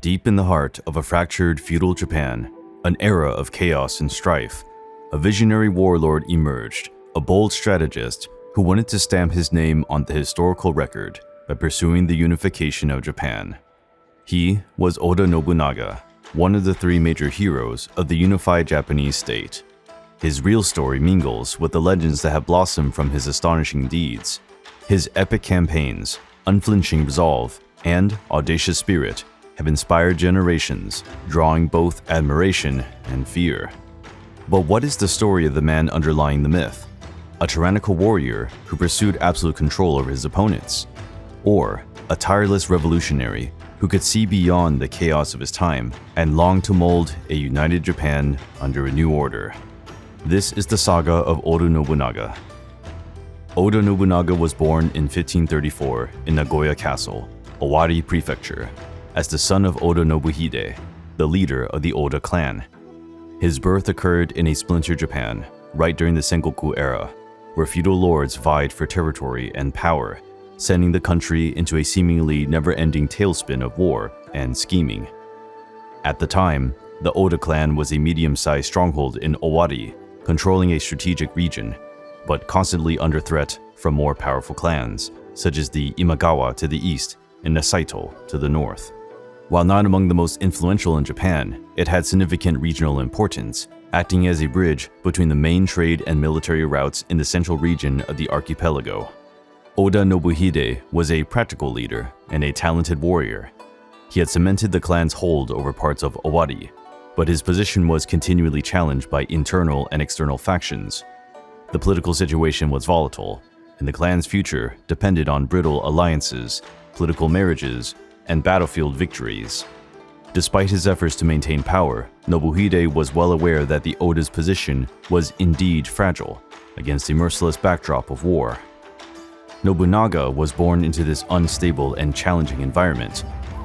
Deep in the heart of a fractured feudal Japan, an era of chaos and strife, a visionary warlord emerged, a bold strategist who wanted to stamp his name on the historical record by pursuing the unification of Japan. He was Oda Nobunaga, one of the three major heroes of the unified Japanese state. His real story mingles with the legends that have blossomed from his astonishing deeds. His epic campaigns, unflinching resolve, and audacious spirit have inspired generations, drawing both admiration and fear. But what is the story of the man underlying the myth? A tyrannical warrior who pursued absolute control over his opponents? Or a tireless revolutionary who could see beyond the chaos of his time and longed to mold a united Japan under a new order? This is the saga of Oda Nobunaga. Oda Nobunaga was born in 1534 in Nagoya Castle, Aari Prefecture, as the son of Oda Nobuhide, the leader of the Oda clan. His birth occurred in a splintered Japan, right during the Sengoku era, where feudal lords vied for territory and power, sending the country into a seemingly never-ending tailspin of war and scheming. At the time, the Oda clan was a medium-sized stronghold in Owari, controlling a strategic region, but constantly under threat from more powerful clans, such as the Imagawa to the east and the Saito to the north. While not among the most influential in Japan, it had significant regional importance, acting as a bridge between the main trade and military routes in the central region of the archipelago. Oda Nobuhide was a practical leader and a talented warrior. He had cemented the clan's hold over parts of Owari, but his position was continually challenged by internal and external factions. The political situation was volatile, and the clan's future depended on brittle alliances, political marriages, and battlefield victories. Despite his efforts to maintain power, Nobuhide was well aware that the Oda's position was indeed fragile against the merciless backdrop of war. Nobunaga was born into this unstable and challenging environment.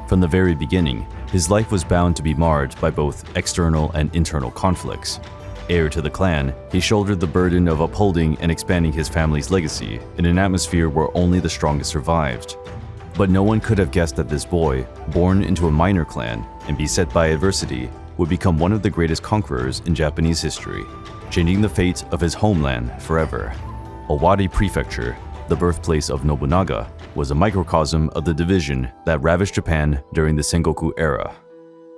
From the very beginning, his life was bound to be marred by both external and internal conflicts. Heir to the clan, he shouldered the burden of upholding and expanding his family's legacy in an atmosphere where only the strongest survived. But no one could have guessed that this boy, born into a minor clan and beset by adversity, would become one of the greatest conquerors in Japanese history, changing the fate of his homeland forever. Owari Prefecture, the birthplace of Nobunaga, was a microcosm of the division that ravaged Japan during the Sengoku era.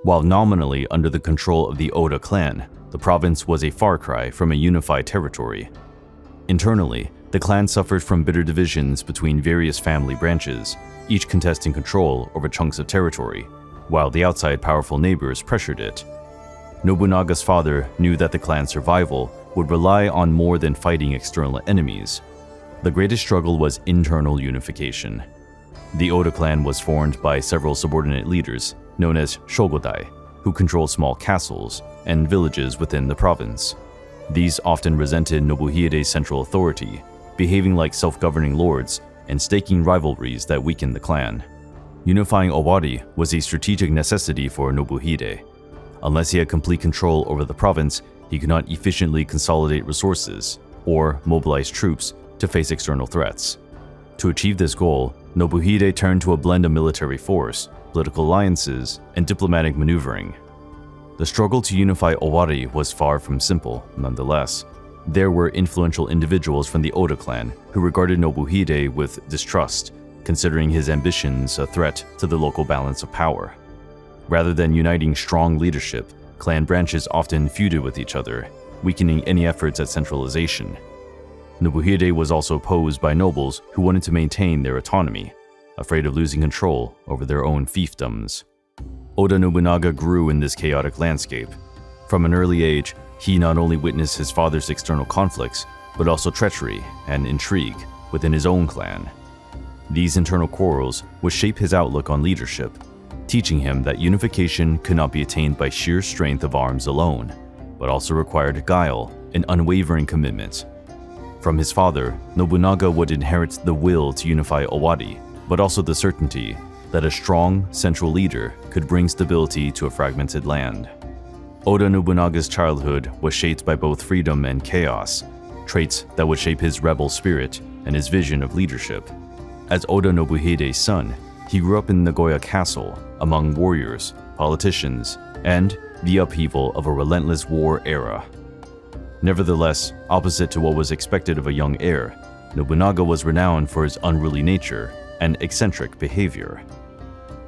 While nominally under the control of the Oda clan, the province was a far cry from a unified territory. Internally, the clan suffered from bitter divisions between various family branches, each contesting control over chunks of territory, while the outside powerful neighbors pressured it. Nobunaga's father knew that the clan's survival would rely on more than fighting external enemies. The greatest struggle was internal unification. The Oda clan was formed by several subordinate leaders, known as shogodai, who controlled small castles and villages within the province. These often resented Nobuhide's central authority, behaving like self-governing lords and staking rivalries that weakened the clan. Unifying Owari was a strategic necessity for Nobuhide. Unless he had complete control over the province, he could not efficiently consolidate resources or mobilize troops to face external threats. To achieve this goal, Nobuhide turned to a blend of military force, political alliances, and diplomatic maneuvering. The struggle to unify Owari was far from simple, nonetheless. There were influential individuals from the Oda clan who regarded Nobuhide with distrust, considering his ambitions a threat to the local balance of power. Rather than uniting strong leadership, clan branches often feuded with each other, weakening any efforts at centralization. Nobuhide was also opposed by nobles who wanted to maintain their autonomy, afraid of losing control over their own fiefdoms. Oda Nobunaga grew in this chaotic landscape. From an early age, he not only witnessed his father's external conflicts, but also treachery and intrigue within his own clan. These internal quarrels would shape his outlook on leadership, teaching him that unification could not be attained by sheer strength of arms alone, but also required guile and unwavering commitment. From his father, Nobunaga would inherit the will to unify Owari, but also the certainty that a strong central leader could bring stability to a fragmented land. Oda Nobunaga's childhood was shaped by both freedom and chaos, traits that would shape his rebel spirit and his vision of leadership. As Oda Nobuhide's son, He grew up in Nagoya Castle, among warriors, politicians, and the upheaval of a relentless war era. Nevertheless, opposite to what was expected of a young heir, Nobunaga was renowned for his unruly nature and eccentric behavior.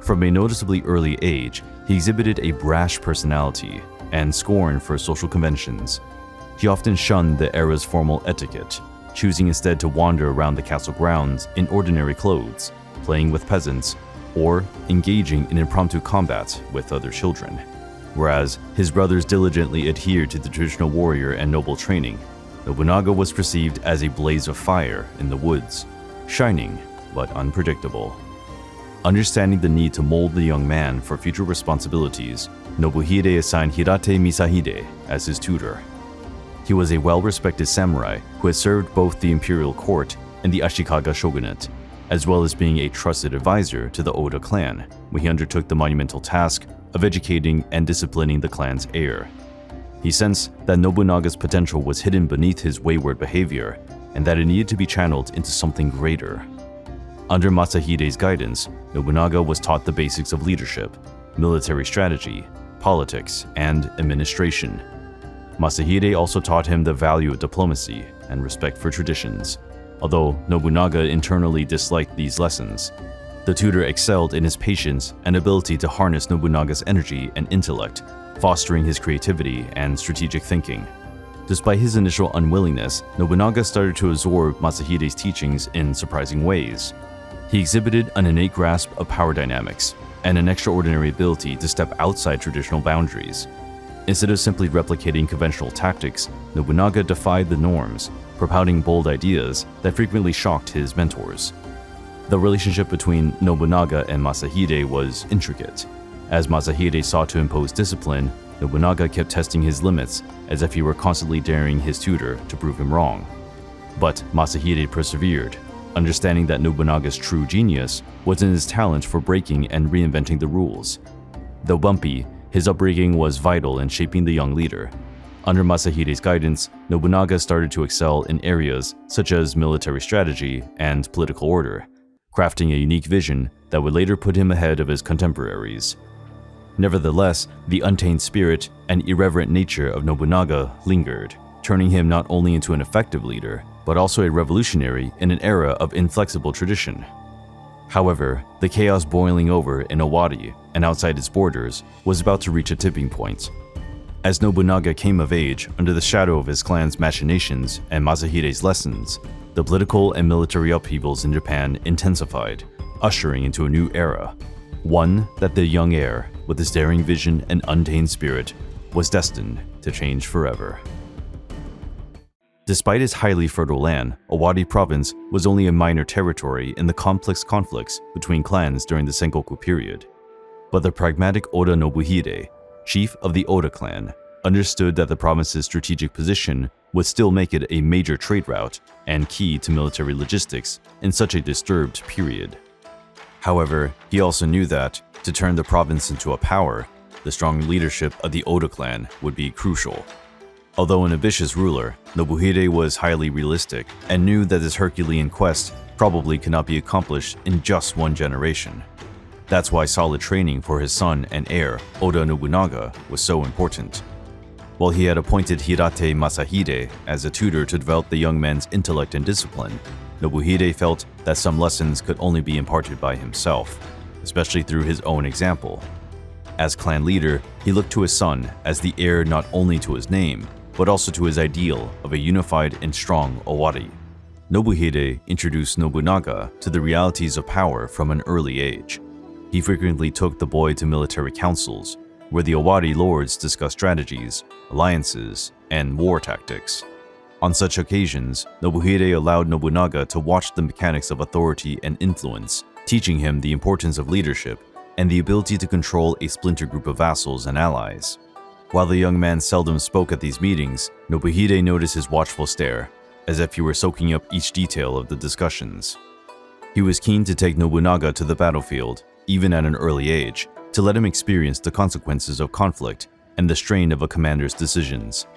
From a noticeably early age, he exhibited a brash personality and scorn for social conventions. He often shunned the era's formal etiquette, choosing instead to wander around the castle grounds in ordinary clothes, playing with peasants, or engaging in impromptu combat with other children. Whereas his brothers diligently adhered to the traditional warrior and noble training, Nobunaga was perceived as a blaze of fire in the woods, shining but unpredictable. Understanding the need to mold the young man for future responsibilities, Nobuhide assigned Hirate Mitsuhide as his tutor. He was a well-respected samurai who had served both the imperial court and the Ashikaga shogunate, as well as being a trusted advisor to the Oda clan when he undertook the monumental task of educating and disciplining the clan's heir. He sensed that Nobunaga's potential was hidden beneath his wayward behavior and that it needed to be channeled into something greater. Under Masahide's guidance, Nobunaga was taught the basics of leadership, military strategy, politics, and administration. Masahide also taught him the value of diplomacy and respect for traditions. Although Nobunaga internally disliked these lessons, the tutor excelled in his patience and ability to harness Nobunaga's energy and intellect, fostering his creativity and strategic thinking. Despite his initial unwillingness, Nobunaga started to absorb Masahide's teachings in surprising ways. He exhibited an innate grasp of power dynamics and an extraordinary ability to step outside traditional boundaries. Instead of simply replicating conventional tactics, Nobunaga defied the norms, propounding bold ideas that frequently shocked his mentors. The relationship between Nobunaga and Masahide was intricate. As Masahide sought to impose discipline, Nobunaga kept testing his limits as if he were constantly daring his tutor to prove him wrong. But Masahide persevered, understanding that Nobunaga's true genius was in his talent for breaking and reinventing the rules. Though bumpy, his upbringing was vital in shaping the young leader. Under Masahide's guidance, Nobunaga started to excel in areas such as military strategy and political order, crafting a unique vision that would later put him ahead of his contemporaries. Nevertheless, the untamed spirit and irreverent nature of Nobunaga lingered, turning him not only into an effective leader, but also a revolutionary in an era of inflexible tradition. However, the chaos boiling over in Owari and outside its borders was about to reach a tipping point. As Nobunaga came of age under the shadow of his clan's machinations and Masahide's lessons, the political and military upheavals in Japan intensified, ushering into a new era, one that the young heir, with his daring vision and untamed spirit, was destined to change forever. Despite its highly fertile land, Owari province was only a minor territory in the complex conflicts between clans during the Sengoku period. But the pragmatic Oda Nobuhide, chief of the Oda clan, understood that the province's strategic position would still make it a major trade route and key to military logistics in such a disturbed period. However, he also knew that, to turn the province into a power, the strong leadership of the Oda clan would be crucial. Although an ambitious ruler, Nobuhide was highly realistic and knew that this Herculean quest probably could not be accomplished in just one generation. That's why solid training for his son and heir, Oda Nobunaga, was so important. While he had appointed Hirate Masahide as a tutor to develop the young man's intellect and discipline, Nobuhide felt that some lessons could only be imparted by himself, especially through his own example. As clan leader, he looked to his son as the heir not only to his name, but also to his ideal of a unified and strong Owari. Nobuhide introduced Nobunaga to the realities of power from an early age. He frequently took the boy to military councils, where the Owari lords discussed strategies, alliances, and war tactics. On such occasions, Nobuhide allowed Nobunaga to watch the mechanics of authority and influence, teaching him the importance of leadership and the ability to control a splinter group of vassals and allies. While the young man seldom spoke at these meetings, Nobuhide noticed his watchful stare, as if he were soaking up each detail of the discussions. He was keen to take Nobunaga to the battlefield, even at an early age, to let him experience the consequences of conflict and the strain of a commander's decisions.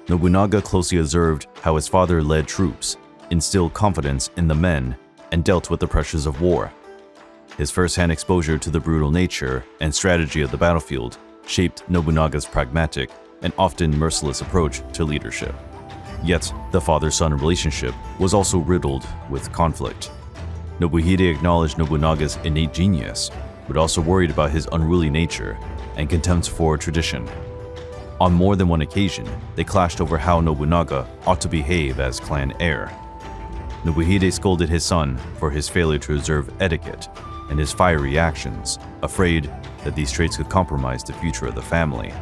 Nobunaga closely observed how his father led troops, instilled confidence in the men, and dealt with the pressures of war. His first-hand exposure to the brutal nature and strategy of the battlefield shaped Nobunaga's pragmatic and often merciless approach to leadership. Yet, the father-son relationship was also riddled with conflict. Nobuhide acknowledged Nobunaga's innate genius, but also worried about his unruly nature and contempt for tradition. On more than one occasion, they clashed over how Nobunaga ought to behave as clan heir. Nobuhide scolded his son for his failure to observe etiquette and his fiery actions, afraid that these traits could compromise the future of the family.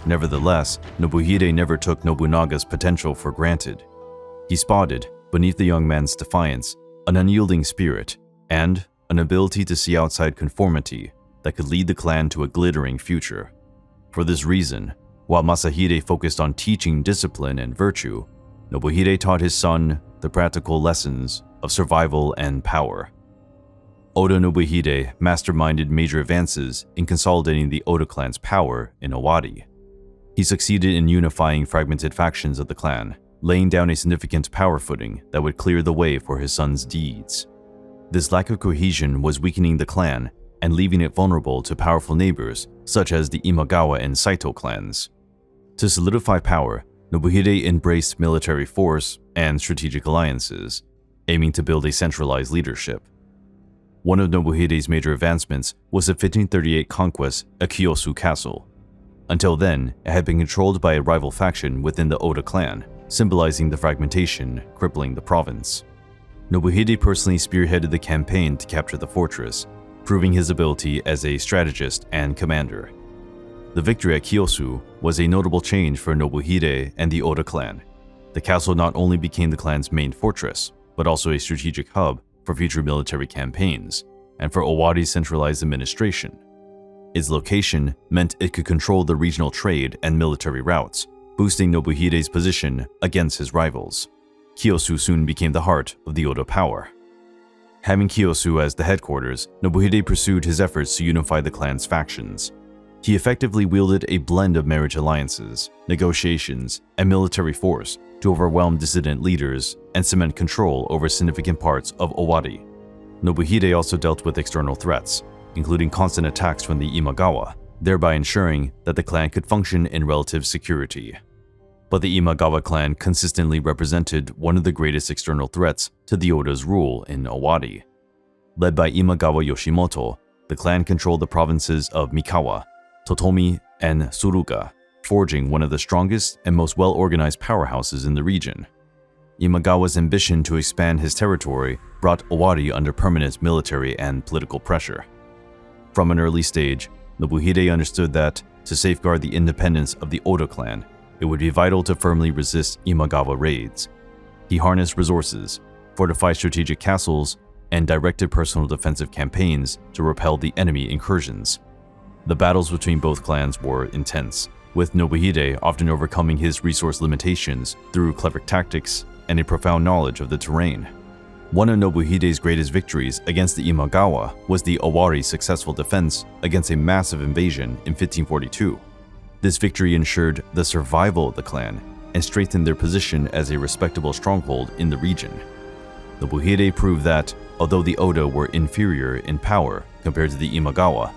Nevertheless, Nobuhide never took Nobunaga's potential for granted. He spotted, beneath the young man's defiance, an unyielding spirit and an ability to see outside conformity that could lead the clan to a glittering future. For this reason, while Masahide focused on teaching discipline and virtue, Nobuhide taught his son the practical lessons of survival and power. Oda Nobuhide masterminded major advances in consolidating the Oda clan's power in Owari. He succeeded in unifying fragmented factions of the clan, laying down a significant power footing that would clear the way for his son's deeds. This lack of cohesion was weakening the clan and leaving it vulnerable to powerful neighbors such as the Imagawa and Saito clans. To solidify power, Nobuhide embraced military force and strategic alliances, aiming to build a centralized leadership. One of Nobuhide's major advancements was the 1538 conquest of Kyoto Castle. Until then, it had been controlled by a rival faction within the Oda clan, symbolizing the fragmentation crippling the province. Nobuhide personally spearheaded the campaign to capture the fortress, proving his ability as a strategist and commander. The victory at Kyoto was a notable change for Nobuhide and the Oda clan. The castle not only became the clan's main fortress, but also a strategic hub for future military campaigns, and for Owari's centralized administration. Its location meant it could control the regional trade and military routes, boosting Nobuhide's position against his rivals. Kyoto soon became the heart of the Oda power. Having Kyoto as the headquarters, Nobuhide pursued his efforts to unify the clan's factions. He effectively wielded a blend of marriage alliances, negotiations, and military force to overwhelm dissident leaders and cement control over significant parts of Owari. Nobuhide also dealt with external threats, including constant attacks from the Imagawa, thereby ensuring that the clan could function in relative security. But the Imagawa clan consistently represented one of the greatest external threats to the Oda's rule in Owari. Led by Imagawa Yoshimoto, the clan controlled the provinces of Mikawa, Totomi, and Suruga, forging one of the strongest and most well-organized powerhouses in the region. Imagawa's ambition to expand his territory brought Owari under permanent military and political pressure. From an early stage, Nobuhide understood that, to safeguard the independence of the Oda clan, it would be vital to firmly resist Imagawa raids. He harnessed resources, fortified strategic castles, and directed personal defensive campaigns to repel the enemy incursions. The battles between both clans were intense, with Nobuhide often overcoming his resource limitations through clever tactics and a profound knowledge of the terrain. One of Nobuhide's greatest victories against the Imagawa was the Owari's successful defense against a massive invasion in 1542. This victory ensured the survival of the clan and strengthened their position as a respectable stronghold in the region. Nobuhide proved that, although the Oda were inferior in power compared to the Imagawa,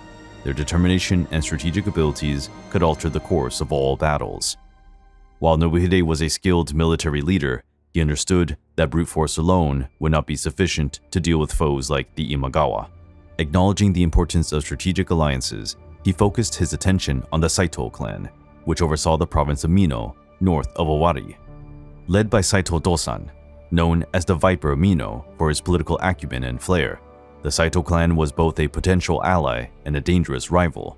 their determination and strategic abilities could alter the course of all battles. While Nobuhide was a skilled military leader, he understood that brute force alone would not be sufficient to deal with foes like the Imagawa. Acknowledging the importance of strategic alliances, he focused his attention on the Saito clan, which oversaw the province of Mino, north of Owari. Led by Saito Dosan, known as the Viper of Mino for his political acumen and flair, the Saito clan was both a potential ally and a dangerous rival.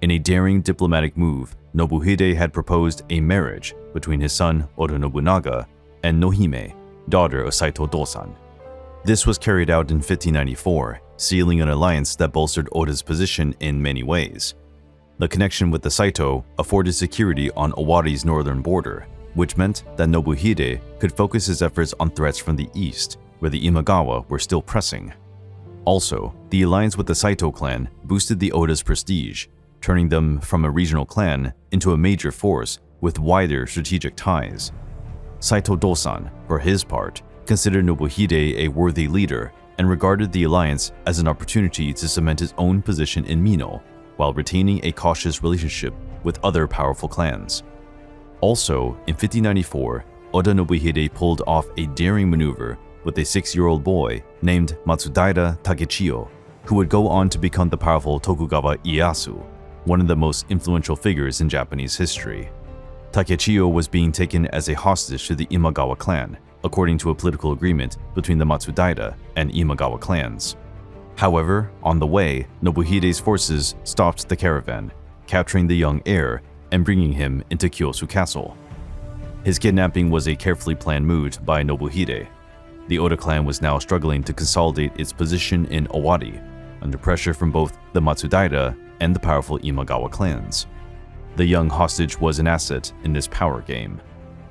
In a daring diplomatic move, Nobuhide had proposed a marriage between his son Oda Nobunaga and Nohime, daughter of Saito Dosan. This was carried out in 1594, sealing an alliance that bolstered Oda's position in many ways. The connection with the Saito afforded security on Owari's northern border, which meant that Nobuhide could focus his efforts on threats from the east, where the Imagawa were still pressing. Also, the alliance with the Saito clan boosted the Oda's prestige, turning them from a regional clan into a major force with wider strategic ties. Saito Dosan, for his part, considered Nobuhide a worthy leader and regarded the alliance as an opportunity to cement his own position in Mino, while retaining a cautious relationship with other powerful clans. Also, in 1594, Oda Nobuhide pulled off a daring maneuver with a 6-year-old boy named Matsudaira Takechiyo, who would go on to become the powerful Tokugawa Ieyasu, one of the most influential figures in Japanese history. Takechiyo was being taken as a hostage to the Imagawa clan, according to a political agreement between the Matsudaira and Imagawa clans. However, on the way, Nobuhide's forces stopped the caravan, capturing the young heir and bringing him into Kyoto Castle. His kidnapping was a carefully planned move by Nobuhide. The Oda clan was now struggling to consolidate its position in Owari, under pressure from both the Matsudaira and the powerful Imagawa clans. The young hostage was an asset in this power game.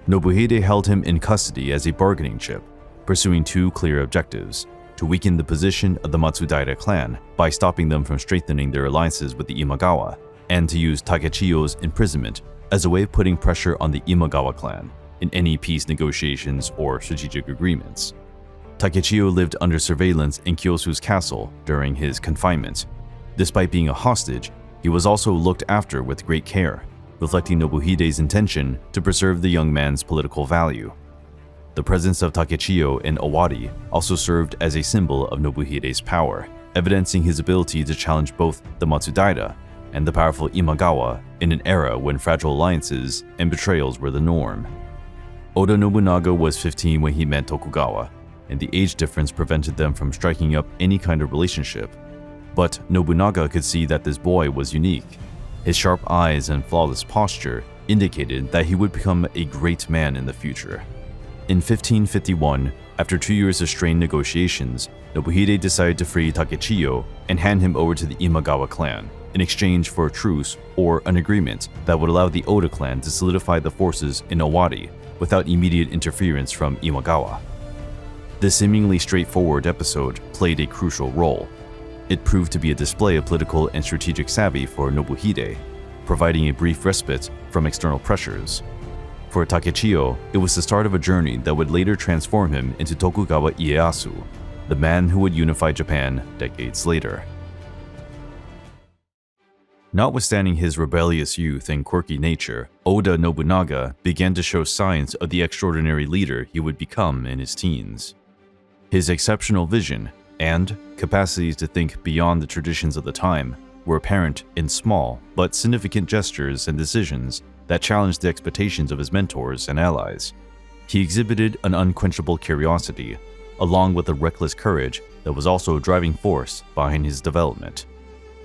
Nobuhide held him in custody as a bargaining chip, pursuing two clear objectives: to weaken the position of the Matsudaira clan by stopping them from strengthening their alliances with the Imagawa, and to use Takechiyo's imprisonment as a way of putting pressure on the Imagawa clan in any peace negotiations or strategic agreements. Takechiyo lived under surveillance in Kyoto's castle during his confinement. Despite being a hostage, he was also looked after with great care, reflecting Nobuhide's intention to preserve the young man's political value. The presence of Takechiyo in Owari also served as a symbol of Nobuhide's power, evidencing his ability to challenge both the Matsudaira and the powerful Imagawa in an era when fragile alliances and betrayals were the norm. Oda Nobunaga was 15 when he met Tokugawa, and the age difference prevented them from striking up any kind of relationship. But Nobunaga could see that this boy was unique. His sharp eyes and flawless posture indicated that he would become a great man in the future. In 1551, after 2 years of strained negotiations, Nobuhide decided to free Takechiyo and hand him over to the Imagawa clan in exchange for a truce or an agreement that would allow the Oda clan to solidify the forces in Owari without immediate interference from Imagawa. This seemingly straightforward episode played a crucial role. It proved to be a display of political and strategic savvy for Nobuhide, providing a brief respite from external pressures. For Takechiyo, it was the start of a journey that would later transform him into Tokugawa Ieyasu, the man who would unify Japan decades later. Notwithstanding his rebellious youth and quirky nature, Oda Nobunaga began to show signs of the extraordinary leader he would become in his teens. His exceptional vision and capacities to think beyond the traditions of the time were apparent in small but significant gestures and decisions that challenged the expectations of his mentors and allies. He exhibited an unquenchable curiosity, along with a reckless courage that was also a driving force behind his development.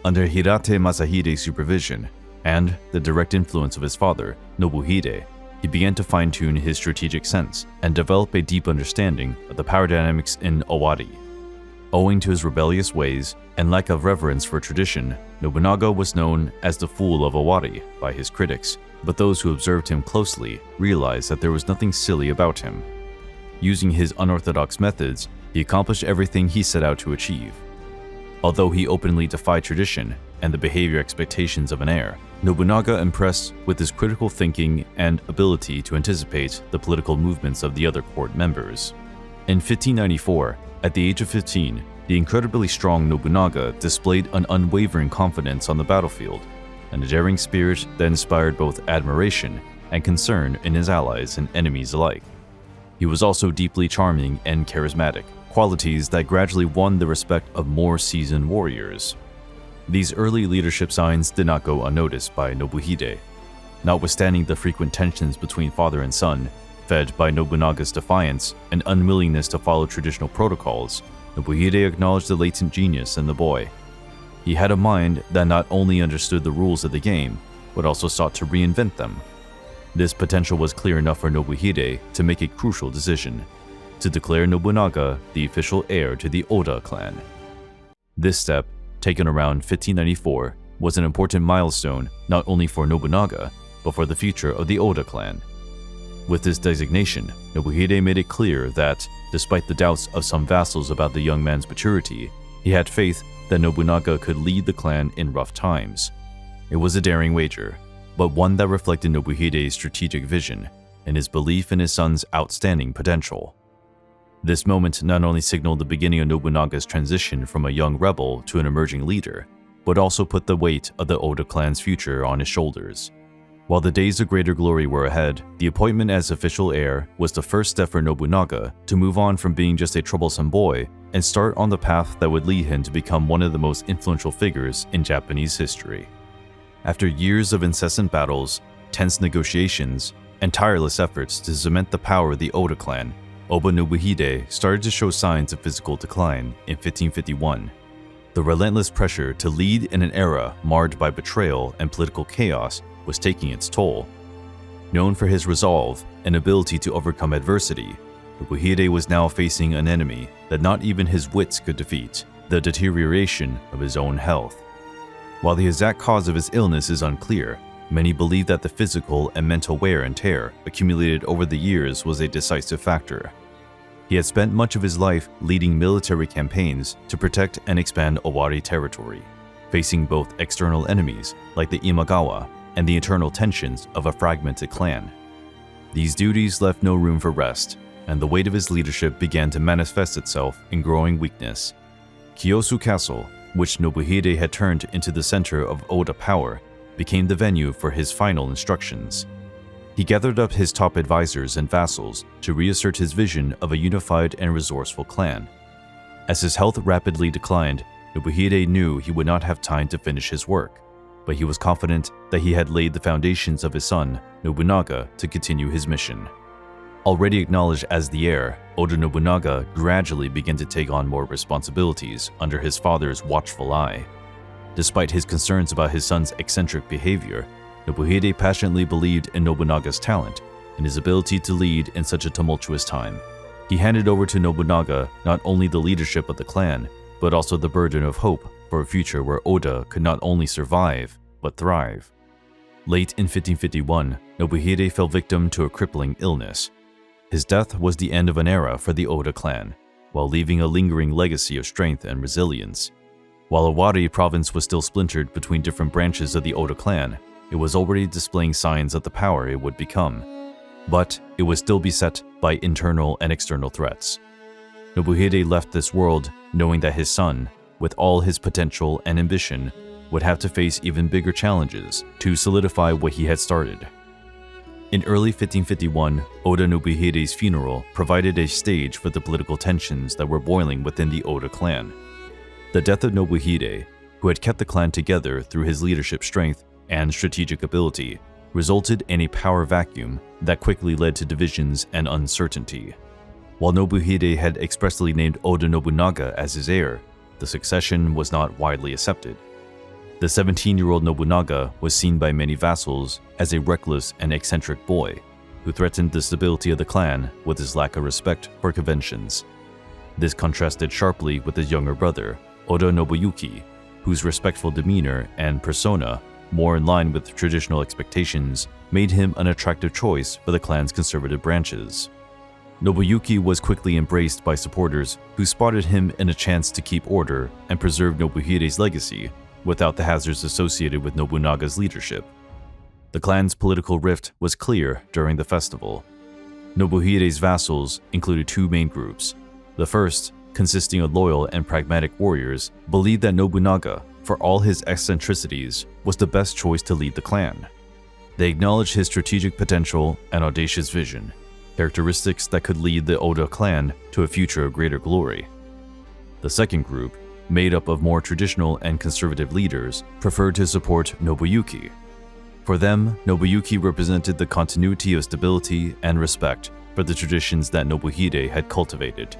Under Hirate Masahide's supervision and the direct influence of his father, Nobuhide, he began to fine-tune his strategic sense and develop a deep understanding of the power dynamics in Owari. Owing to his rebellious ways and lack of reverence for tradition, Nobunaga was known as the Fool of Owari by his critics, but those who observed him closely realized that there was nothing silly about him. Using his unorthodox methods, he accomplished everything he set out to achieve. Although he openly defied tradition and the behavior expectations of an heir, Nobunaga impressed with his critical thinking and ability to anticipate the political movements of the other court members. In 1594, at the age of 15, the incredibly strong Nobunaga displayed an unwavering confidence on the battlefield, and a daring spirit that inspired both admiration and concern in his allies and enemies alike. He was also deeply charming and charismatic, qualities that gradually won the respect of more seasoned warriors. These early leadership signs did not go unnoticed by Nobuhide. Notwithstanding the frequent tensions between father and son, fed by Nobunaga's defiance and unwillingness to follow traditional protocols, Nobuhide acknowledged the latent genius in the boy. He had a mind that not only understood the rules of the game, but also sought to reinvent them. This potential was clear enough for Nobuhide to make a crucial decision: to declare Nobunaga the official heir to the Oda clan. This step, taken around 1594, was an important milestone not only for Nobunaga, but for the future of the Oda clan. With this designation, Nobuhide made it clear that, despite the doubts of some vassals about the young man's maturity, he had faith that Nobunaga could lead the clan in rough times. It was a daring wager, but one that reflected Nobuhide's strategic vision and his belief in his son's outstanding potential. This moment not only signaled the beginning of Nobunaga's transition from a young rebel to an emerging leader, but also put the weight of the Oda clan's future on his shoulders. While the days of greater glory were ahead, the appointment as official heir was the first step for Nobunaga to move on from being just a troublesome boy and start on the path that would lead him to become one of the most influential figures in Japanese history. After years of incessant battles, tense negotiations, and tireless efforts to cement the power of the Oda clan, Oda Nobuhide started to show signs of physical decline in 1551. The relentless pressure to lead in an era marred by betrayal and political chaos was taking its toll. Known for his resolve and ability to overcome adversity, Nobuhide was now facing an enemy that not even his wits could defeat: the deterioration of his own health. While the exact cause of his illness is unclear, many believe that the physical and mental wear and tear accumulated over the years was a decisive factor. He had spent much of his life leading military campaigns to protect and expand Owari territory, facing both external enemies like the Imagawa and the internal tensions of a fragmented clan. These duties left no room for rest, and the weight of his leadership began to manifest itself in growing weakness. Kyoto Castle, which Nobuhide had turned into the center of Oda power, became the venue for his final instructions. He gathered up his top advisors and vassals to reassert his vision of a unified and resourceful clan. As his health rapidly declined, Nobuhide knew he would not have time to finish his work, but he was confident that he had laid the foundations of his son, Nobunaga, to continue his mission. Already acknowledged as the heir, Oda Nobunaga gradually began to take on more responsibilities under his father's watchful eye. Despite his concerns about his son's eccentric behavior, Nobuhide passionately believed in Nobunaga's talent and his ability to lead in such a tumultuous time. He handed over to Nobunaga not only the leadership of the clan, but also the burden of hope for a future where Oda could not only survive, but thrive. Late in 1551, Nobuhide fell victim to a crippling illness. His death was the end of an era for the Oda clan, while leaving a lingering legacy of strength and resilience. While Owari province was still splintered between different branches of the Oda clan, it was already displaying signs of the power it would become. But it would still be beset by internal and external threats. Nobuhide left this world knowing that his son, with all his potential and ambition, would have to face even bigger challenges to solidify what he had started. In early 1551, Oda Nobuhide's funeral provided a stage for the political tensions that were boiling within the Oda clan. The death of Nobuhide, who had kept the clan together through his leadership strength and strategic ability, resulted in a power vacuum that quickly led to divisions and uncertainty. While Nobuhide had expressly named Oda Nobunaga as his heir, the succession was not widely accepted. The 17-year-old Nobunaga was seen by many vassals as a reckless and eccentric boy who threatened the stability of the clan with his lack of respect for conventions. This contrasted sharply with his younger brother, Oda Nobuyuki, whose respectful demeanor and persona, more in line with traditional expectations, made him an attractive choice for the clan's conservative branches. Nobuyuki was quickly embraced by supporters who spotted him in a chance to keep order and preserve Nobuhide's legacy without the hazards associated with Nobunaga's leadership. The clan's political rift was clear during the festival. Nobuhide's vassals included two main groups. The first, consisting of loyal and pragmatic warriors, believed that Nobunaga, for all his eccentricities, was the best choice to lead the clan. They acknowledged his strategic potential and audacious vision, characteristics that could lead the Oda clan to a future of greater glory. The second group, made up of more traditional and conservative leaders, preferred to support Nobuyuki. For them, Nobuyuki represented the continuity of stability and respect for the traditions that Nobuhide had cultivated.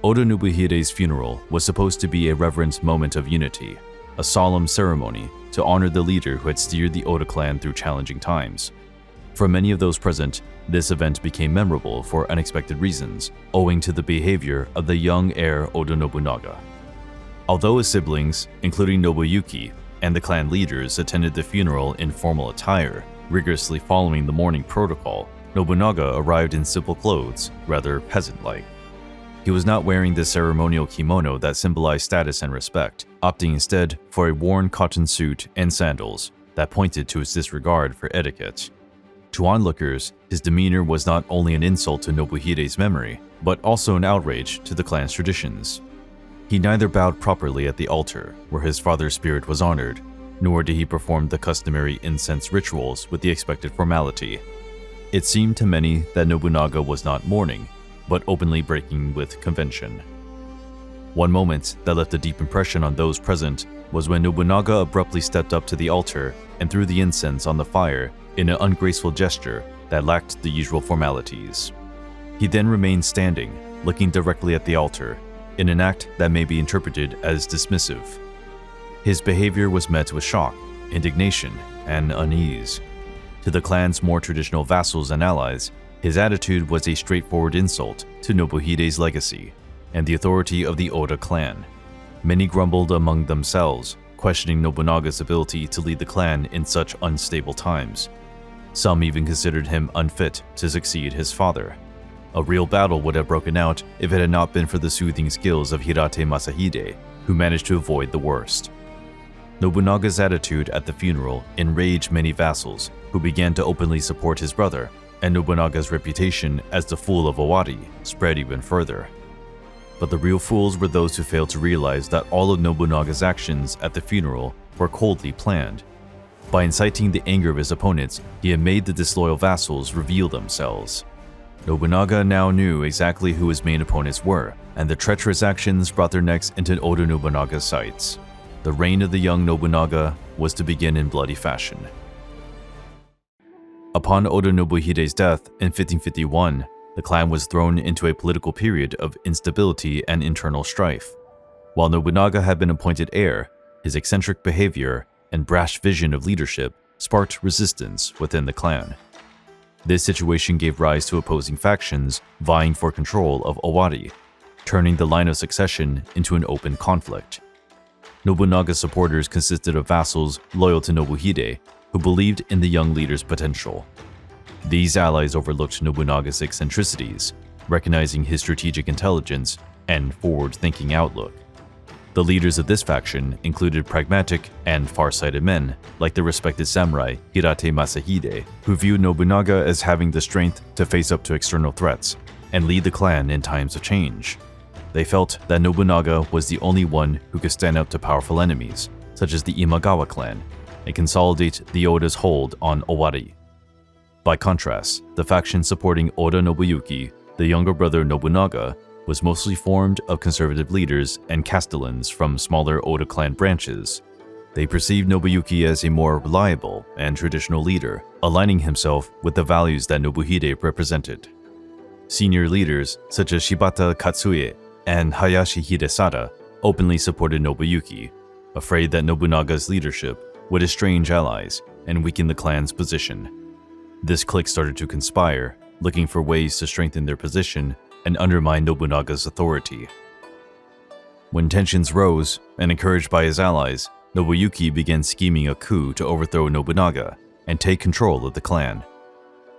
Oda Nobuhide's funeral was supposed to be a reverent moment of unity, a solemn ceremony to honor the leader who had steered the Oda clan through challenging times. For many of those present, this event became memorable for unexpected reasons, owing to the behavior of the young heir Oda Nobunaga. Although his siblings, including Nobuyuki, and the clan leaders attended the funeral in formal attire, rigorously following the mourning protocol, Nobunaga arrived in simple clothes, rather peasant-like. He was not wearing the ceremonial kimono that symbolized status and respect, opting instead for a worn cotton suit and sandals that pointed to his disregard for etiquette. To onlookers, his demeanor was not only an insult to Nobuhide's memory, but also an outrage to the clan's traditions. He neither bowed properly at the altar, where his father's spirit was honored, nor did he perform the customary incense rituals with the expected formality. It seemed to many that Nobunaga was not mourning, but openly breaking with convention. One moment that left a deep impression on those present was when Nobunaga abruptly stepped up to the altar and threw the incense on the fire in an ungraceful gesture that lacked the usual formalities. He then remained standing, looking directly at the altar, in an act that may be interpreted as dismissive. His behavior was met with shock, indignation, and unease. To the clan's more traditional vassals and allies, his attitude was a straightforward insult to Nobuhide's legacy and the authority of the Oda clan. Many grumbled among themselves, questioning Nobunaga's ability to lead the clan in such unstable times. Some even considered him unfit to succeed his father. A real battle would have broken out if it had not been for the soothing skills of Hirate Masahide, who managed to avoid the worst. Nobunaga's attitude at the funeral enraged many vassals, who began to openly support his brother, and Nobunaga's reputation as the fool of Owari spread even further. But the real fools were those who failed to realize that all of Nobunaga's actions at the funeral were coldly planned. By inciting the anger of his opponents, he had made the disloyal vassals reveal themselves. Nobunaga now knew exactly who his main opponents were, and the treacherous actions brought their necks into Oda Nobunaga's sights. The reign of the young Nobunaga was to begin in bloody fashion. Upon Oda Nobuhide's death in 1551, the clan was thrown into a political period of instability and internal strife. While Nobunaga had been appointed heir, his eccentric behavior and brash vision of leadership sparked resistance within the clan. This situation gave rise to opposing factions vying for control of Owari, turning the line of succession into an open conflict. Nobunaga's supporters consisted of vassals loyal to Nobuhide, who believed in the young leader's potential. These allies overlooked Nobunaga's eccentricities, recognizing his strategic intelligence and forward-thinking outlook. The leaders of this faction included pragmatic and far-sighted men, like the respected samurai Hirate Masahide, who viewed Nobunaga as having the strength to face up to external threats and lead the clan in times of change. They felt that Nobunaga was the only one who could stand up to powerful enemies, such as the Imagawa clan, and consolidate the Oda's hold on Owari. By contrast, the faction supporting Oda Nobuyuki, the younger brother Nobunaga, was mostly formed of conservative leaders and castellans from smaller Oda clan branches. They perceived Nobuyuki as a more reliable and traditional leader, aligning himself with the values that Nobuhide represented. Senior leaders such as Shibata Katsuie and Hayashi Hidesada openly supported Nobuyuki, afraid that Nobunaga's leadership would estrange allies and weaken the clan's position. This clique started to conspire, looking for ways to strengthen their position and undermine Nobunaga's authority. When tensions rose, and encouraged by his allies, Nobuyuki began scheming a coup to overthrow Nobunaga and take control of the clan.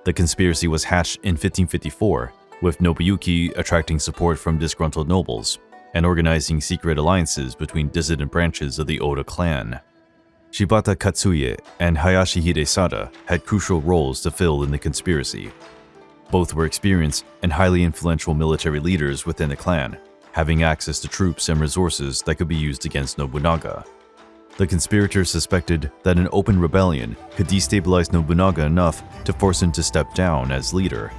The conspiracy was hatched in 1554, with Nobuyuki attracting support from disgruntled nobles and organizing secret alliances between dissident branches of the Oda clan. Shibata Katsuye and Hayashi Hidesada had crucial roles to fill in the conspiracy. Both were experienced and highly influential military leaders within the clan, having access to troops and resources that could be used against Nobunaga. The conspirators suspected that an open rebellion could destabilize Nobunaga enough to force him to step down as leader.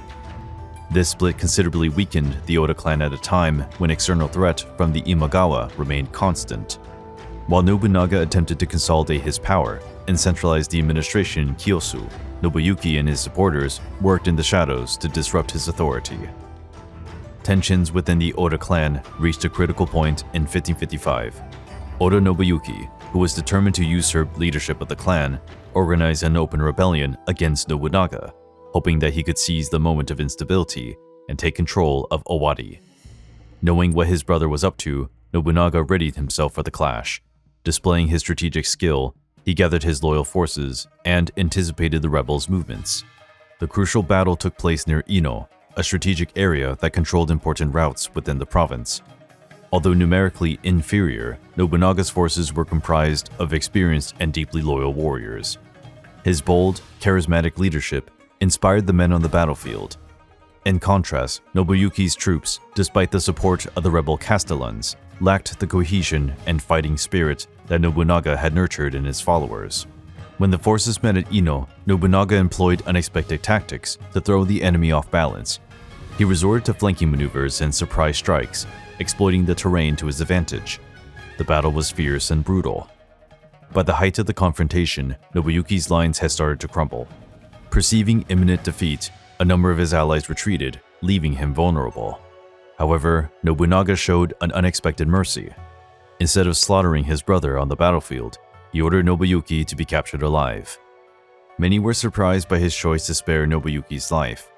This split considerably weakened the Oda clan at a time when external threat from the Imagawa remained constant. While Nobunaga attempted to consolidate his power and centralize the administration in Kyoto, Nobuyuki and his supporters worked in the shadows to disrupt his authority. Tensions within the Oda clan reached a critical point in 1555. Oda Nobuyuki, who was determined to usurp leadership of the clan, organized an open rebellion against Nobunaga, hoping that he could seize the moment of instability and take control of Owari. Knowing what his brother was up to, Nobunaga readied himself for the clash. Displaying his strategic skill, he gathered his loyal forces and anticipated the rebels' movements. The crucial battle took place near Ino, a strategic area that controlled important routes within the province. Although numerically inferior, Nobunaga's forces were comprised of experienced and deeply loyal warriors. His bold, charismatic leadership inspired the men on the battlefield. In contrast, Nobuyuki's troops, despite the support of the rebel Castellans, lacked the cohesion and fighting spirit that Nobunaga had nurtured in his followers. When the forces met at Ino, Nobunaga employed unexpected tactics to throw the enemy off balance. He resorted to flanking maneuvers and surprise strikes, exploiting the terrain to his advantage. The battle was fierce and brutal. By the height of the confrontation, Nobuyuki's lines had started to crumble. Perceiving imminent defeat, a number of his allies retreated, leaving him vulnerable. However, Nobunaga showed an unexpected mercy. Instead of slaughtering his brother on the battlefield, he ordered Nobuyuki to be captured alive. Many were surprised by his choice to spare Nobuyuki's life.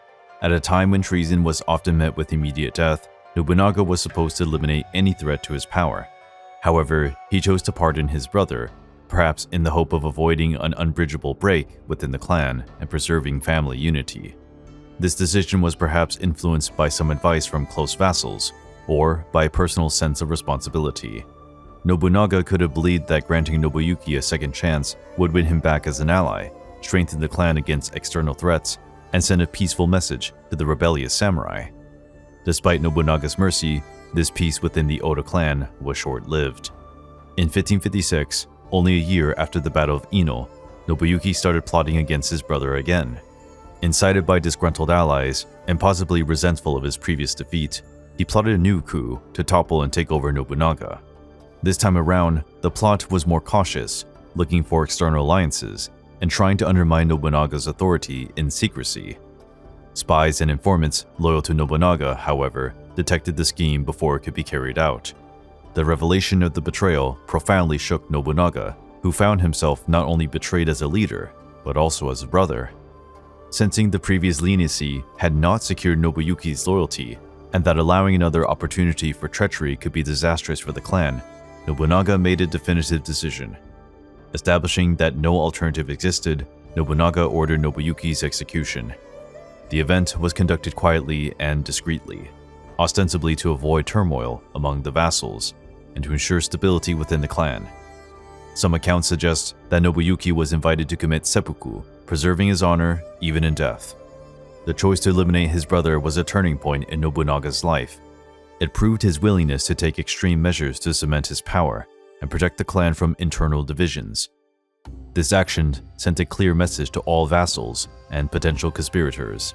At a time when treason was often met with immediate death, Nobunaga was supposed to eliminate any threat to his power. However, he chose to pardon his brother, perhaps in the hope of avoiding an unbridgeable break within the clan and preserving family unity. This decision was perhaps influenced by some advice from close vassals, or by a personal sense of responsibility. Nobunaga could have believed that granting Nobuyuki a second chance would win him back as an ally, strengthen the clan against external threats, and send a peaceful message to the rebellious samurai. Despite Nobunaga's mercy, this peace within the Oda clan was short-lived. In 1556, only a year after the Battle of Ino, Nobuyuki started plotting against his brother again. Incited by disgruntled allies, and possibly resentful of his previous defeat, he plotted a new coup to topple and take over Nobunaga. This time around, the plot was more cautious, looking for external alliances, and trying to undermine Nobunaga's authority in secrecy. Spies and informants loyal to Nobunaga, however, detected the scheme before it could be carried out. The revelation of the betrayal profoundly shook Nobunaga, who found himself not only betrayed as a leader, but also as a brother. Sensing the previous leniency had not secured Nobuyuki's loyalty, and that allowing another opportunity for treachery could be disastrous for the clan, Nobunaga made a definitive decision. Establishing that no alternative existed, Nobunaga ordered Nobuyuki's execution. The event was conducted quietly and discreetly, ostensibly to avoid turmoil among the vassals and to ensure stability within the clan. Some accounts suggest that Nobuyuki was invited to commit seppuku, preserving his honor even in death. The choice to eliminate his brother was a turning point in Nobunaga's life. It proved his willingness to take extreme measures to cement his power and protect the clan from internal divisions. This action sent a clear message to all vassals and potential conspirators.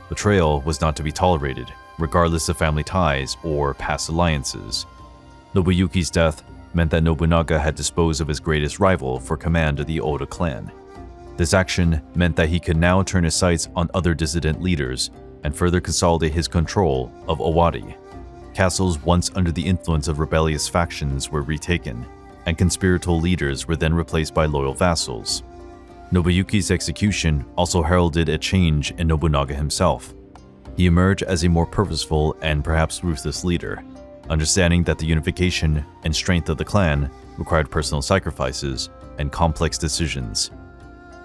Betrayal was not to be tolerated, regardless of family ties or past alliances. Nobuyuki's death meant that Nobunaga had disposed of his greatest rival for command of the Oda clan. This action meant that he could now turn his sights on other dissident leaders and further consolidate his control of Aari. Castles once under the influence of rebellious factions were retaken, and conspiratorial leaders were then replaced by loyal vassals. Nobuyuki's execution also heralded a change in Nobunaga himself. He emerged as a more purposeful and perhaps ruthless leader, understanding that the unification and strength of the clan required personal sacrifices and complex decisions.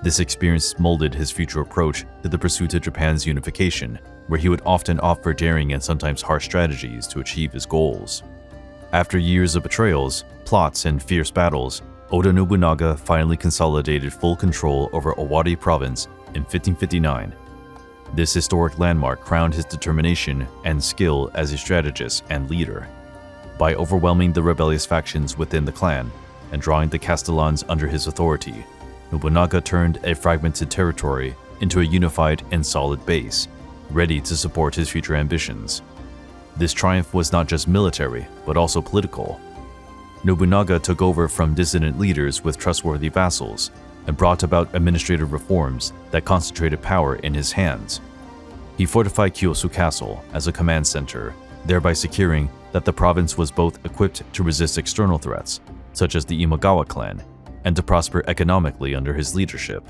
This experience molded his future approach to the pursuit of Japan's unification, where he would often opt for daring and sometimes harsh strategies to achieve his goals. After years of betrayals, plots, and fierce battles, Oda Nobunaga finally consolidated full control over Aari province in 1559. This historic landmark crowned his determination and skill as a strategist and leader. By overwhelming the rebellious factions within the clan and drawing the Castellans under his authority, Nobunaga turned a fragmented territory into a unified and solid base, ready to support his future ambitions. This triumph was not just military, but also political. Nobunaga took over from dissident leaders with trustworthy vassals and brought about administrative reforms that concentrated power in his hands. He fortified Kyoto Castle as a command center, thereby securing that the province was both equipped to resist external threats, such as the Imagawa clan, and to prosper economically under his leadership.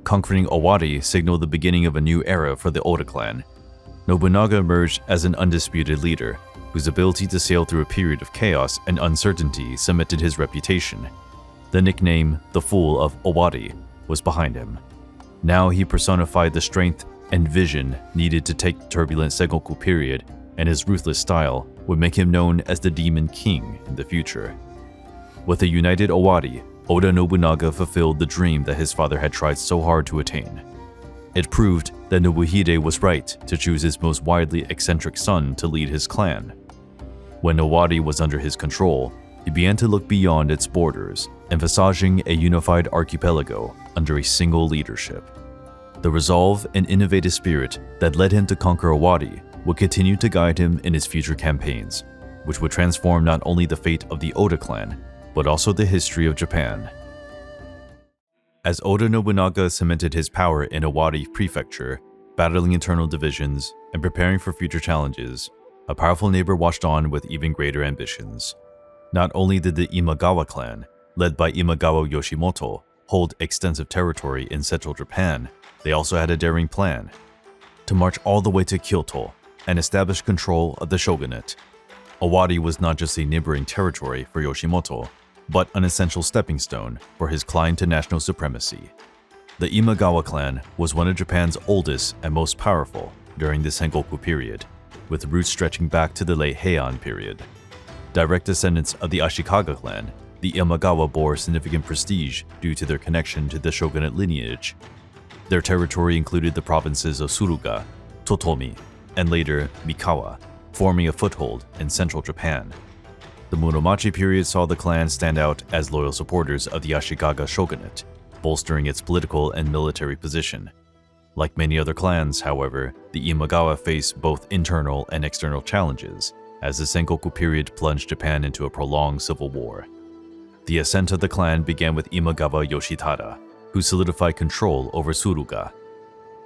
Conquering Aari signaled the beginning of a new era for the Oda clan. Nobunaga emerged as an undisputed leader, whose ability to sail through a period of chaos and uncertainty cemented his reputation. The nickname, the Fool of Aari, was behind him. Now he personified the strength and vision needed to take the turbulent Sengoku period, and his ruthless style would make him known as the Demon King in the future. With a united Aari, Oda Nobunaga fulfilled the dream that his father had tried so hard to attain. It proved that Nobuhide was right to choose his most widely eccentric son to lead his clan. When Owari was under his control, he began to look beyond its borders, emphasizing a unified archipelago under a single leadership. The resolve and innovative spirit that led him to conquer Owari would continue to guide him in his future campaigns, which would transform not only the fate of the Oda clan, but also the history of Japan. As Oda Nobunaga cemented his power in Owari Prefecture, battling internal divisions and preparing for future challenges, a powerful neighbor watched on with even greater ambitions. Not only did the Imagawa clan, led by Imagawa Yoshimoto, hold extensive territory in central Japan, they also had a daring plan to march all the way to Kyoto and establish control of the shogunate. Owari was not just a neighboring territory for Yoshimoto, but an essential stepping stone for his climb to national supremacy. The Imagawa clan was one of Japan's oldest and most powerful during the Sengoku period, with roots stretching back to the late Heian period. Direct descendants of the Ashikaga clan, the Imagawa bore significant prestige due to their connection to the shogunate lineage. Their territory included the provinces of Suruga, Totomi, and later Mikawa, forming a foothold in central Japan. The Muromachi period saw the clan stand out as loyal supporters of the Ashikaga shogunate, bolstering its political and military position. Like many other clans, however, the Imagawa faced both internal and external challenges, as the Sengoku period plunged Japan into a prolonged civil war. The ascent of the clan began with Imagawa Yoshitada, who solidified control over Suruga.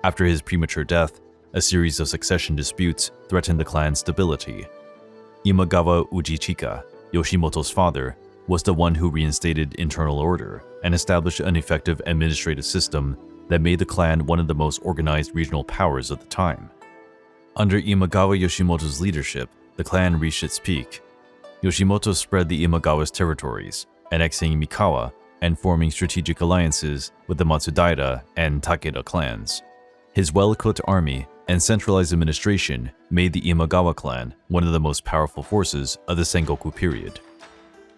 After his premature death, a series of succession disputes threatened the clan's stability. Imagawa Ujichika, Yoshimoto's father, was the one who reinstated internal order and established an effective administrative system that made the clan one of the most organized regional powers of the time. Under Imagawa Yoshimoto's leadership, the clan reached its peak. Yoshimoto spread the Imagawa's territories, annexing Mikawa and forming strategic alliances with the Matsudaira and Takeda clans. His well-equipped army and centralized administration made the Imagawa clan one of the most powerful forces of the Sengoku period.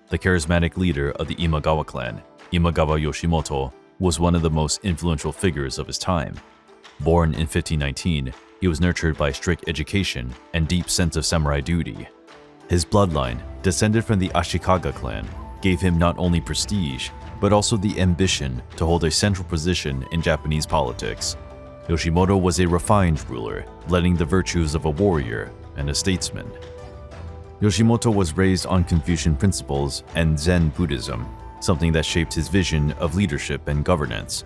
The charismatic leader of the Imagawa clan, Imagawa Yoshimoto, was one of the most influential figures of his time. Born in 1519, he was nurtured by strict education and deep sense of samurai duty. His bloodline, descended from the Ashikaga clan, gave him not only prestige, but also the ambition to hold a central position in Japanese politics. Yoshimoto was a refined ruler, blending the virtues of a warrior and a statesman. Yoshimoto was raised on Confucian principles and Zen Buddhism, something that shaped his vision of leadership and governance.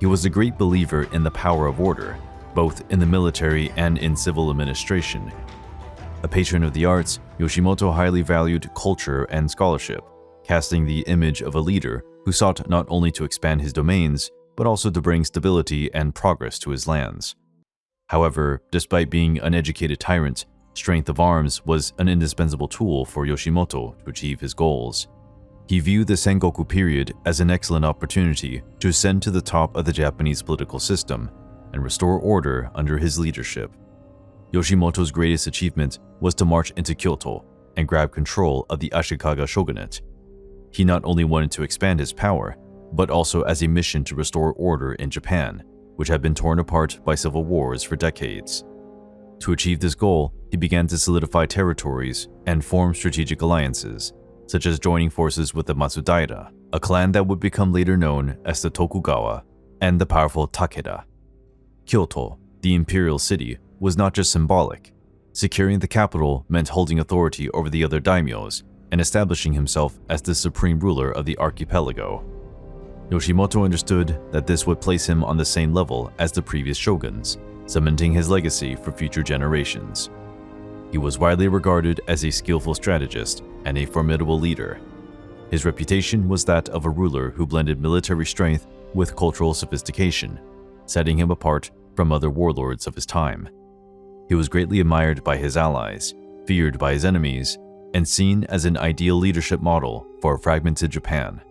He was a great believer in the power of order, both in the military and in civil administration. A patron of the arts, Yoshimoto highly valued culture and scholarship, casting the image of a leader who sought not only to expand his domains, but also to bring stability and progress to his lands. However, despite being an educated tyrant, strength of arms was an indispensable tool for Yoshimoto to achieve his goals. He viewed the Sengoku period as an excellent opportunity to ascend to the top of the Japanese political system and restore order under his leadership. Yoshimoto's greatest achievement was to march into Kyoto and grab control of the Ashikaga shogunate. He not only wanted to expand his power, but also as a mission to restore order in Japan, which had been torn apart by civil wars for decades. To achieve this goal, he began to solidify territories and form strategic alliances, such as joining forces with the Matsudaira, a clan that would become later known as the Tokugawa, and the powerful Takeda. Kyoto, the imperial city, was not just symbolic. Securing the capital meant holding authority over the other daimyos and establishing himself as the supreme ruler of the archipelago. Yoshimoto understood that this would place him on the same level as the previous shoguns, cementing his legacy for future generations. He was widely regarded as a skillful strategist and a formidable leader. His reputation was that of a ruler who blended military strength with cultural sophistication, setting him apart from other warlords of his time. He was greatly admired by his allies, feared by his enemies, and seen as an ideal leadership model for a fragmented Japan.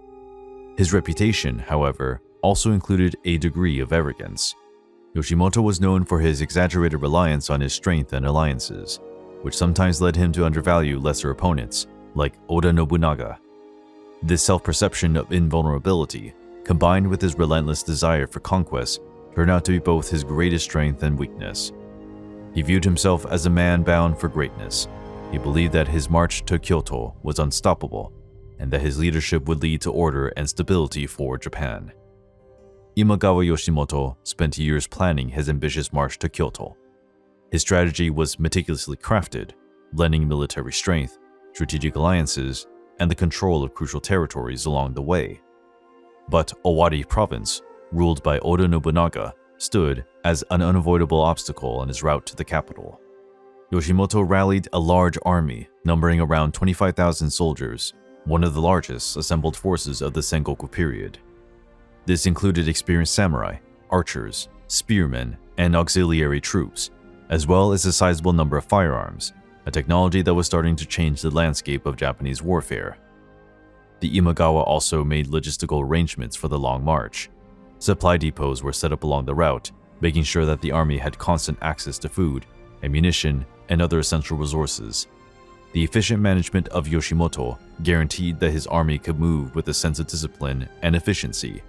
His reputation, however, also included a degree of arrogance. Yoshimoto was known for his exaggerated reliance on his strength and alliances, which sometimes led him to undervalue lesser opponents, like Oda Nobunaga. This self-perception of invulnerability, combined with his relentless desire for conquest, turned out to be both his greatest strength and weakness. He viewed himself as a man bound for greatness. He believed that his march to Kyoto was unstoppable, and that his leadership would lead to order and stability for Japan. Imagawa Yoshimoto spent years planning his ambitious march to Kyoto. His strategy was meticulously crafted, blending military strength, strategic alliances, and the control of crucial territories along the way. But Owari Province, ruled by Oda Nobunaga, stood as an unavoidable obstacle on his route to the capital. Yoshimoto rallied a large army numbering around 25,000 soldiers, one of the largest assembled forces of the Sengoku period. This included experienced samurai, archers, spearmen, and auxiliary troops, as well as a sizable number of firearms, a technology that was starting to change the landscape of Japanese warfare. The Imagawa also made logistical arrangements for the long march. Supply depots were set up along the route, making sure that the army had constant access to food, ammunition, and other essential resources. The efficient management of Yoshimoto guaranteed that his army could move with a sense of discipline and efficiency,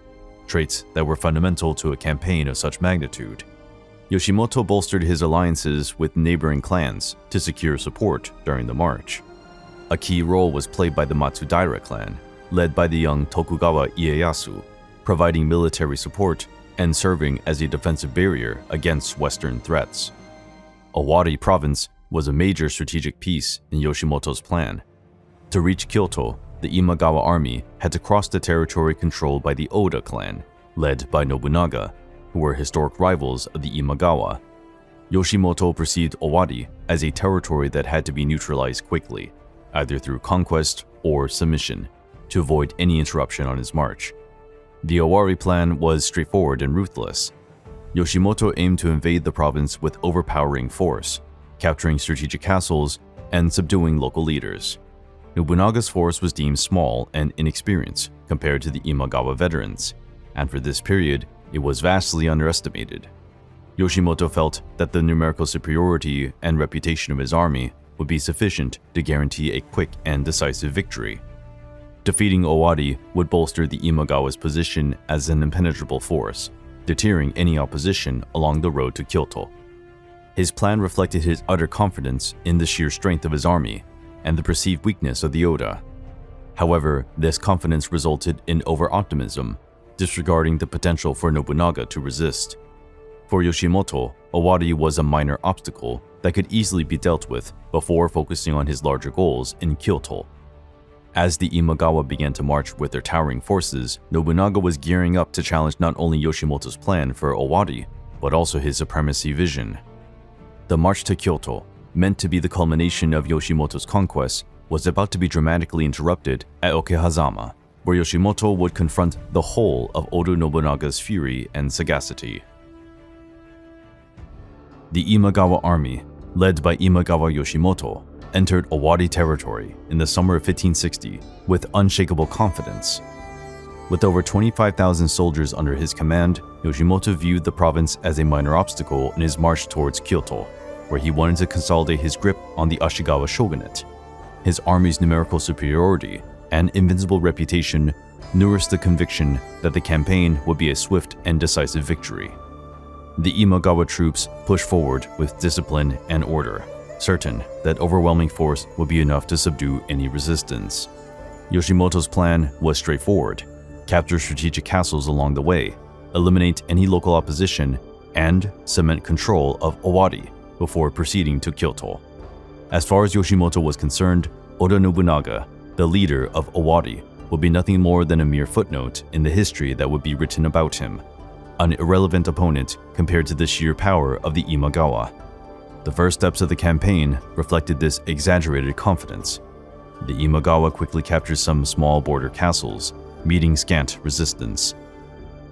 traits that were fundamental to a campaign of such magnitude. Yoshimoto bolstered his alliances with neighboring clans to secure support during the march. A key role was played by the Matsudaira clan, led by the young Tokugawa Ieyasu, providing military support and serving as a defensive barrier against Western threats. Owari Province was a major strategic piece in Yoshimoto's plan. To reach Kyoto, the Imagawa army had to cross the territory controlled by the Oda clan, led by Nobunaga, who were historic rivals of the Imagawa. Yoshimoto perceived Owari as a territory that had to be neutralized quickly, either through conquest or submission, to avoid any interruption on his march. The Owari plan was straightforward and ruthless. Yoshimoto aimed to invade the province with overpowering force, capturing strategic castles and subduing local leaders. Nobunaga's force was deemed small and inexperienced compared to the Imagawa veterans, and for this period, it was vastly underestimated. Yoshimoto felt that the numerical superiority and reputation of his army would be sufficient to guarantee a quick and decisive victory. Defeating Owari would bolster the Imagawa's position as an impenetrable force, deterring any opposition along the road to Kyoto. His plan reflected his utter confidence in the sheer strength of his army and the perceived weakness of the Oda. However, this confidence resulted in over-optimism, disregarding the potential for Nobunaga to resist. For Yoshimoto, Owari was a minor obstacle that could easily be dealt with before focusing on his larger goals in Kyoto. As the Imagawa began to march with their towering forces, Nobunaga was gearing up to challenge not only Yoshimoto's plan for Owari, but also his supremacy vision. The march to Kyoto, meant to be the culmination of Yoshimoto's conquest, was about to be dramatically interrupted at Okehazama, where Yoshimoto would confront the whole of Oda Nobunaga's fury and sagacity. The Imagawa army, led by Imagawa Yoshimoto, entered Owari territory in the summer of 1560 with unshakable confidence. With over 25,000 soldiers under his command, Yoshimoto viewed the province as a minor obstacle in his march towards Kyoto, where he wanted to consolidate his grip on the Ashigawa shogunate. His army's numerical superiority and invincible reputation nourished the conviction that the campaign would be a swift and decisive victory. The Imagawa troops pushed forward with discipline and order, certain that overwhelming force would be enough to subdue any resistance. Yoshimoto's plan was straightforward: capture strategic castles along the way, eliminate any local opposition, and cement control of Owari before proceeding to Kyoto. As far as Yoshimoto was concerned, Oda Nobunaga, the leader of Owari, would be nothing more than a mere footnote in the history that would be written about him, an irrelevant opponent compared to the sheer power of the Imagawa. The first steps of the campaign reflected this exaggerated confidence. The Imagawa quickly captured some small border castles, meeting scant resistance.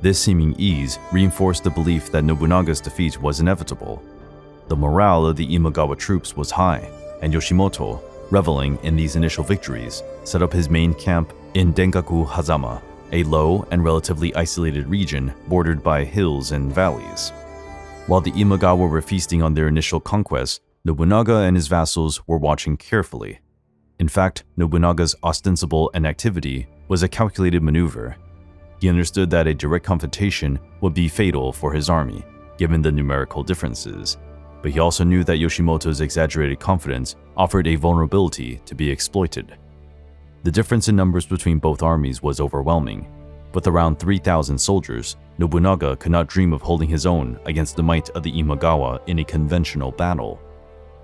This seeming ease reinforced the belief that Nobunaga's defeat was inevitable. The morale of the Imagawa troops was high, and Yoshimoto, reveling in these initial victories, set up his main camp in Denkaku Hazama, a low and relatively isolated region bordered by hills and valleys. While the Imagawa were feasting on their initial conquest, Nobunaga and his vassals were watching carefully. In fact, Nobunaga's ostensible inactivity was a calculated maneuver. He understood that a direct confrontation would be fatal for his army, given the numerical differences, but he also knew that Yoshimoto's exaggerated confidence offered a vulnerability to be exploited. The difference in numbers between both armies was overwhelming. With around 3,000 soldiers, Nobunaga could not dream of holding his own against the might of the Imagawa in a conventional battle.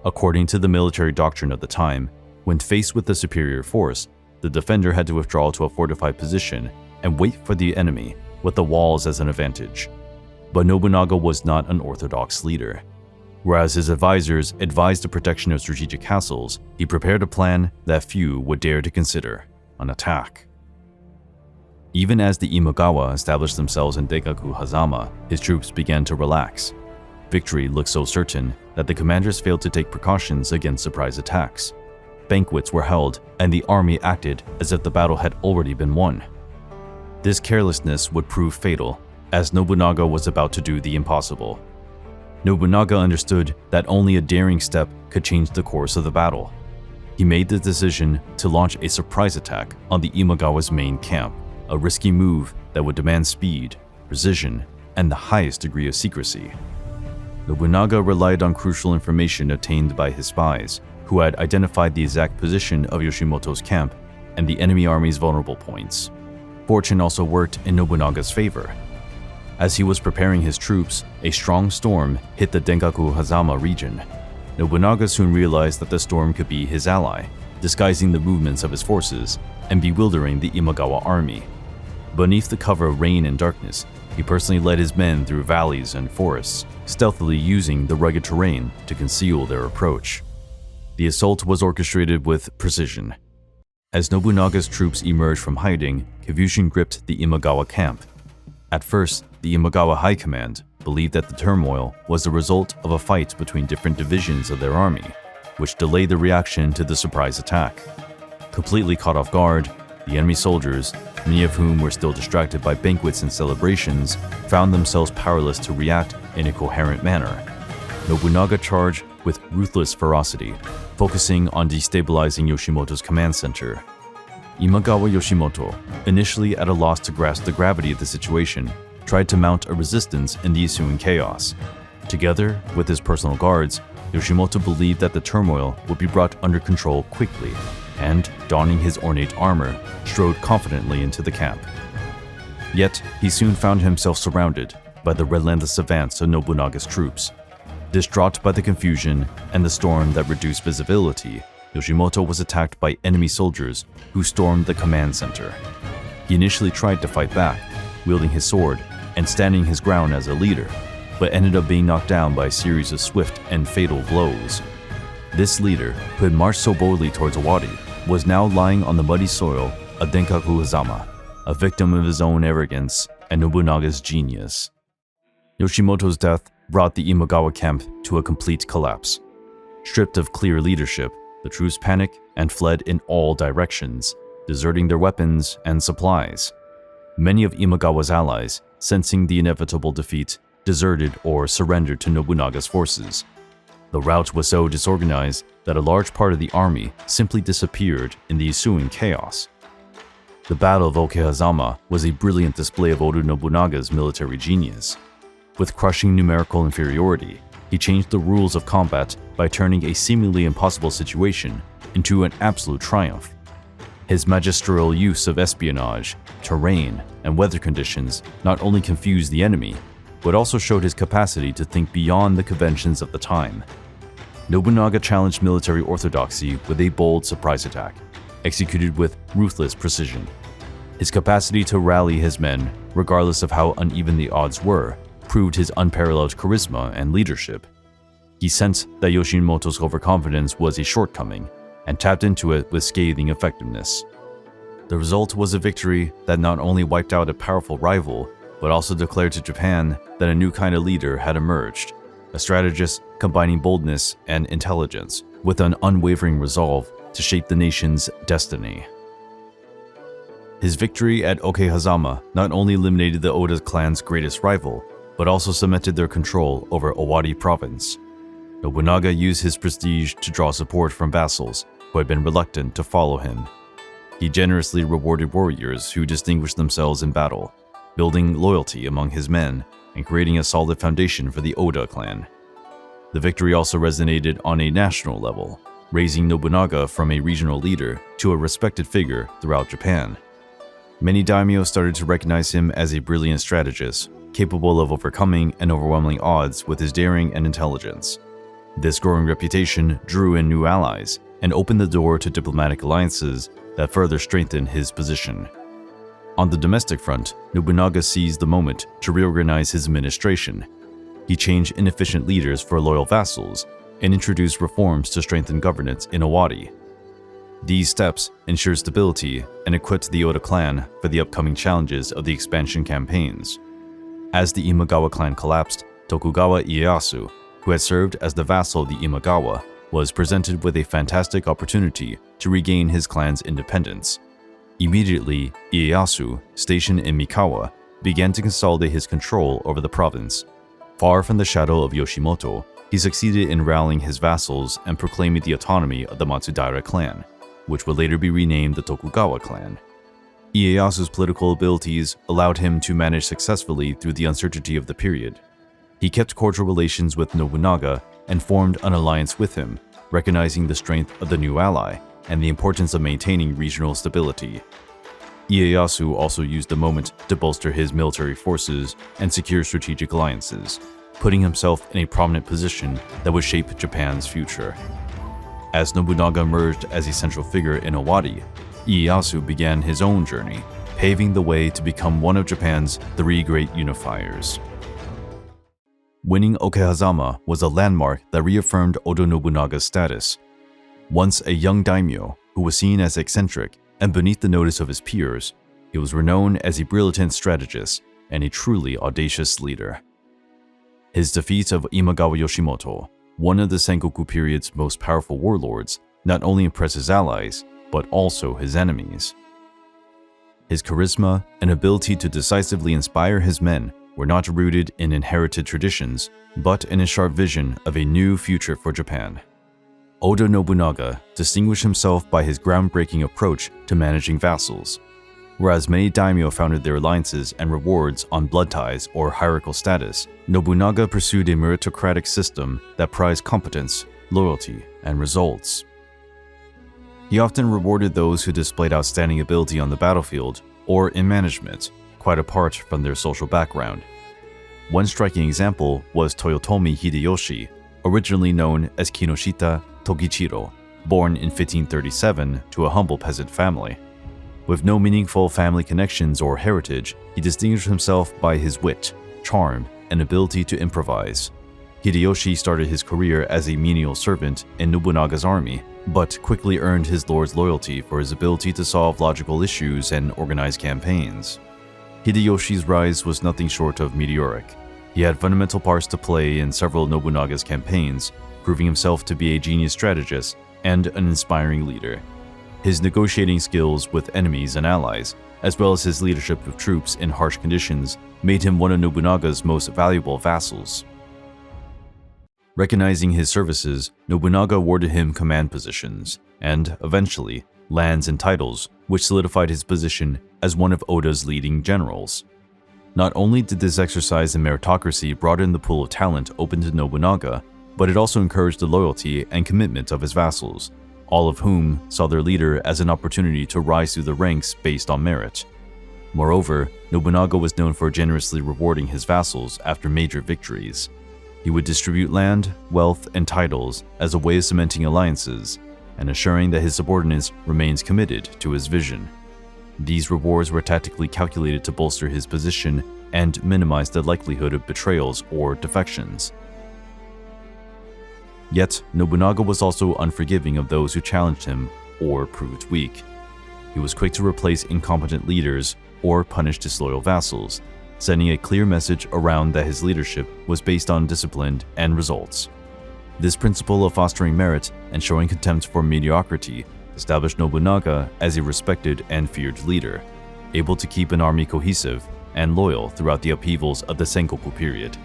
According to the military doctrine of the time, when faced with a superior force, the defender had to withdraw to a fortified position and wait for the enemy, with the walls as an advantage. But Nobunaga was not an orthodox leader. Whereas his advisors advised the protection of strategic castles, he prepared a plan that few would dare to consider: an attack. Even as the Imagawa established themselves in Denkaku Hazama, his troops began to relax. Victory looked so certain that the commanders failed to take precautions against surprise attacks. Banquets were held, and the army acted as if the battle had already been won. This carelessness would prove fatal, as Nobunaga was about to do the impossible. Nobunaga understood that only a daring step could change the course of the battle. He made the decision to launch a surprise attack on the Imagawa's main camp, a risky move that would demand speed, precision, and the highest degree of secrecy. Nobunaga relied on crucial information obtained by his spies, who had identified the exact position of Yoshimoto's camp and the enemy army's vulnerable points. Fortune also worked in Nobunaga's favor. As he was preparing his troops, a strong storm hit the Denkaku Hazama region. Nobunaga soon realized that the storm could be his ally, disguising the movements of his forces and bewildering the Imagawa army. Beneath the cover of rain and darkness, he personally led his men through valleys and forests, stealthily using the rugged terrain to conceal their approach. The assault was orchestrated with precision. As Nobunaga's troops emerged from hiding, confusion gripped the Imagawa camp. At first, the Imagawa High Command believed that the turmoil was the result of a fight between different divisions of their army, which delayed the reaction to the surprise attack. Completely caught off guard, the enemy soldiers, many of whom were still distracted by banquets and celebrations, found themselves powerless to react in a coherent manner. Nobunaga charged with ruthless ferocity, focusing on destabilizing Yoshimoto's command center. Imagawa Yoshimoto, initially at a loss to grasp the gravity of the situation, tried to mount a resistance in the ensuing chaos. Together with his personal guards, Yoshimoto believed that the turmoil would be brought under control quickly, and, donning his ornate armor, strode confidently into the camp. Yet, he soon found himself surrounded by the relentless advance of Nobunaga's troops. Distraught by the confusion and the storm that reduced visibility, Yoshimoto was attacked by enemy soldiers who stormed the command center. He initially tried to fight back, wielding his sword and standing his ground as a leader, but ended up being knocked down by a series of swift and fatal blows. This leader, who had marched so boldly towards Owari, was now lying on the muddy soil of Denkaku Hazama, a victim of his own arrogance and Nobunaga's genius. Yoshimoto's death brought the Imagawa camp to a complete collapse. Stripped of clear leadership, the troops panicked and fled in all directions, deserting their weapons and supplies. Many of Imagawa's allies, sensing the inevitable defeat, deserted or surrendered to Nobunaga's forces. The rout was so disorganized that a large part of the army simply disappeared in the ensuing chaos. The Battle of Okehazama was a brilliant display of Oda Nobunaga's military genius. With crushing numerical inferiority, he changed the rules of combat by turning a seemingly impossible situation into an absolute triumph. His magisterial use of espionage, terrain, and weather conditions not only confused the enemy, but also showed his capacity to think beyond the conventions of the time. Nobunaga challenged military orthodoxy with a bold surprise attack, executed with ruthless precision. His capacity to rally his men, regardless of how uneven the odds were, proved his unparalleled charisma and leadership. He sensed that Yoshimoto's overconfidence was a shortcoming, and tapped into it with scathing effectiveness. The result was a victory that not only wiped out a powerful rival, but also declared to Japan that a new kind of leader had emerged, a strategist combining boldness and intelligence with an unwavering resolve to shape the nation's destiny. His victory at Okehazama not only eliminated the Oda clan's greatest rival, but also cemented their control over Owari province. Nobunaga used his prestige to draw support from vassals who had been reluctant to follow him. He generously rewarded warriors who distinguished themselves in battle, building loyalty among his men and creating a solid foundation for the Oda clan. The victory also resonated on a national level, raising Nobunaga from a regional leader to a respected figure throughout Japan. Many daimyo started to recognize him as a brilliant strategist, capable of overcoming and overwhelming odds with his daring and intelligence. This growing reputation drew in new allies and opened the door to diplomatic alliances that further strengthened his position. On the domestic front, Nobunaga seized the moment to reorganize his administration. He changed inefficient leaders for loyal vassals and introduced reforms to strengthen governance in Aari. These steps ensured stability and equipped the Oda clan for the upcoming challenges of the expansion campaigns. As the Imagawa clan collapsed, Tokugawa Ieyasu, who had served as the vassal of the Imagawa, was presented with a fantastic opportunity to regain his clan's independence. Immediately, Ieyasu, stationed in Mikawa, began to consolidate his control over the province. Far from the shadow of Yoshimoto, he succeeded in rallying his vassals and proclaiming the autonomy of the Matsudaira clan, which would later be renamed the Tokugawa clan. Ieyasu's political abilities allowed him to manage successfully through the uncertainty of the period. He kept cordial relations with Nobunaga and formed an alliance with him, recognizing the strength of the new ally and the importance of maintaining regional stability. Ieyasu also used the moment to bolster his military forces and secure strategic alliances, putting himself in a prominent position that would shape Japan's future. As Nobunaga emerged as a central figure in Aari, Ieyasu began his own journey, paving the way to become one of Japan's three great unifiers. Winning Okehazama was a landmark that reaffirmed Oda Nobunaga's status. Once a young daimyo who was seen as eccentric and beneath the notice of his peers, he was renowned as a brilliant strategist and a truly audacious leader. His defeat of Imagawa Yoshimoto, one of the Sengoku period's most powerful warlords, not only impressed his allies, but also his enemies. His charisma and ability to decisively inspire his men were not rooted in inherited traditions, but in a sharp vision of a new future for Japan. Oda Nobunaga distinguished himself by his groundbreaking approach to managing vassals. Whereas many daimyo founded their alliances and rewards on blood ties or hierarchical status, Nobunaga pursued a meritocratic system that prized competence, loyalty, and results. He often rewarded those who displayed outstanding ability on the battlefield or in management, quite apart from their social background. One striking example was Toyotomi Hideyoshi, originally known as Kinoshita Togichiro, born in 1537 to a humble peasant family. With no meaningful family connections or heritage, he distinguished himself by his wit, charm, and ability to improvise. Hideyoshi started his career as a menial servant in Nobunaga's army, but quickly earned his lord's loyalty for his ability to solve logical issues and organize campaigns. Hideyoshi's rise was nothing short of meteoric. He had fundamental parts to play in several of Nobunaga's campaigns, proving himself to be a genius strategist and an inspiring leader. His negotiating skills with enemies and allies, as well as his leadership of troops in harsh conditions, made him one of Nobunaga's most valuable vassals. Recognizing his services, Nobunaga awarded him command positions, and, eventually, lands and titles, which solidified his position as one of Oda's leading generals. Not only did this exercise in meritocracy broaden the pool of talent open to Nobunaga, but it also encouraged the loyalty and commitment of his vassals, all of whom saw their leader as an opportunity to rise through the ranks based on merit. Moreover, Nobunaga was known for generously rewarding his vassals after major victories. He would distribute land, wealth, and titles as a way of cementing alliances and assuring that his subordinates remains committed to his vision. These rewards were tactically calculated to bolster his position and minimize the likelihood of betrayals or defections. Yet, Nobunaga was also unforgiving of those who challenged him or proved weak. He was quick to replace incompetent leaders or punish disloyal vassals, sending a clear message around that his leadership was based on discipline and results. This principle of fostering merit and showing contempt for mediocrity established Nobunaga as a respected and feared leader, able to keep an army cohesive and loyal throughout the upheavals of the Sengoku period.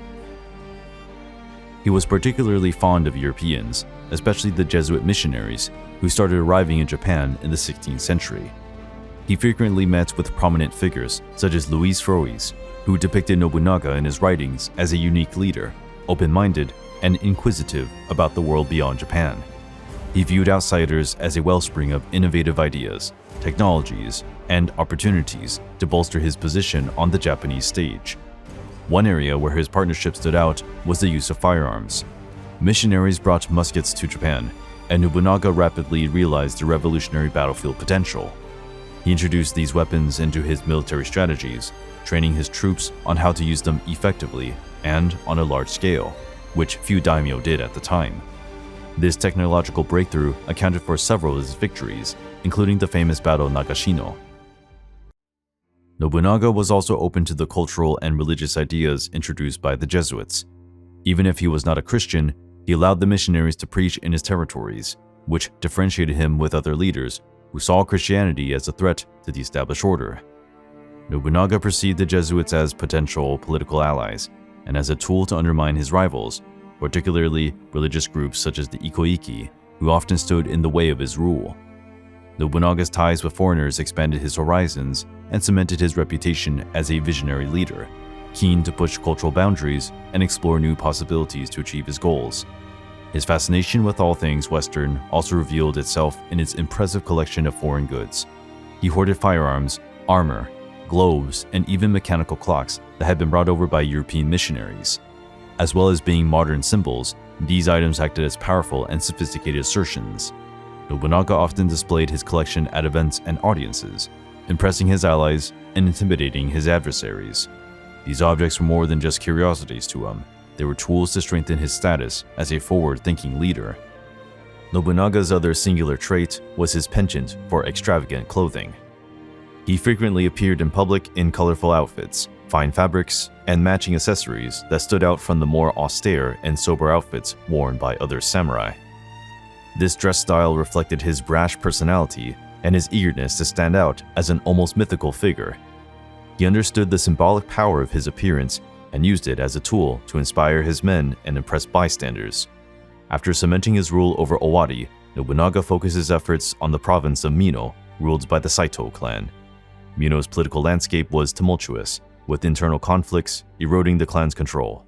He was particularly fond of Europeans, especially the Jesuit missionaries who started arriving in Japan in the 16th century. He frequently met with prominent figures such as Louis Frois, who depicted Nobunaga in his writings as a unique leader, open-minded and inquisitive about the world beyond Japan. He viewed outsiders as a wellspring of innovative ideas, technologies, and opportunities to bolster his position on the Japanese stage. One area where his partnership stood out was the use of firearms. Missionaries brought muskets to Japan, and Nobunaga rapidly realized the revolutionary battlefield potential. He introduced these weapons into his military strategies, training his troops on how to use them effectively and on a large scale, which few daimyo did at the time. This technological breakthrough accounted for several of his victories, including the famous battle of Nagashino. Nobunaga was also open to the cultural and religious ideas introduced by the Jesuits. Even if he was not a Christian, he allowed the missionaries to preach in his territories, which differentiated him with other leaders who saw Christianity as a threat to the established order. Nobunaga perceived the Jesuits as potential political allies and as a tool to undermine his rivals, particularly religious groups such as the Ikoiki, who often stood in the way of his rule. Nobunaga's ties with foreigners expanded his horizons and cemented his reputation as a visionary leader, keen to push cultural boundaries and explore new possibilities to achieve his goals. His fascination with all things Western also revealed itself in its impressive collection of foreign goods. He hoarded firearms, armor, globes, and even mechanical clocks that had been brought over by European missionaries. As well as being modern symbols, these items acted as powerful and sophisticated assertions. Nobunaga often displayed his collection at events and audiences, impressing his allies and intimidating his adversaries. These objects were more than just curiosities to him. They were tools to strengthen his status as a forward-thinking leader. Nobunaga's other singular trait was his penchant for extravagant clothing. He frequently appeared in public in colorful outfits, fine fabrics, and matching accessories that stood out from the more austere and sober outfits worn by other samurai. This dress style reflected his brash personality and his eagerness to stand out as an almost mythical figure. He understood the symbolic power of his appearance and used it as a tool to inspire his men and impress bystanders. After cementing his rule over Owari, Nobunaga focused his efforts on the province of Mino, ruled by the Saito clan. Mino's political landscape was tumultuous, with internal conflicts eroding the clan's control.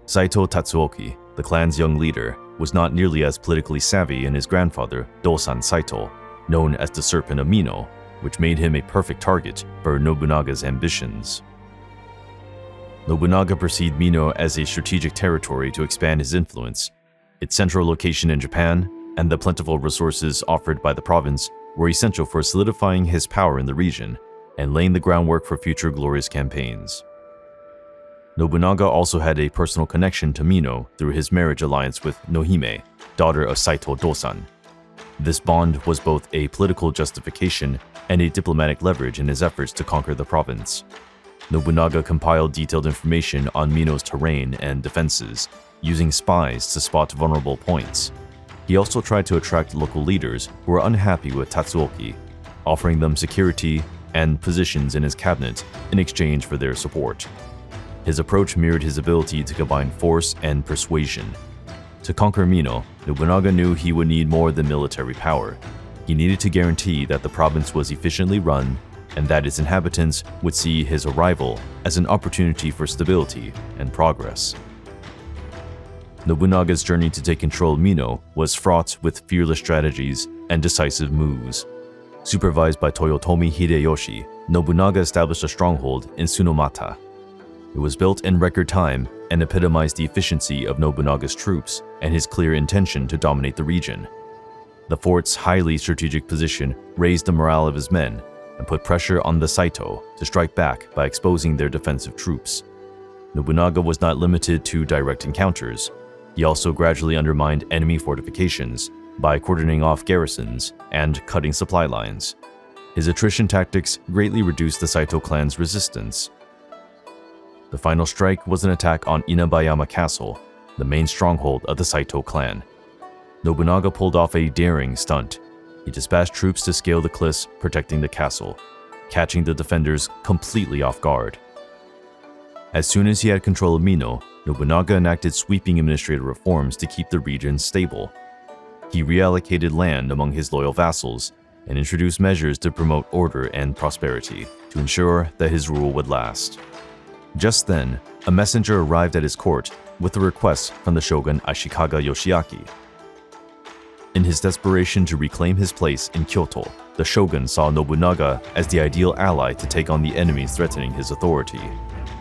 Saito Tatsuoki, the clan's young leader, was not nearly as politically savvy as his grandfather, Dosan Saito, known as the Serpent of Mino, which made him a perfect target for Nobunaga's ambitions. Nobunaga perceived Mino as a strategic territory to expand his influence. Its central location in Japan and the plentiful resources offered by the province were essential for solidifying his power in the region and laying the groundwork for future glorious campaigns. Nobunaga also had a personal connection to Mino through his marriage alliance with Nohime, daughter of Saito Dosan. This bond was both a political justification and a diplomatic leverage in his efforts to conquer the province. Nobunaga compiled detailed information on Mino's terrain and defenses, using spies to spot vulnerable points. He also tried to attract local leaders who were unhappy with Tatsuoki, offering them security and positions in his cabinet in exchange for their support. His approach mirrored his ability to combine force and persuasion. To conquer Mino, Nobunaga knew he would need more than military power. He needed to guarantee that the province was efficiently run and that its inhabitants would see his arrival as an opportunity for stability and progress. Nobunaga's journey to take control of Mino was fraught with fearless strategies and decisive moves. Supervised by Toyotomi Hideyoshi, Nobunaga established a stronghold in Tsunomata. It was built in record time and epitomized the efficiency of Nobunaga's troops and his clear intention to dominate the region. The fort's highly strategic position raised the morale of his men and put pressure on the Saito to strike back by exposing their defensive troops. Nobunaga was not limited to direct encounters. He also gradually undermined enemy fortifications by cordoning off garrisons and cutting supply lines. His attrition tactics greatly reduced the Saito clan's resistance. The final strike was an attack on Inabayama Castle, the main stronghold of the Saito clan. Nobunaga pulled off a daring stunt. He dispatched troops to scale the cliffs protecting the castle, catching the defenders completely off guard. As soon as he had control of Mino, Nobunaga enacted sweeping administrative reforms to keep the region stable. He reallocated land among his loyal vassals, and introduced measures to promote order and prosperity to ensure that his rule would last. Just then, a messenger arrived at his court with a request from the shogun Ashikaga Yoshiaki. In his desperation to reclaim his place in Kyoto, the shogun saw Nobunaga as the ideal ally to take on the enemies threatening his authority.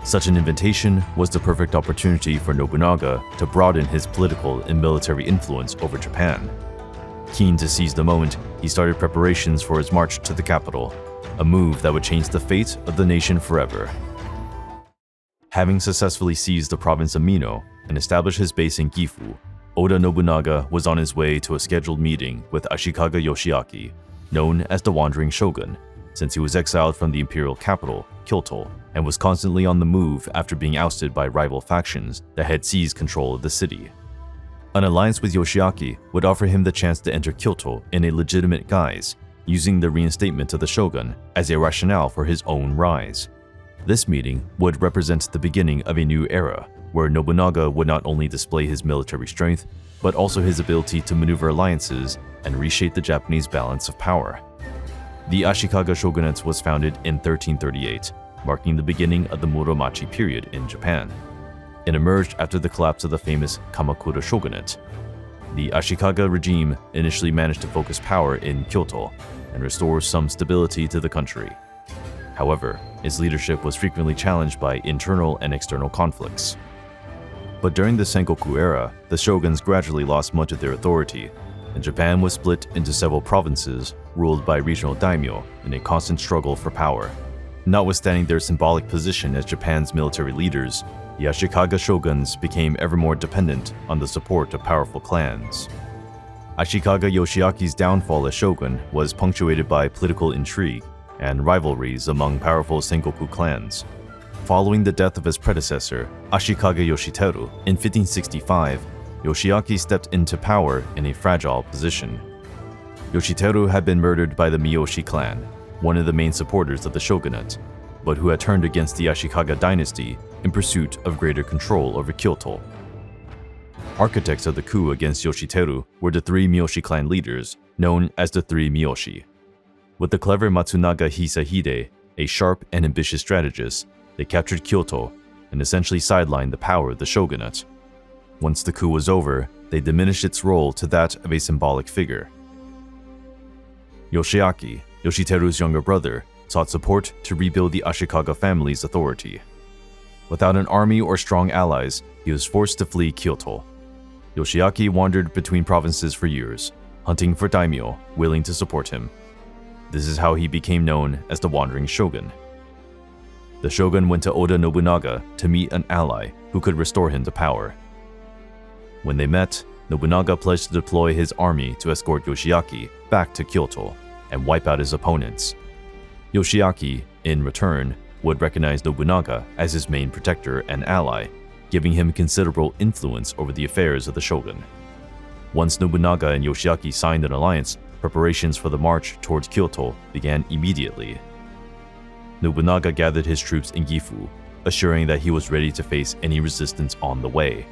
Such an invitation was the perfect opportunity for Nobunaga to broaden his political and military influence over Japan. Keen to seize the moment, he started preparations for his march to the capital, a move that would change the fate of the nation forever. Having successfully seized the province of Mino and established his base in Gifu, Oda Nobunaga was on his way to a scheduled meeting with Ashikaga Yoshiaki, known as the Wandering Shogun, since he was exiled from the imperial capital, Kyoto, and was constantly on the move after being ousted by rival factions that had seized control of the city. An alliance with Yoshiaki would offer him the chance to enter Kyoto in a legitimate guise, using the reinstatement of the shogun as a rationale for his own rise. This meeting would represent the beginning of a new era, where Nobunaga would not only display his military strength, but also his ability to maneuver alliances and reshape the Japanese balance of power. The Ashikaga shogunate was founded in 1338, marking the beginning of the Muromachi period in Japan. It emerged after the collapse of the famous Kamakura shogunate. The Ashikaga regime initially managed to focus power in Kyoto and restore some stability to the country. However, its leadership was frequently challenged by internal and external conflicts. But during the Sengoku era, the shoguns gradually lost much of their authority, and Japan was split into several provinces ruled by regional daimyo in a constant struggle for power. Notwithstanding their symbolic position as Japan's military leaders, the Ashikaga shoguns became ever more dependent on the support of powerful clans. Ashikaga Yoshiaki's downfall as shogun was punctuated by political intrigue and rivalries among powerful Sengoku clans. Following the death of his predecessor, Ashikaga Yoshiteru, in 1565, Yoshiaki stepped into power in a fragile position. Yoshiteru had been murdered by the Miyoshi clan, one of the main supporters of the shogunate, but who had turned against the Ashikaga dynasty in pursuit of greater control over Kyoto. Architects of the coup against Yoshiteru were the three Miyoshi clan leaders, known as the Three Miyoshi. With the clever Matsunaga Hisahide, a sharp and ambitious strategist, they captured Kyoto and essentially sidelined the power of the shogunate. Once the coup was over, they diminished its role to that of a symbolic figure. Yoshiaki, Yoshiteru's younger brother, sought support to rebuild the Ashikaga family's authority. Without an army or strong allies, he was forced to flee Kyoto. Yoshiaki wandered between provinces for years, hunting for daimyo willing to support him. This is how he became known as the Wandering Shogun. The shogun went to Oda Nobunaga to meet an ally who could restore him to power. When they met, Nobunaga pledged to deploy his army to escort Yoshiaki back to Kyoto and wipe out his opponents. Yoshiaki, in return, would recognize Nobunaga as his main protector and ally, giving him considerable influence over the affairs of the shogun. Once Nobunaga and Yoshiaki signed an alliance, preparations for the march towards Kyoto began immediately. Nobunaga gathered his troops in Gifu, assuring that he was ready to face any resistance on the way.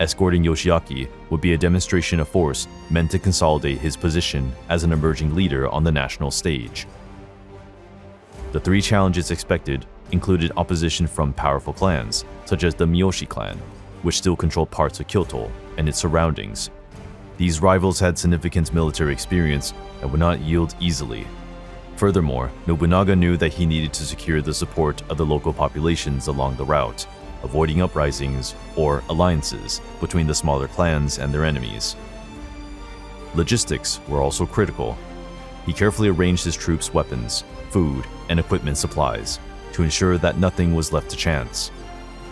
Escorting Yoshiaki would be a demonstration of force meant to consolidate his position as an emerging leader on the national stage. The three challenges expected included opposition from powerful clans, such as the Miyoshi clan, which still controlled parts of Kyoto and its surroundings. These rivals had significant military experience and would not yield easily. Furthermore, Nobunaga knew that he needed to secure the support of the local populations along the route, avoiding uprisings or alliances between the smaller clans and their enemies. Logistics were also critical. He carefully arranged his troops' weapons, food, and equipment supplies to ensure that nothing was left to chance.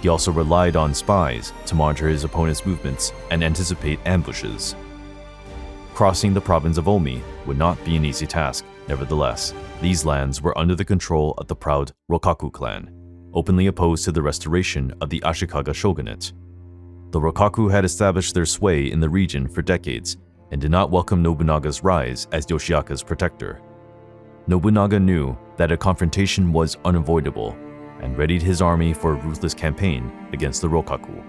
He also relied on spies to monitor his opponent's movements and anticipate ambushes. Crossing the province of Omi would not be an easy task. Nevertheless, these lands were under the control of the proud Rokaku clan, openly opposed to the restoration of the Ashikaga shogunate. The Rokaku had established their sway in the region for decades and did not welcome Nobunaga's rise as Yoshiaka's protector. Nobunaga knew that a confrontation was unavoidable and readied his army for a ruthless campaign against the Rokaku.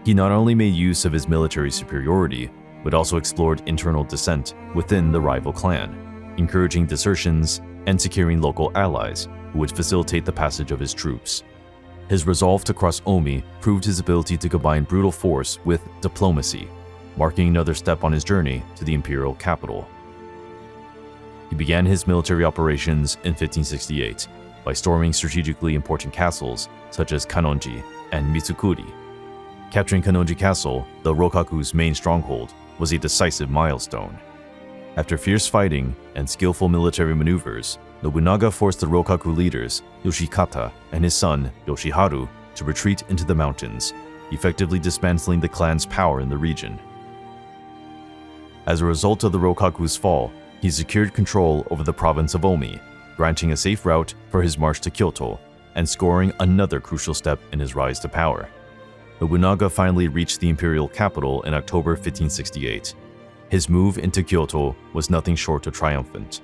He not only made use of his military superiority, but also explored internal dissent within the rival clan. encouraging desertions and securing local allies who would facilitate the passage of his troops. His resolve to cross Omi proved his ability to combine brutal force with diplomacy, marking another step on his journey to the imperial capital. He began his military operations in 1568 by storming strategically important castles such as Kannonji and Mitsukuri. Capturing Kannonji Castle, the Rokaku's main stronghold, was a decisive milestone. After fierce fighting and skillful military maneuvers, Nobunaga forced the Rokaku leaders, Yoshikata and his son, Yoshiharu, to retreat into the mountains, effectively dismantling the clan's power in the region. As a result of the Rokaku's fall, he secured control over the province of Omi, granting a safe route for his march to Kyoto, and scoring another crucial step in his rise to power. Nobunaga finally reached the imperial capital in October 1568. His move into Kyoto was nothing short of triumphant.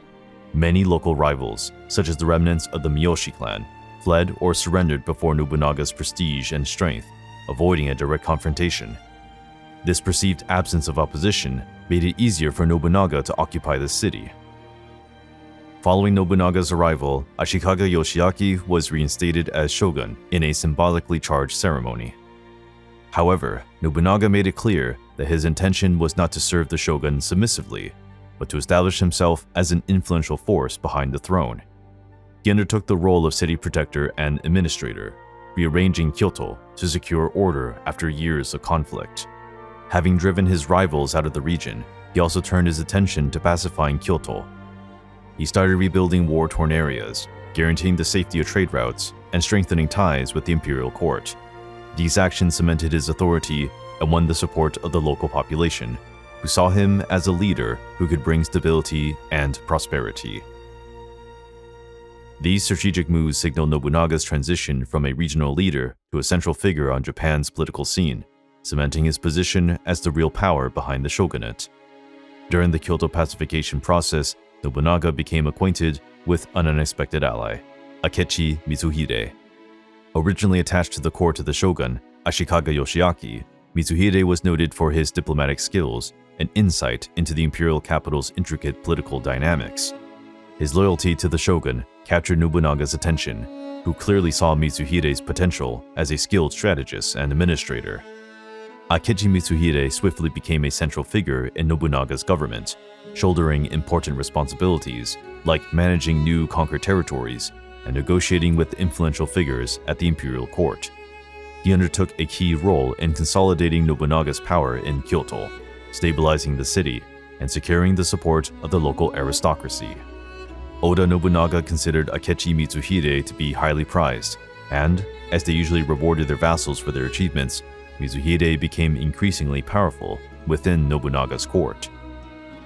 Many local rivals, such as the remnants of the Miyoshi clan, fled or surrendered before Nobunaga's prestige and strength, avoiding a direct confrontation. This perceived absence of opposition made it easier for Nobunaga to occupy the city. Following Nobunaga's arrival, Ashikaga Yoshiaki was reinstated as shogun in a symbolically charged ceremony. However, Nobunaga made it clear that his intention was not to serve the shogun submissively, but to establish himself as an influential force behind the throne. He undertook the role of city protector and administrator, rearranging Kyoto to secure order after years of conflict. Having driven his rivals out of the region, he also turned his attention to pacifying Kyoto. He started rebuilding war-torn areas, guaranteeing the safety of trade routes, and strengthening ties with the imperial court. These actions cemented his authority and won the support of the local population, who saw him as a leader who could bring stability and prosperity. These strategic moves signaled Nobunaga's transition from a regional leader to a central figure on Japan's political scene, cementing his position as the real power behind the shogunate. During the Kyoto pacification process, Nobunaga became acquainted with an unexpected ally, Akechi Mitsuhide. Originally attached to the court of the shogun, Ashikaga Yoshiaki, Mitsuhide was noted for his diplomatic skills and insight into the imperial capital's intricate political dynamics. His loyalty to the shogun captured Nobunaga's attention, who clearly saw Mitsuhide's potential as a skilled strategist and administrator. Akechi Mitsuhide swiftly became a central figure in Nobunaga's government, shouldering important responsibilities like managing new conquered territories and negotiating with influential figures at the imperial court. He undertook a key role in consolidating Nobunaga's power in Kyoto, stabilizing the city, and securing the support of the local aristocracy. Oda Nobunaga considered Akechi Mitsuhide to be highly prized, and, as they usually rewarded their vassals for their achievements, Mitsuhide became increasingly powerful within Nobunaga's court.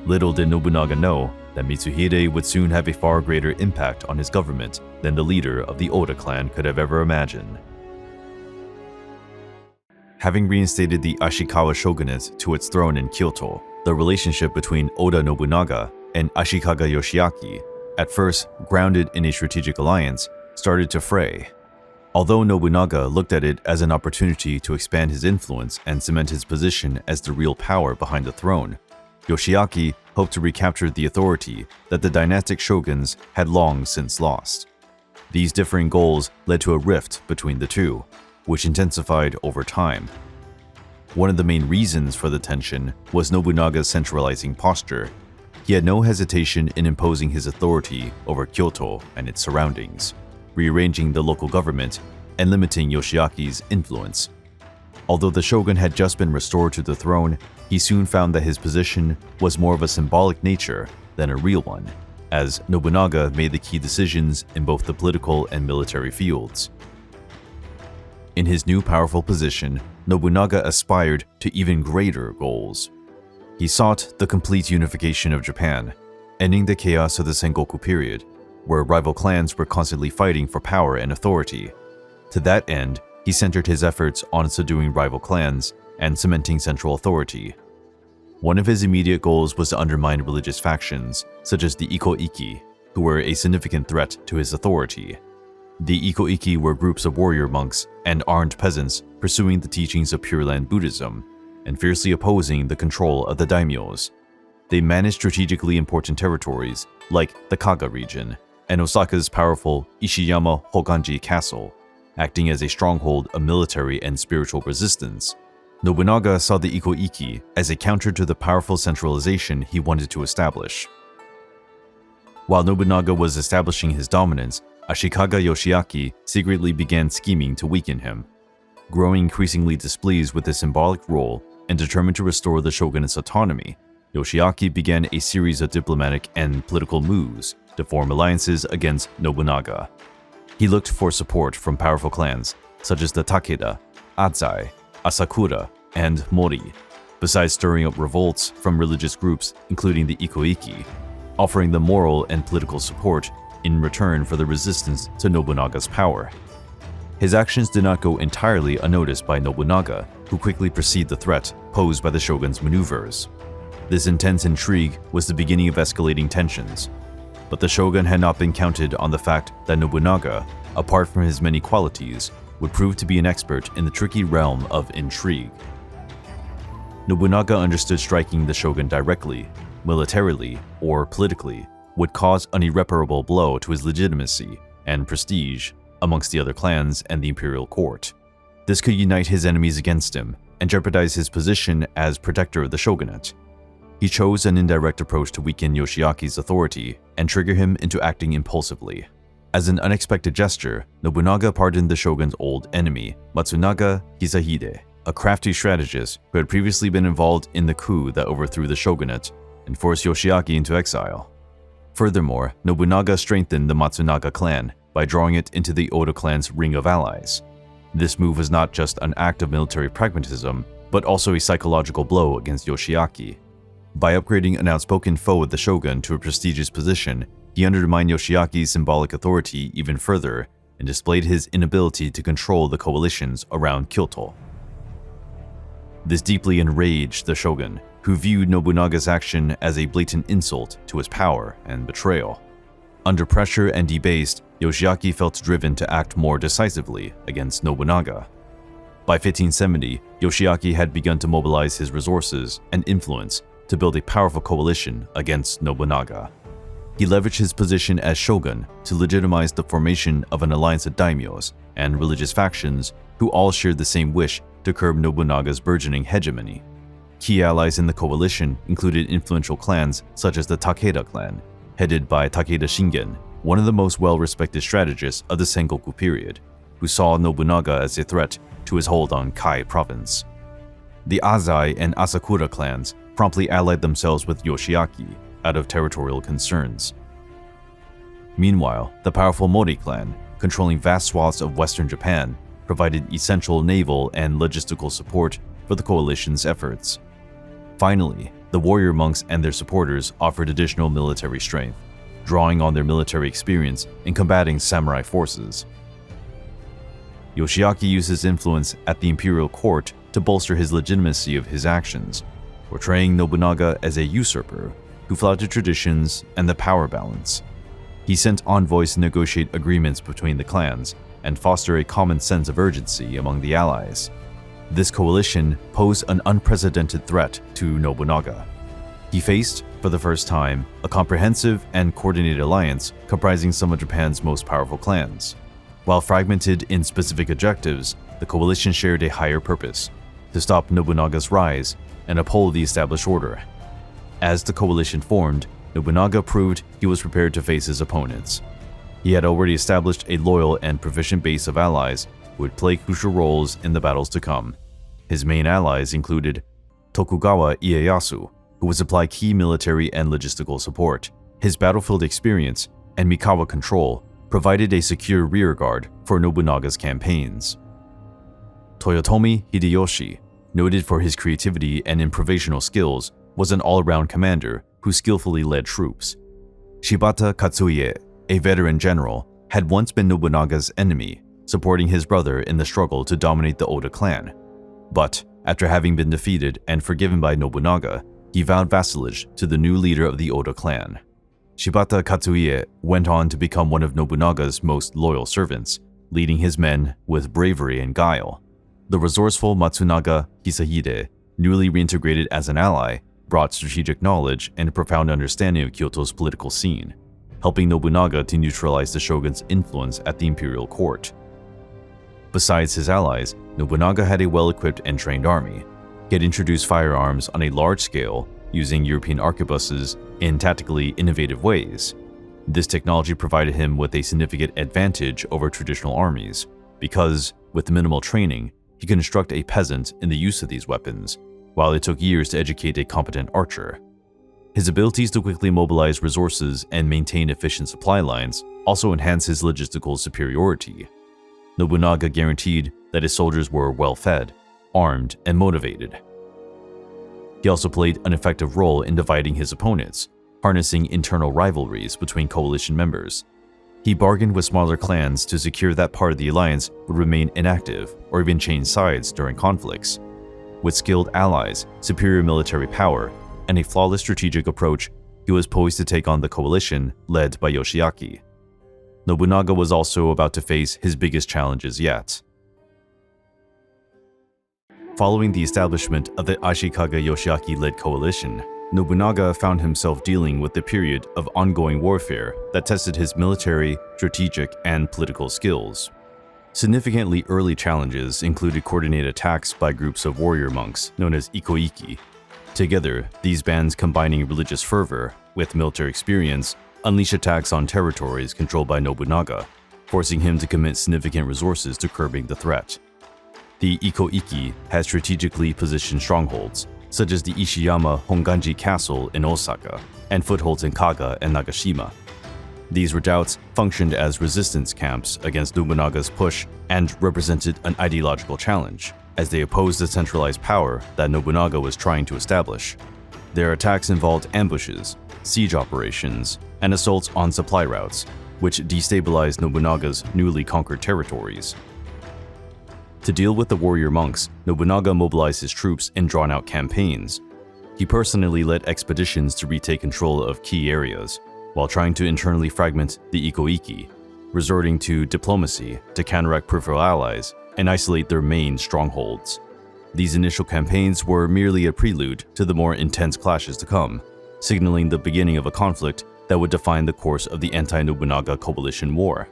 Little did Nobunaga know that Mitsuhide would soon have a far greater impact on his government than the leader of the Oda clan could have ever imagined. Having reinstated the Ashikawa shogunate to its throne in Kyoto, the relationship between Oda Nobunaga and Ashikaga Yoshiaki, at first grounded in a strategic alliance, started to fray. Although Nobunaga looked at it as an opportunity to expand his influence and cement his position as the real power behind the throne, Yoshiaki hoped to recapture the authority that the dynastic shoguns had long since lost. These differing goals led to a rift between the two, which intensified over time. One of the main reasons for the tension was Nobunaga's centralizing posture. He had no hesitation in imposing his authority over Kyoto and its surroundings, rearranging the local government and limiting Yoshiaki's influence. Although the shogun had just been restored to the throne, he soon found that his position was more of a symbolic nature than a real one, as Nobunaga made the key decisions in both the political and military fields. In his new powerful position, Nobunaga aspired to even greater goals. He sought the complete unification of Japan, ending the chaos of the Sengoku period, where rival clans were constantly fighting for power and authority. To that end, he centered his efforts on subduing rival clans and cementing central authority. One of his immediate goals was to undermine religious factions, such as the Iko-iki, who were a significant threat to his authority. The Iko-iki were groups of warrior monks and armed peasants pursuing the teachings of Pure Land Buddhism and fiercely opposing the control of the daimyos. They managed strategically important territories like the Kaga region, and Osaka's powerful Ishiyama Honnō-ji Castle, acting as a stronghold of military and spiritual resistance. Nobunaga saw the Iko-iki as a counter to the powerful centralization he wanted to establish. While Nobunaga was establishing his dominance, Ashikaga Yoshiaki secretly began scheming to weaken him. Growing increasingly displeased with his symbolic role and determined to restore the shogunate's autonomy, Yoshiaki began a series of diplomatic and political moves to form alliances against Nobunaga. He looked for support from powerful clans such as the Takeda, Azai, Asakura, and Mori, besides stirring up revolts from religious groups including the Iko-iki, offering them moral and political support in return for the resistance to Nobunaga's power. His actions did not go entirely unnoticed by Nobunaga, who quickly perceived the threat posed by the shogun's maneuvers. This intense intrigue was the beginning of escalating tensions, but the shogun had not been counted on the fact that Nobunaga, apart from his many qualities, would prove to be an expert in the tricky realm of intrigue. Nobunaga understood striking the shogun directly, militarily, or politically would cause an irreparable blow to his legitimacy and prestige amongst the other clans and the imperial court. This could unite his enemies against him and jeopardize his position as protector of the shogunate. He chose an indirect approach to weaken Yoshiaki's authority and trigger him into acting impulsively. As an unexpected gesture, Nobunaga pardoned the shogun's old enemy, Matsunaga Hisahide, a crafty strategist who had previously been involved in the coup that overthrew the shogunate and forced Yoshiaki into exile. Furthermore, Nobunaga strengthened the Matsunaga clan by drawing it into the Oda clan's ring of allies. This move was not just an act of military pragmatism, but also a psychological blow against Yoshiaki. By upgrading an outspoken foe of the shogun to a prestigious position, he undermined Yoshiaki's symbolic authority even further and displayed his inability to control the coalitions around Kyoto. This deeply enraged the shogun, who viewed Nobunaga's action as a blatant insult to his power and betrayal. Under pressure and debased, Yoshiaki felt driven to act more decisively against Nobunaga. By 1570, Yoshiaki had begun to mobilize his resources and influence to build a powerful coalition against Nobunaga. He leveraged his position as shogun to legitimize the formation of an alliance of daimyos and religious factions who all shared the same wish to curb Nobunaga's burgeoning hegemony. Key allies in the coalition included influential clans such as the Takeda clan, headed by Takeda Shingen, one of the most well-respected strategists of the Sengoku period, who saw Nobunaga as a threat to his hold on Kai province. The Azai and Asakura clans promptly allied themselves with Yoshiaki out of territorial concerns. Meanwhile, the powerful Mori clan, controlling vast swaths of western Japan, provided essential naval and logistical support for the coalition's efforts. Finally, the warrior monks and their supporters offered additional military strength, drawing on their military experience in combating samurai forces. Yoshiaki used his influence at the imperial court to bolster his legitimacy of his actions, portraying Nobunaga as a usurper who flouted traditions and the power balance. He sent envoys to negotiate agreements between the clans and foster a common sense of urgency among the allies. This coalition posed an unprecedented threat to Nobunaga. He faced, for the first time, a comprehensive and coordinated alliance comprising some of Japan's most powerful clans. While fragmented in specific objectives, the coalition shared a higher purpose: to stop Nobunaga's rise and uphold the established order. As the coalition formed, Nobunaga proved he was prepared to face his opponents. He had already established a loyal and proficient base of allies who would play crucial roles in the battles to come. His main allies included Tokugawa Ieyasu, who would supply key military and logistical support. His battlefield experience and Mikawa control provided a secure rearguard for Nobunaga's campaigns. Toyotomi Hideyoshi, noted for his creativity and improvisational skills, was an all-around commander who skillfully led troops. Shibata Katsuie, a veteran general, had once been Nobunaga's enemy, supporting his brother in the struggle to dominate the Oda clan. But after having been defeated and forgiven by Nobunaga, he vowed vassalage to the new leader of the Oda clan. Shibata Katsuie went on to become one of Nobunaga's most loyal servants, leading his men with bravery and guile. The resourceful Matsunaga Hisahide, newly reintegrated as an ally, brought strategic knowledge and a profound understanding of Kyoto's political scene, helping Nobunaga to neutralize the shogun's influence at the imperial court. Besides his allies, Nobunaga had a well-equipped and trained army. He had introduced firearms on a large scale, using European arquebuses in tactically innovative ways. This technology provided him with a significant advantage over traditional armies, because, with minimal training, he could instruct a peasant in the use of these weapons, while it took years to educate a competent archer. His abilities to quickly mobilize resources and maintain efficient supply lines also enhanced his logistical superiority. Nobunaga guaranteed that his soldiers were well-fed, armed, and motivated. He also played an effective role in dividing his opponents, harnessing internal rivalries between coalition members. He bargained with smaller clans to secure that part of the alliance would remain inactive or even change sides during conflicts. With skilled allies, superior military power, and a flawless strategic approach, he was poised to take on the coalition led by Yoshiaki. Nobunaga was also about to face his biggest challenges yet. Following the establishment of the Ashikaga Yoshiaki-led coalition, Nobunaga found himself dealing with a period of ongoing warfare that tested his military, strategic, and political skills. Significantly early challenges included coordinated attacks by groups of warrior monks known as ikoiki. Together, these bands combining religious fervor with military experience unleashed attacks on territories controlled by Nobunaga, forcing him to commit significant resources to curbing the threat. The ikoiki had strategically positioned strongholds, such as the Ishiyama Honnō-ji Castle in Osaka, and footholds in Kaga and Nagashima. These redoubts functioned as resistance camps against Nobunaga's push and represented an ideological challenge, as they opposed the centralized power that Nobunaga was trying to establish. Their attacks involved ambushes, siege operations, and assaults on supply routes, which destabilized Nobunaga's newly conquered territories. To deal with the warrior monks, Nobunaga mobilized his troops in drawn-out campaigns. He personally led expeditions to retake control of key areas, while trying to internally fragment the ikoiki, resorting to diplomacy to counteract peripheral allies and isolate their main strongholds. These initial campaigns were merely a prelude to the more intense clashes to come, signaling the beginning of a conflict that would define the course of the anti-Nobunaga coalition war.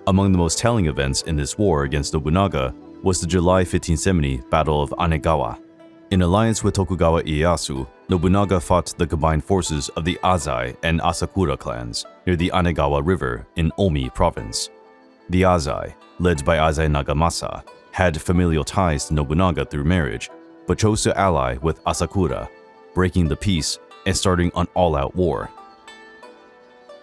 Among the most telling events in this war against Nobunaga was the July 1570 Battle of Anegawa. In alliance with Tokugawa Ieyasu, Nobunaga fought the combined forces of the Azai and Asakura clans near the Anegawa River in Omi province. The Azai, led by Azai Nagamasa, had familial ties to Nobunaga through marriage, but chose to ally with Asakura, breaking the peace and starting an all-out war.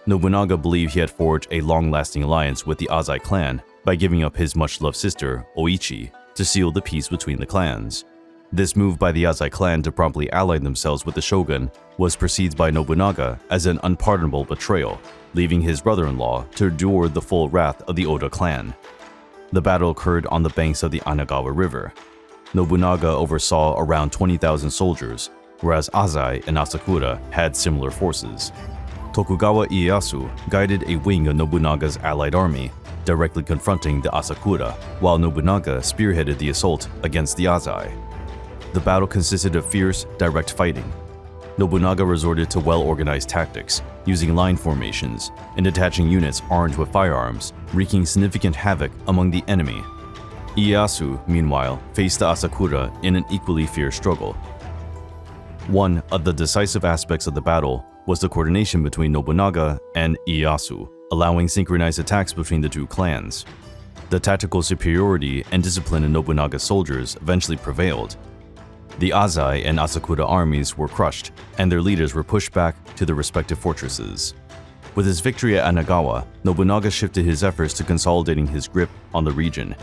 Nobunaga believed he had forged a long-lasting alliance with the Azai clan by giving up his much-loved sister, Oichi, to seal the peace between the clans. This move by the Azai clan to promptly ally themselves with the shogun was perceived by Nobunaga as an unpardonable betrayal, leaving his brother-in-law to endure the full wrath of the Oda clan. The battle occurred on the banks of the Anegawa River. Nobunaga oversaw around 20,000 soldiers, whereas Azai and Asakura had similar forces. Tokugawa Ieyasu guided a wing of Nobunaga's allied army, directly confronting the Asakura, while Nobunaga spearheaded the assault against the Azai. The battle consisted of fierce, direct fighting. Nobunaga resorted to well-organized tactics, using line formations and detaching units armed with firearms, wreaking significant havoc among the enemy. Ieyasu, meanwhile, faced the Asakura in an equally fierce struggle. One of the decisive aspects of the battle was the coordination between Nobunaga and Ieyasu, allowing synchronized attacks between the two clans. The tactical superiority and discipline in Nobunaga's soldiers eventually prevailed. The Azai and Asakura armies were crushed, and their leaders were pushed back to their respective fortresses. With his victory at Anegawa, Nobunaga shifted his efforts to consolidating his grip on the region.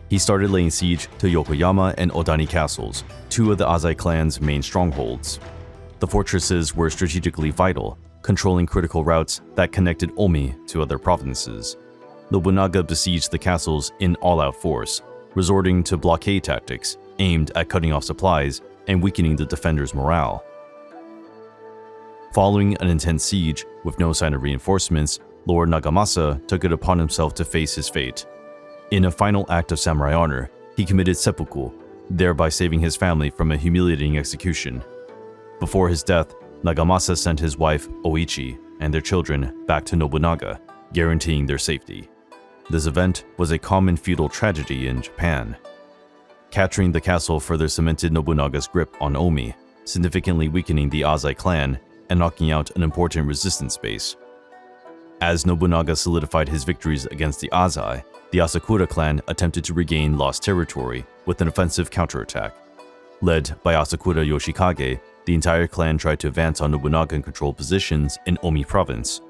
He started laying siege to Yokoyama and Odani castles, two of the Azai clan's main strongholds. The fortresses were strategically vital, controlling critical routes that connected Omi to other provinces. Nobunaga besieged the castles in all-out force, resorting to blockade tactics aimed at cutting off supplies and weakening the defenders' morale. Following an intense siege with no sign of reinforcements, Lord Nagamasa took it upon himself to face his fate. In a final act of samurai honor, he committed seppuku, thereby saving his family from a humiliating execution. Before his death, Nagamasa sent his wife, Oichi, and their children back to Nobunaga, guaranteeing their safety. This event was a common feudal tragedy in Japan. Capturing the castle further cemented Nobunaga's grip on Omi, significantly weakening the Azai clan and knocking out an important resistance base. As Nobunaga solidified his victories against the Azai, the Asakura clan attempted to regain lost territory with an offensive counterattack. Led by Asakura Yoshikage, the entire clan tried to advance on Nobunaga-controlled positions in Omi province.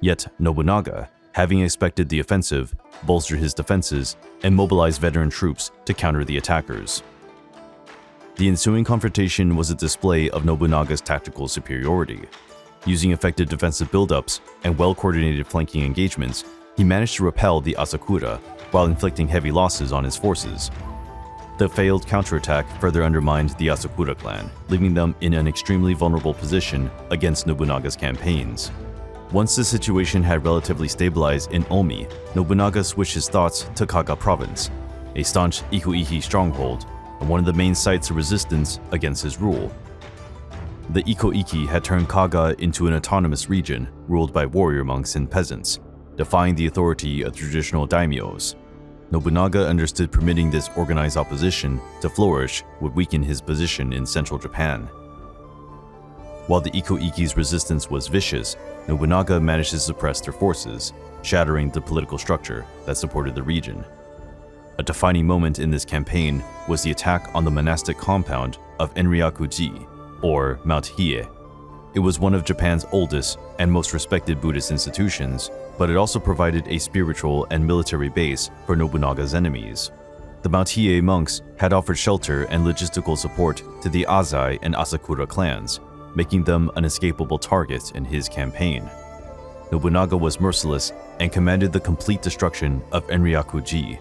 Yet Nobunaga, having expected the offensive, bolstered his defenses and mobilized veteran troops to counter the attackers. The ensuing confrontation was a display of Nobunaga's tactical superiority. Using effective defensive buildups and well-coordinated flanking engagements, he managed to repel the Asakura while inflicting heavy losses on his forces. The failed counterattack further undermined the Asakura clan, leaving them in an extremely vulnerable position against Nobunaga's campaigns. Once the situation had relatively stabilized in Omi, Nobunaga switched his thoughts to Kaga province, a staunch Ikuihi stronghold and one of the main sites of resistance against his rule. The Ikoiki had turned Kaga into an autonomous region ruled by warrior monks and peasants, defying the authority of traditional daimyos. Nobunaga understood permitting this organized opposition to flourish would weaken his position in central Japan. While the Ikoiki's resistance was vicious, Nobunaga managed to suppress their forces, shattering the political structure that supported the region. A defining moment in this campaign was the attack on the monastic compound of Enryaku-ji, or Mount Hiei. It was one of Japan's oldest and most respected Buddhist institutions, but it also provided a spiritual and military base for Nobunaga's enemies. The Mount Hiei monks had offered shelter and logistical support to the Azai and Asakura clans, making them an escapable target in his campaign. Nobunaga was merciless and commanded the complete destruction of Enryaku-ji.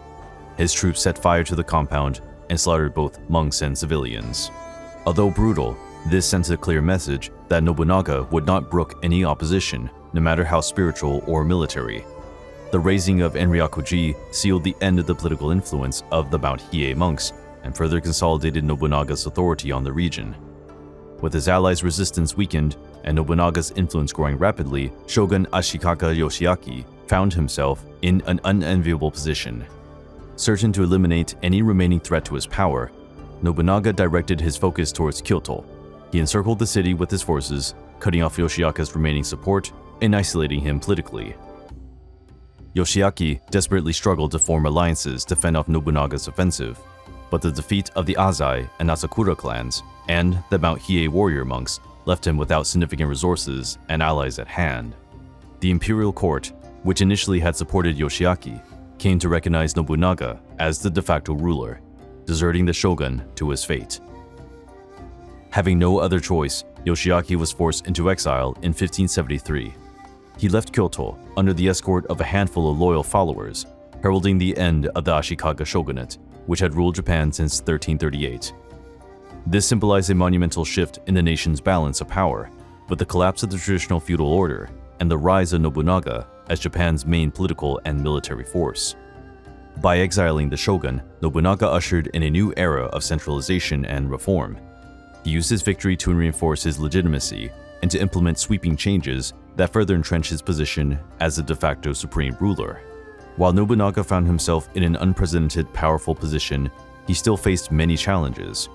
His troops set fire to the compound and slaughtered both monks and civilians. Although brutal, this sent a clear message that Nobunaga would not brook any opposition, no matter how spiritual or military. The razing of Enryaku-ji sealed the end of the political influence of the Mount Hiei monks and further consolidated Nobunaga's authority on the region. With his allies' resistance weakened and Nobunaga's influence growing rapidly, Shogun Ashikaga Yoshiaki found himself in an unenviable position. Certain to eliminate any remaining threat to his power, Nobunaga directed his focus towards Kyoto. He encircled the city with his forces, cutting off Yoshiaka's remaining support and isolating him politically. Yoshiaki desperately struggled to form alliances to fend off Nobunaga's offensive, but the defeat of the Azai and Asakura clans and the Mount Hiei warrior monks left him without significant resources and allies at hand. The imperial court, which initially had supported Yoshiaki, came to recognize Nobunaga as the de facto ruler, deserting the shogun to his fate. Having no other choice, Yoshiaki was forced into exile in 1573. He left Kyoto under the escort of a handful of loyal followers, heralding the end of the Ashikaga shogunate, which had ruled Japan since 1338. This symbolized a monumental shift in the nation's balance of power, with the collapse of the traditional feudal order and the rise of Nobunaga as Japan's main political and military force. By exiling the shogun, Nobunaga ushered in a new era of centralization and reform. He used his victory to reinforce his legitimacy and to implement sweeping changes that further entrenched his position as the de facto supreme ruler. While Nobunaga found himself in an unprecedented powerful position, he still faced many challenges.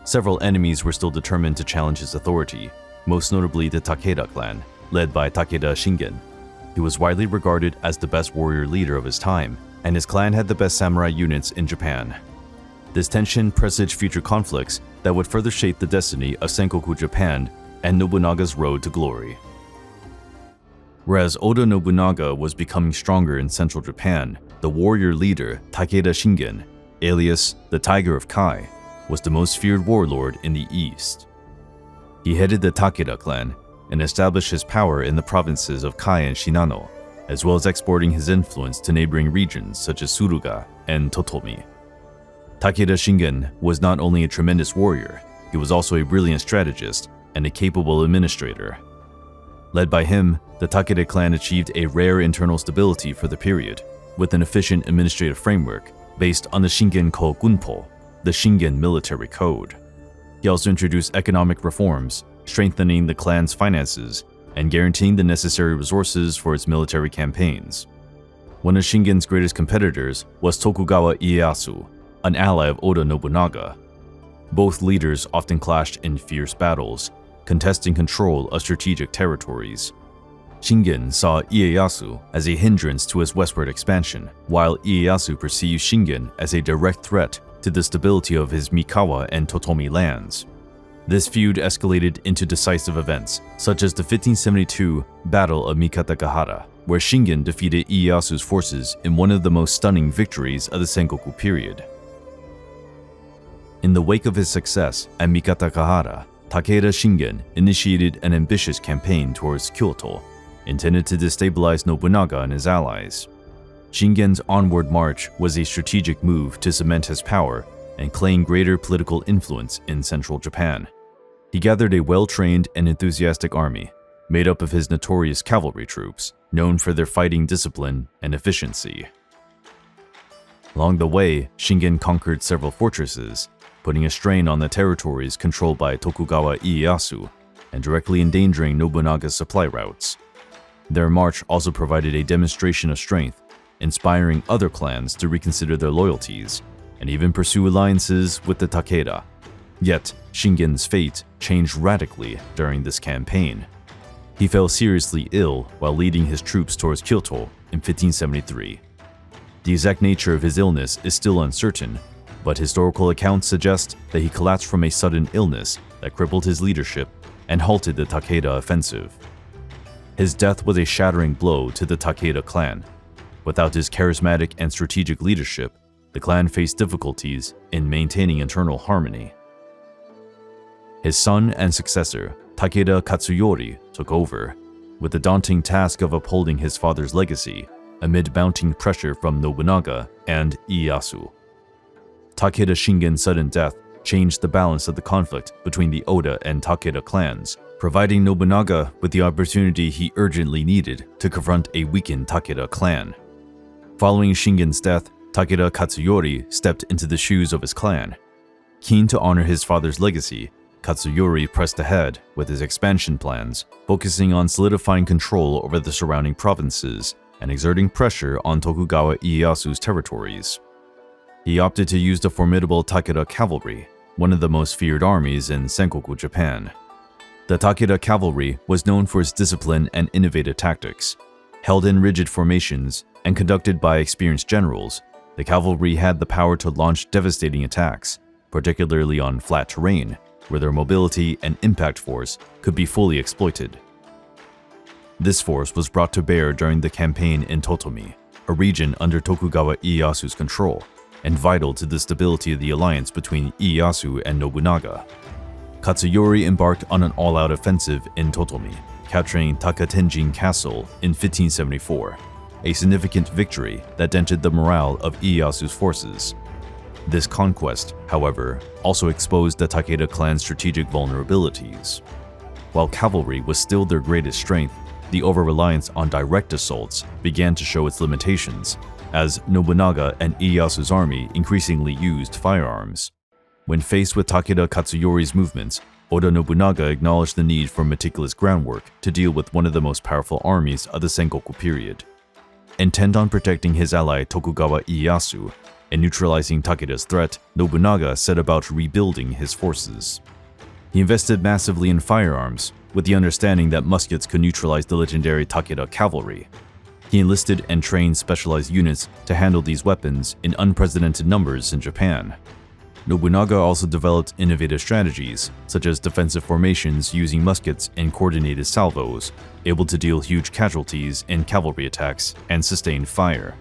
Several enemies were still determined to challenge his authority, most notably the Takeda clan, led by Takeda Shingen. He was widely regarded as the best warrior leader of his time, and his clan had the best samurai units in Japan. This tension presaged future conflicts that would further shape the destiny of Sengoku Japan and Nobunaga's road to glory. Whereas Oda Nobunaga was becoming stronger in central Japan, the warrior leader Takeda Shingen, alias the Tiger of Kai, was the most feared warlord in the east. He headed the Takeda clan and established his power in the provinces of Kai and Shinano, as well as exporting his influence to neighboring regions such as Suruga and Totomi. Takeda Shingen was not only a tremendous warrior, he was also a brilliant strategist and a capable administrator. Led by him, the Takeda clan achieved a rare internal stability for the period, with an efficient administrative framework based on the Shingenko Gunpo, the Shingen military code. He also introduced economic reforms, strengthening the clan's finances and guaranteeing the necessary resources for its military campaigns. One of Shingen's greatest competitors was Tokugawa Ieyasu, an ally of Oda Nobunaga. Both leaders often clashed in fierce battles, contesting control of strategic territories. Shingen saw Ieyasu as a hindrance to his westward expansion, while Ieyasu perceived Shingen as a direct threat to the stability of his Mikawa and Totomi lands. This feud escalated into decisive events, such as the 1572 Battle of Mikatakahara, where Shingen defeated Ieyasu's forces in one of the most stunning victories of the Sengoku period. In the wake of his success at Mikatakahara, Takeda Shingen initiated an ambitious campaign towards Kyoto, intended to destabilize Nobunaga and his allies. Shingen's onward march was a strategic move to cement his power and claim greater political influence in central Japan. He gathered a well-trained and enthusiastic army, made up of his notorious cavalry troops, known for their fighting discipline and efficiency. Along the way, Shingen conquered several fortresses, putting a strain on the territories controlled by Tokugawa Ieyasu and directly endangering Nobunaga's supply routes. Their march also provided a demonstration of strength, inspiring other clans to reconsider their loyalties and even pursue alliances with the Takeda. Yet, Shingen's fate changed radically during this campaign. He fell seriously ill while leading his troops towards Kyoto in 1573. The exact nature of his illness is still uncertain, but historical accounts suggest that he collapsed from a sudden illness that crippled his leadership and halted the Takeda offensive. His death was a shattering blow to the Takeda clan. Without his charismatic and strategic leadership, the clan faced difficulties in maintaining internal harmony. His son and successor, Takeda Katsuyori, took over, with the daunting task of upholding his father's legacy amid mounting pressure from Nobunaga and Ieyasu. Takeda Shingen's sudden death changed the balance of the conflict between the Oda and Takeda clans, providing Nobunaga with the opportunity he urgently needed to confront a weakened Takeda clan. Following Shingen's death, Takeda Katsuyori stepped into the shoes of his clan. Keen to honor his father's legacy, Katsuyori pressed ahead with his expansion plans, focusing on solidifying control over the surrounding provinces and exerting pressure on Tokugawa Ieyasu's territories. He opted to use the formidable Takeda cavalry, one of the most feared armies in Sengoku Japan. The Takeda cavalry was known for its discipline and innovative tactics. Held in rigid formations and conducted by experienced generals, the cavalry had the power to launch devastating attacks, particularly on flat terrain, where their mobility and impact force could be fully exploited. This force was brought to bear during the campaign in Totomi, a region under Tokugawa Ieyasu's control, and vital to the stability of the alliance between Ieyasu and Nobunaga. Katsuyori embarked on an all-out offensive in Totomi, capturing Takatenjin Castle in 1574, a significant victory that dented the morale of Ieyasu's forces. This conquest, however, also exposed the Takeda clan's strategic vulnerabilities. While cavalry was still their greatest strength, the over-reliance on direct assaults began to show its limitations, as Nobunaga and Ieyasu's army increasingly used firearms. When faced with Takeda Katsuyori's movements, Oda Nobunaga acknowledged the need for meticulous groundwork to deal with one of the most powerful armies of the Sengoku period. Intent on protecting his ally Tokugawa Ieyasu and neutralizing Takeda's threat, Nobunaga set about rebuilding his forces. He invested massively in firearms, with the understanding that muskets could neutralize the legendary Takeda cavalry. He enlisted and trained specialized units to handle these weapons in unprecedented numbers in Japan. Nobunaga also developed innovative strategies, such as defensive formations using muskets and coordinated salvos, able to deal huge casualties in cavalry attacks and sustain fire.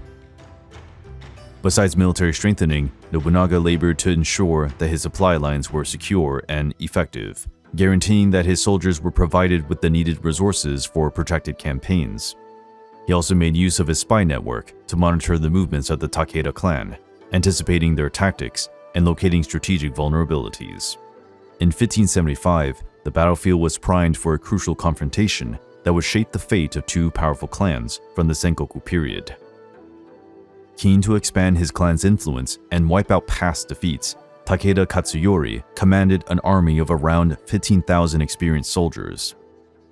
Besides military strengthening, Nobunaga labored to ensure that his supply lines were secure and effective, guaranteeing that his soldiers were provided with the needed resources for protracted campaigns. He also made use of his spy network to monitor the movements of the Takeda clan, anticipating their tactics and locating strategic vulnerabilities. In 1575, the battlefield was primed for a crucial confrontation that would shape the fate of two powerful clans from the Sengoku period. Keen to expand his clan's influence and wipe out past defeats, Takeda Katsuyori commanded an army of around 15,000 experienced soldiers.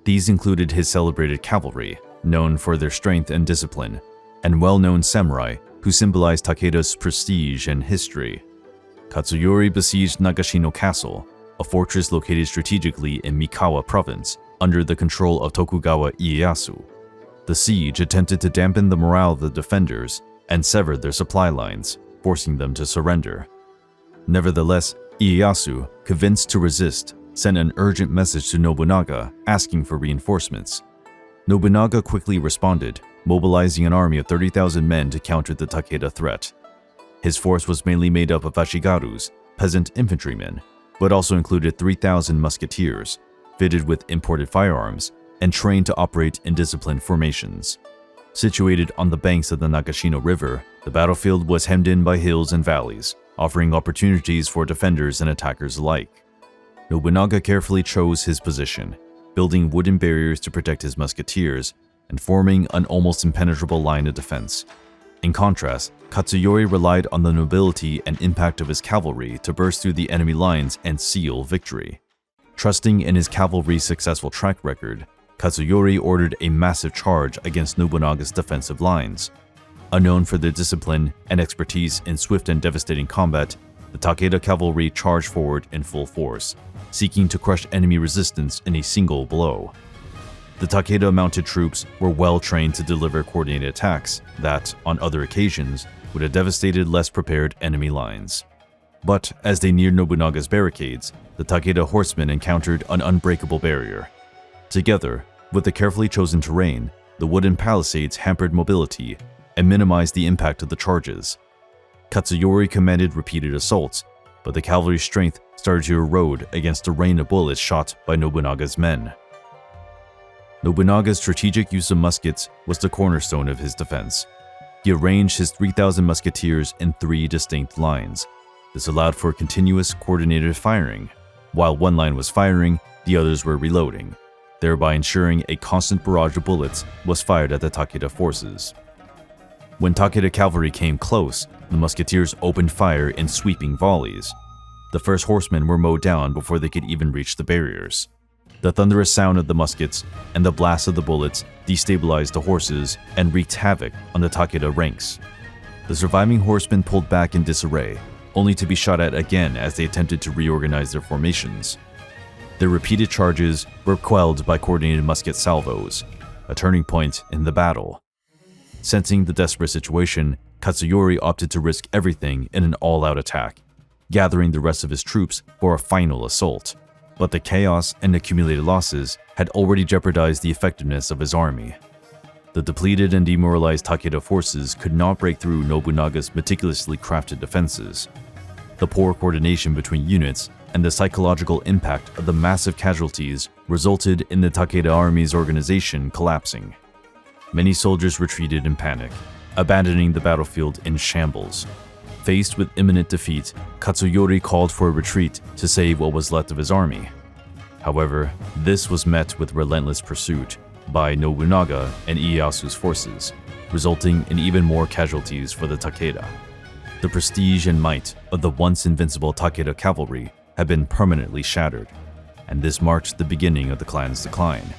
These included his celebrated cavalry, known for their strength and discipline, and well-known samurai who symbolized Takeda's prestige and history. Katsuyori besieged Nagashino Castle, a fortress located strategically in Mikawa province under the control of Tokugawa Ieyasu. The siege attempted to dampen the morale of the defenders and severed their supply lines, forcing them to surrender. Nevertheless, Ieyasu, convinced to resist, sent an urgent message to Nobunaga asking for reinforcements. Nobunaga quickly responded, mobilizing an army of 30,000 men to counter the Takeda threat. His force was mainly made up of ashigarus, peasant infantrymen, but also included 3,000 musketeers, fitted with imported firearms, and trained to operate in disciplined formations. Situated on the banks of the Nagashino River, the battlefield was hemmed in by hills and valleys, offering opportunities for defenders and attackers alike. Nobunaga carefully chose his position, building wooden barriers to protect his musketeers and forming an almost impenetrable line of defense. In contrast, Katsuyori relied on the nobility and impact of his cavalry to burst through the enemy lines and seal victory. Trusting in his cavalry's successful track record, Katsuyori ordered a massive charge against Nobunaga's defensive lines. Unknown for their discipline and expertise in swift and devastating combat, the Takeda cavalry charged forward in full force, seeking to crush enemy resistance in a single blow. The Takeda mounted troops were well trained to deliver coordinated attacks that, on other occasions, would have devastated less prepared enemy lines. But as they neared Nobunaga's barricades, the Takeda horsemen encountered an unbreakable barrier. Together, with the carefully chosen terrain, the wooden palisades hampered mobility and minimized the impact of the charges. Katsuyori commanded repeated assaults, but the cavalry's strength started to erode against the rain of bullets shot by Nobunaga's men. Nobunaga's strategic use of muskets was the cornerstone of his defense. He arranged his 3,000 musketeers in 3 distinct lines. This allowed for continuous coordinated firing. While one line was firing, the others were reloading, thereby ensuring a constant barrage of bullets was fired at the Takeda forces. When Takeda cavalry came close, the musketeers opened fire in sweeping volleys. The first horsemen were mowed down before they could even reach the barriers. The thunderous sound of the muskets and the blast of the bullets destabilized the horses and wreaked havoc on the Takeda ranks. The surviving horsemen pulled back in disarray, only to be shot at again as they attempted to reorganize their formations. Their repeated charges were quelled by coordinated musket salvos, a turning point in the battle. Sensing the desperate situation, Katsuyori opted to risk everything in an all-out attack, gathering the rest of his troops for a final assault. But the chaos and accumulated losses had already jeopardized the effectiveness of his army. The depleted and demoralized Takeda forces could not break through Nobunaga's meticulously crafted defenses. The poor coordination between units and the psychological impact of the massive casualties resulted in the Takeda army's organization collapsing. Many soldiers retreated in panic, abandoning the battlefield in shambles. Faced with imminent defeat, Katsuyori called for a retreat to save what was left of his army. However, this was met with relentless pursuit by Nobunaga and Ieyasu's forces, resulting in even more casualties for the Takeda. The prestige and might of the once invincible Takeda cavalry had been permanently shattered, and this marked the beginning of the clan's decline.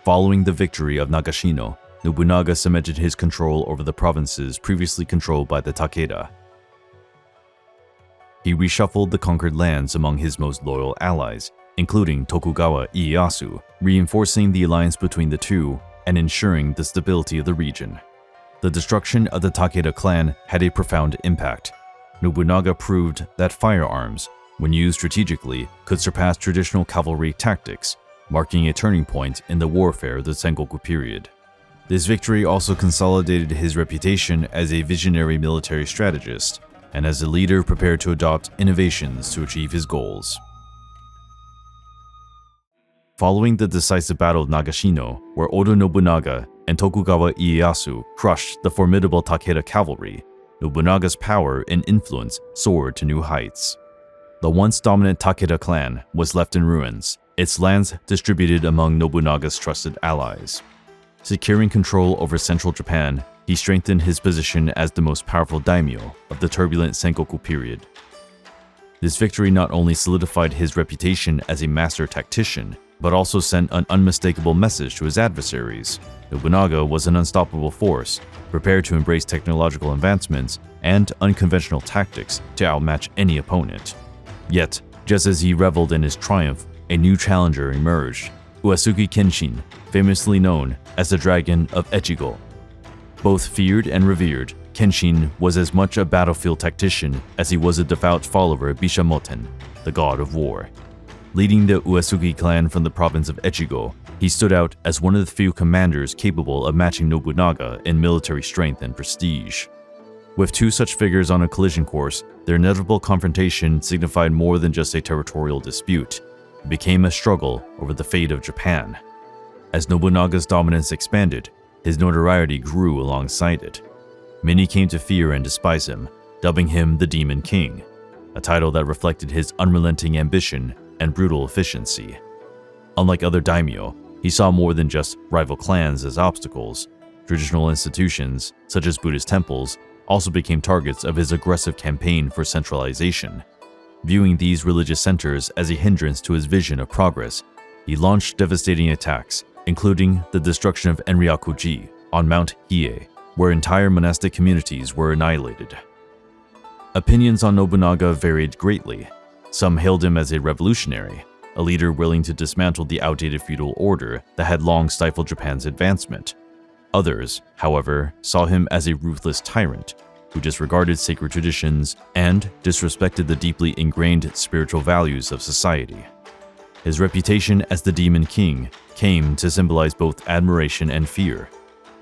Following the victory of Nagashino, Nobunaga cemented his control over the provinces previously controlled by the Takeda. He reshuffled the conquered lands among his most loyal allies, including Tokugawa Ieyasu, reinforcing the alliance between the two and ensuring the stability of the region. The destruction of the Takeda clan had a profound impact. Nobunaga proved that firearms, when used strategically, could surpass traditional cavalry tactics, marking a turning point in the warfare of the Sengoku period. This victory also consolidated his reputation as a visionary military strategist, and as a leader prepared to adopt innovations to achieve his goals. Following the decisive Battle of Nagashino, where Oda Nobunaga and Tokugawa Ieyasu crushed the formidable Takeda cavalry, Nobunaga's power and influence soared to new heights. The once dominant Takeda clan was left in ruins, its lands distributed among Nobunaga's trusted allies. Securing control over central Japan, he strengthened his position as the most powerful daimyo of the turbulent Sengoku period. This victory not only solidified his reputation as a master tactician, but also sent an unmistakable message to his adversaries. Nobunaga was an unstoppable force, prepared to embrace technological advancements and unconventional tactics to outmatch any opponent. Yet, just as he reveled in his triumph, a new challenger emerged, Uesugi Kenshin, famously known as the Dragon of Echigo. Both feared and revered, Kenshin was as much a battlefield tactician as he was a devout follower of Bishamoten, the god of war. Leading the Uesugi clan from the province of Echigo, he stood out as one of the few commanders capable of matching Nobunaga in military strength and prestige. With two such figures on a collision course, their inevitable confrontation signified more than just a territorial dispute. It became a struggle over the fate of Japan. As Nobunaga's dominance expanded, his notoriety grew alongside it. Many came to fear and despise him, dubbing him the Demon King, a title that reflected his unrelenting ambition and brutal efficiency. Unlike other daimyo, he saw more than just rival clans as obstacles. Traditional institutions, such as Buddhist temples, also became targets of his aggressive campaign for centralization. Viewing these religious centers as a hindrance to his vision of progress, he launched devastating attacks, including the destruction of Enryaku-ji on Mount Hiei, where entire monastic communities were annihilated. Opinions on Nobunaga varied greatly. Some hailed him as a revolutionary, a leader willing to dismantle the outdated feudal order that had long stifled Japan's advancement. Others, however, saw him as a ruthless tyrant who disregarded sacred traditions and disrespected the deeply ingrained spiritual values of society. His reputation as the Demon King came to symbolize both admiration and fear,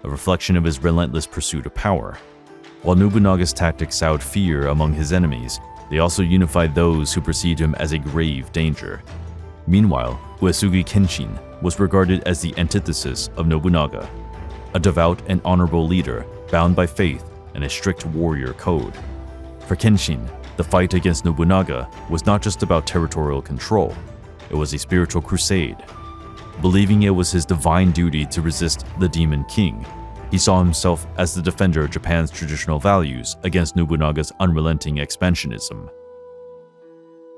a reflection of his relentless pursuit of power. While Nobunaga's tactics sowed fear among his enemies, they also unified those who perceived him as a grave danger. Meanwhile, Uesugi Kenshin was regarded as the antithesis of Nobunaga, a devout and honorable leader bound by faith and a strict warrior code. For Kenshin, the fight against Nobunaga was not just about territorial control, it was a spiritual crusade. Believing it was his divine duty to resist the Demon King, he saw himself as the defender of Japan's traditional values against Nobunaga's unrelenting expansionism.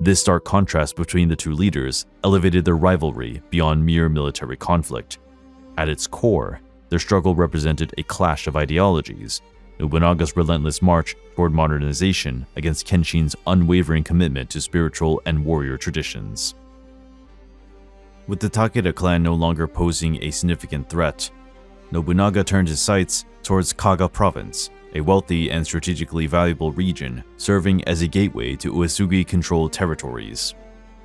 This stark contrast between the two leaders elevated their rivalry beyond mere military conflict. At its core, their struggle represented a clash of ideologies, Nobunaga's relentless march toward modernization against Kenshin's unwavering commitment to spiritual and warrior traditions. With the Takeda clan no longer posing a significant threat, Nobunaga turned his sights towards Kaga province, a wealthy and strategically valuable region serving as a gateway to Uesugi-controlled territories.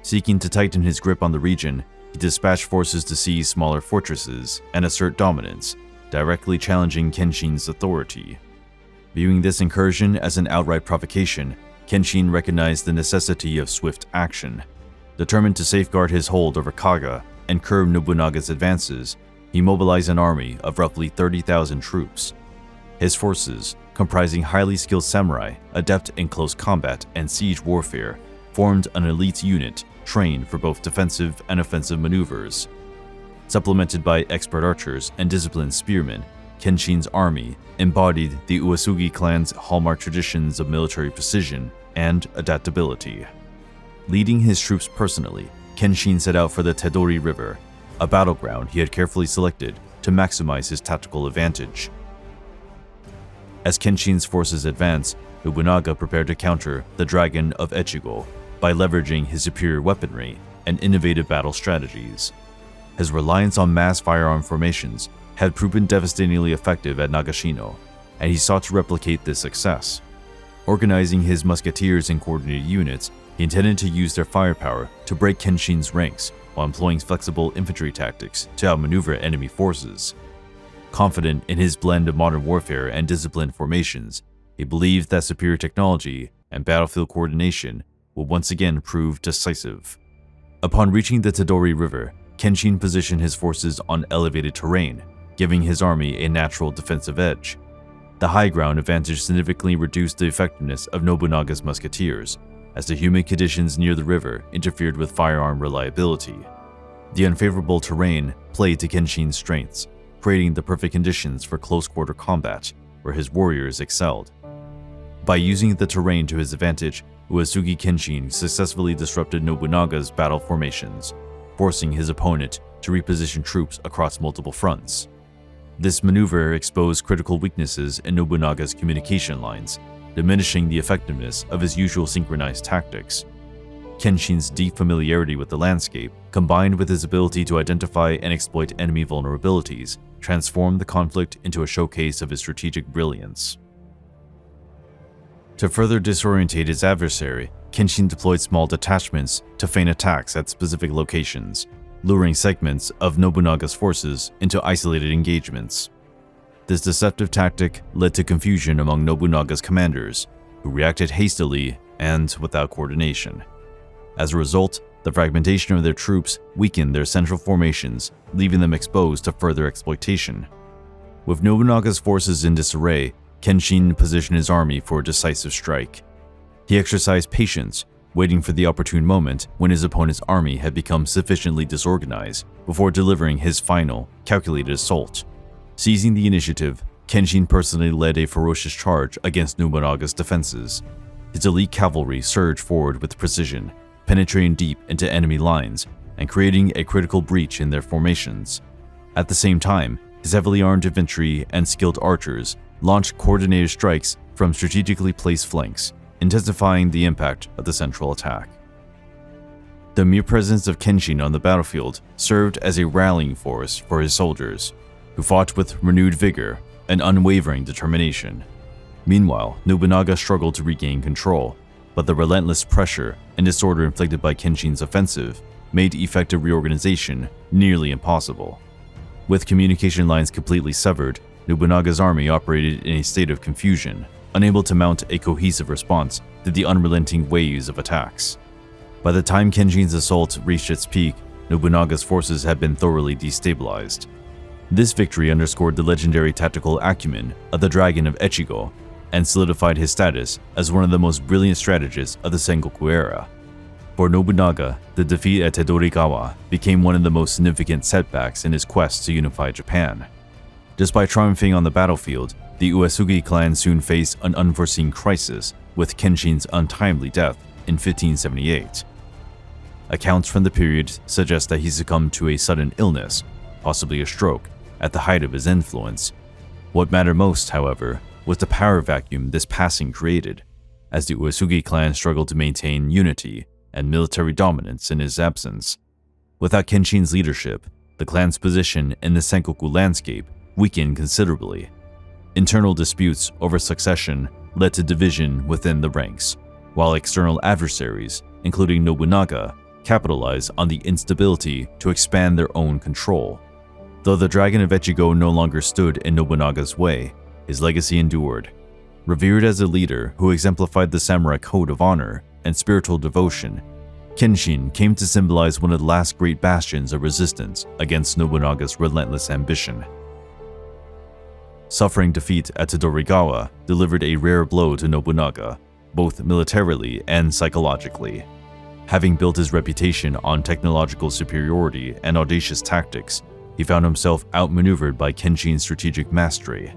Seeking to tighten his grip on the region, he dispatched forces to seize smaller fortresses and assert dominance, directly challenging Kenshin's authority. Viewing this incursion as an outright provocation, Kenshin recognized the necessity of swift action. Determined to safeguard his hold over Kaga and curb Nobunaga's advances, he mobilized an army of roughly 30,000 troops. His forces, comprising highly skilled samurai, adept in close combat and siege warfare, formed an elite unit trained for both defensive and offensive maneuvers. Supplemented by expert archers and disciplined spearmen, Kenshin's army embodied the Uesugi clan's hallmark traditions of military precision and adaptability. Leading his troops personally, Kenshin set out for the Tedori River, a battleground he had carefully selected to maximize his tactical advantage. As Kenshin's forces advanced, Nobunaga prepared to counter the Dragon of Echigo by leveraging his superior weaponry and innovative battle strategies. His reliance on mass firearm formations had proven devastatingly effective at Nagashino, and he sought to replicate this success. Organizing his musketeers in coordinated units, he intended to use their firepower to break Kenshin's ranks while employing flexible infantry tactics to outmaneuver enemy forces. Confident in his blend of modern warfare and disciplined formations, he believed that superior technology and battlefield coordination would once again prove decisive. Upon reaching the Tedori River, Kenshin positioned his forces on elevated terrain, giving his army a natural defensive edge. The high ground advantage significantly reduced the effectiveness of Nobunaga's musketeers, as the humid conditions near the river interfered with firearm reliability. The unfavorable terrain played to Kenshin's strengths, creating the perfect conditions for close-quarter combat, where his warriors excelled. By using the terrain to his advantage, Uesugi Kenshin successfully disrupted Nobunaga's battle formations, forcing his opponent to reposition troops across multiple fronts. This maneuver exposed critical weaknesses in Nobunaga's communication lines, diminishing the effectiveness of his usual synchronized tactics. Kenshin's deep familiarity with the landscape, combined with his ability to identify and exploit enemy vulnerabilities, transformed the conflict into a showcase of his strategic brilliance. To further disorientate his adversary, Kenshin deployed small detachments to feign attacks at specific locations, luring segments of Nobunaga's forces into isolated engagements. This deceptive tactic led to confusion among Nobunaga's commanders, who reacted hastily and without coordination. As a result, the fragmentation of their troops weakened their central formations, leaving them exposed to further exploitation. With Nobunaga's forces in disarray, Kenshin positioned his army for a decisive strike. He exercised patience, waiting for the opportune moment when his opponent's army had become sufficiently disorganized before delivering his final, calculated assault. Seizing the initiative, Kenshin personally led a ferocious charge against Nobunaga's defenses. His elite cavalry surged forward with precision, penetrating deep into enemy lines and creating a critical breach in their formations. At the same time, his heavily armed infantry and skilled archers launched coordinated strikes from strategically placed flanks, intensifying the impact of the central attack. The mere presence of Kenshin on the battlefield served as a rallying force for his soldiers, who fought with renewed vigor and unwavering determination. Meanwhile, Nobunaga struggled to regain control, but the relentless pressure and disorder inflicted by Kenshin's offensive made effective reorganization nearly impossible. With communication lines completely severed, Nobunaga's army operated in a state of confusion, unable to mount a cohesive response to the unrelenting waves of attacks. By the time Kenshin's assault reached its peak, Nobunaga's forces had been thoroughly destabilized. This victory underscored the legendary tactical acumen of the Dragon of Echigo and solidified his status as one of the most brilliant strategists of the Sengoku era. For Nobunaga, the defeat at Todorigawa became one of the most significant setbacks in his quest to unify Japan. Despite triumphing on the battlefield, the Uesugi clan soon faced an unforeseen crisis with Kenshin's untimely death in 1578. Accounts from the period suggest that he succumbed to a sudden illness, possibly a stroke, at the height of his influence. What mattered most, however, was the power vacuum this passing created, as the Uesugi clan struggled to maintain unity and military dominance in his absence. Without Kenshin's leadership, the clan's position in the Sengoku landscape weakened considerably. Internal disputes over succession led to division within the ranks, while external adversaries, including Nobunaga, capitalized on the instability to expand their own control. Though the Dragon of Echigo no longer stood in Nobunaga's way, his legacy endured. Revered as a leader who exemplified the samurai code of honor and spiritual devotion, Kenshin came to symbolize one of the last great bastions of resistance against Nobunaga's relentless ambition. Suffering defeat at Todorigawa delivered a rare blow to Nobunaga, both militarily and psychologically. Having built his reputation on technological superiority and audacious tactics, he found himself outmaneuvered by Kenshin's strategic mastery.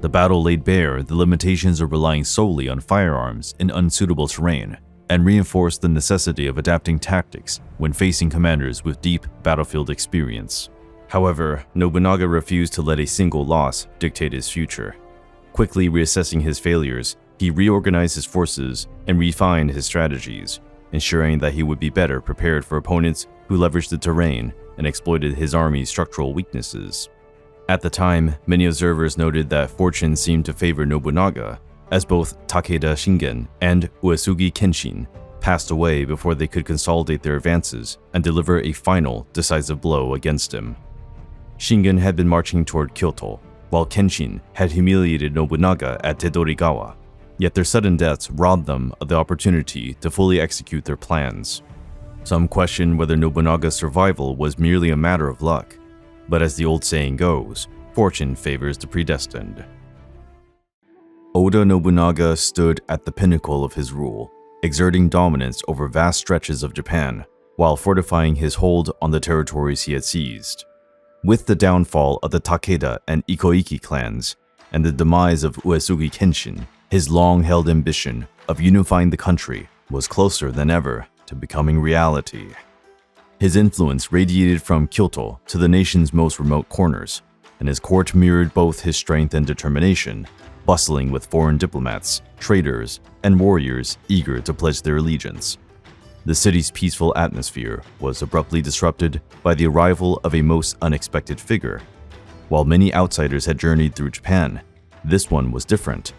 The battle laid bare the limitations of relying solely on firearms in unsuitable terrain, and reinforced the necessity of adapting tactics when facing commanders with deep battlefield experience. However, Nobunaga refused to let a single loss dictate his future. Quickly reassessing his failures, he reorganized his forces and refined his strategies, ensuring that he would be better prepared for opponents who leveraged the terrain and exploited his army's structural weaknesses. At the time, many observers noted that fortune seemed to favor Nobunaga, as both Takeda Shingen and Uesugi Kenshin passed away before they could consolidate their advances and deliver a final, decisive blow against him. Shingen had been marching toward Kyoto, while Kenshin had humiliated Nobunaga at Todorigawa, yet their sudden deaths robbed them of the opportunity to fully execute their plans. Some question whether Nobunaga's survival was merely a matter of luck, but as the old saying goes, fortune favors the predestined. Oda Nobunaga stood at the pinnacle of his rule, exerting dominance over vast stretches of Japan, while fortifying his hold on the territories he had seized. With the downfall of the Takeda and Ikoiki clans, and the demise of Uesugi Kenshin, his long-held ambition of unifying the country was closer than ever to becoming reality. His influence radiated from Kyoto to the nation's most remote corners, and his court mirrored both his strength and determination, bustling with foreign diplomats, traders, and warriors eager to pledge their allegiance. The city's peaceful atmosphere was abruptly disrupted by the arrival of a most unexpected figure. While many outsiders had journeyed through Japan, this one was different.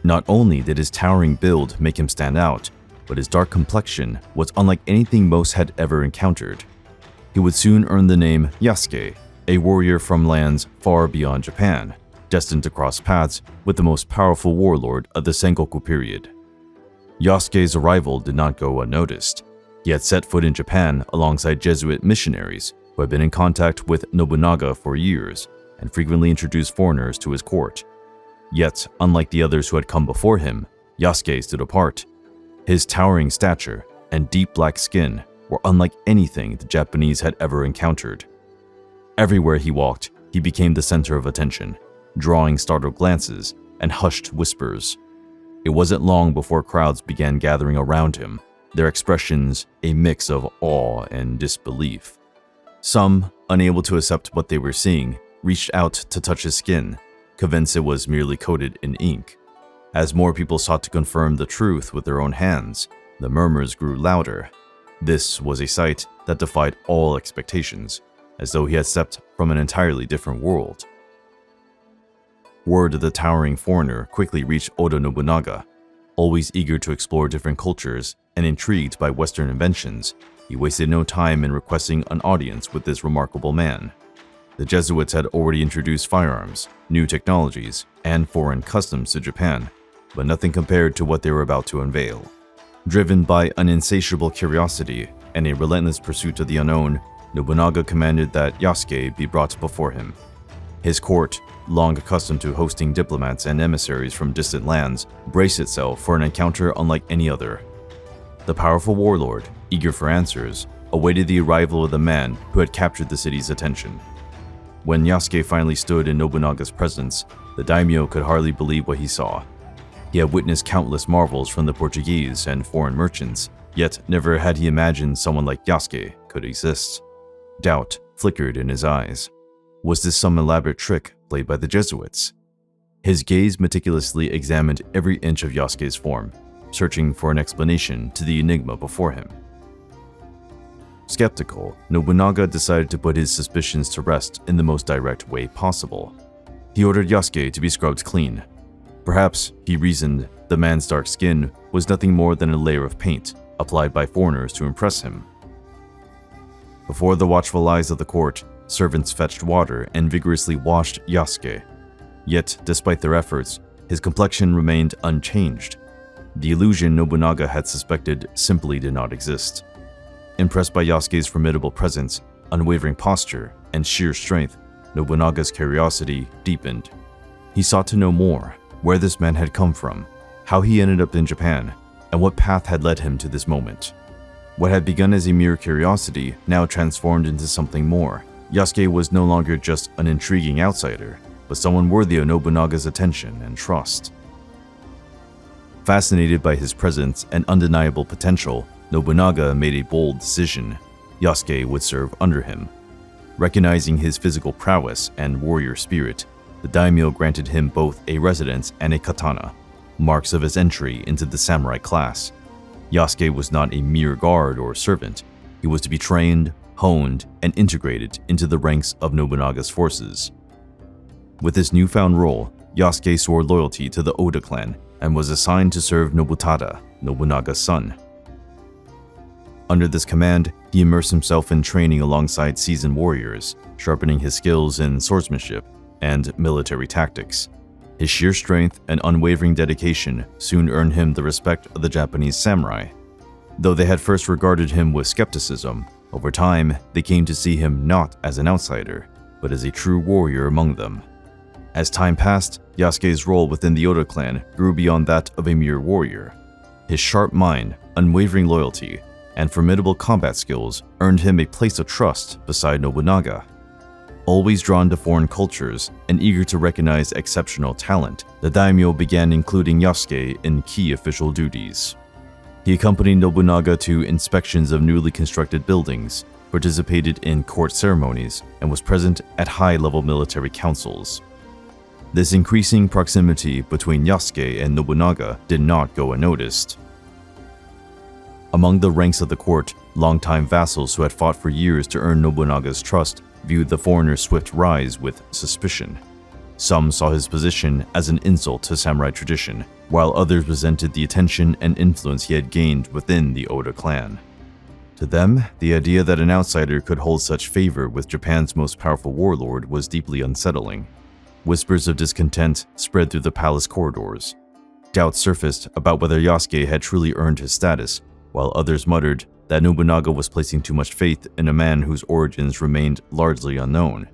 Not only did his towering build make him stand out, but his dark complexion was unlike anything most had ever encountered. He would soon earn the name Yasuke, a warrior from lands far beyond Japan, destined to cross paths with the most powerful warlord of the Sengoku period. Yasuke's arrival did not go unnoticed. He had set foot in Japan alongside Jesuit missionaries who had been in contact with Nobunaga for years and frequently introduced foreigners to his court. Yet, unlike the others who had come before him, Yasuke stood apart. His towering stature and deep black skin were unlike anything the Japanese had ever encountered. Everywhere he walked, he became the center of attention, drawing startled glances and hushed whispers. It wasn't long before crowds began gathering around him, their expressions a mix of awe and disbelief. Some, unable to accept what they were seeing, reached out to touch his skin, convinced it was merely coated in ink. As more people sought to confirm the truth with their own hands, the murmurs grew louder. This was a sight that defied all expectations, as though he had stepped from an entirely different world. Word of the towering foreigner quickly reached Oda Nobunaga. Always eager to explore different cultures and intrigued by Western inventions, he wasted no time in requesting an audience with this remarkable man. The Jesuits had already introduced firearms, new technologies, and foreign customs to Japan, but nothing compared to what they were about to unveil. Driven by an insatiable curiosity and a relentless pursuit of the unknown, Nobunaga commanded that Yasuke be brought before him. His court, long accustomed to hosting diplomats and emissaries from distant lands, braced itself for an encounter unlike any other. The powerful warlord, eager for answers, awaited the arrival of the man who had captured the city's attention. When Yasuke finally stood in Nobunaga's presence, the daimyo could hardly believe what he saw. He had witnessed countless marvels from the Portuguese and foreign merchants, yet never had he imagined someone like Yasuke could exist. Doubt flickered in his eyes. Was this some elaborate trick played by the Jesuits? His gaze meticulously examined every inch of Yasuke's form, searching for an explanation to the enigma before him. Skeptical, Nobunaga decided to put his suspicions to rest in the most direct way possible. He ordered Yasuke to be scrubbed clean. Perhaps, he reasoned, the man's dark skin was nothing more than a layer of paint applied by foreigners to impress him. Before the watchful eyes of the court, servants fetched water and vigorously washed Yasuke. Yet, despite their efforts, his complexion remained unchanged. The illusion Nobunaga had suspected simply did not exist. Impressed by Yasuke's formidable presence, unwavering posture, and sheer strength, Nobunaga's curiosity deepened. He sought to know more, where this man had come from, how he ended up in Japan, and what path had led him to this moment. What had begun as a mere curiosity now transformed into something more. Yasuke was no longer just an intriguing outsider, but someone worthy of Nobunaga's attention and trust. Fascinated by his presence and undeniable potential, Nobunaga made a bold decision. Yasuke would serve under him. Recognizing his physical prowess and warrior spirit, the daimyo granted him both a residence and a katana, marks of his entry into the samurai class. Yasuke was not a mere guard or servant. He was to be trained, honed, and integrated into the ranks of Nobunaga's forces. With this newfound role, Yasuke swore loyalty to the Oda clan and was assigned to serve Nobutada, Nobunaga's son. Under this command, he immersed himself in training alongside seasoned warriors, sharpening his skills in swordsmanship and military tactics. His sheer strength and unwavering dedication soon earned him the respect of the Japanese samurai. Though they had first regarded him with skepticism, over time they came to see him not as an outsider, but as a true warrior among them. As time passed, Yasuke's role within the Oda clan grew beyond that of a mere warrior. His sharp mind, unwavering loyalty, and formidable combat skills earned him a place of trust beside Nobunaga. Always drawn to foreign cultures and eager to recognize exceptional talent, the daimyo began including Yasuke in key official duties. He accompanied Nobunaga to inspections of newly constructed buildings, participated in court ceremonies, and was present at high-level military councils. This increasing proximity between Yasuke and Nobunaga did not go unnoticed. Among the ranks of the court, longtime vassals who had fought for years to earn Nobunaga's trust viewed the foreigner's swift rise with suspicion. Some saw his position as an insult to samurai tradition, while others resented the attention and influence he had gained within the Oda clan. To them, the idea that an outsider could hold such favor with Japan's most powerful warlord was deeply unsettling. Whispers of discontent spread through the palace corridors. Doubts surfaced about whether Yasuke had truly earned his status, while others muttered that Nobunaga was placing too much faith in a man whose origins remained largely unknown.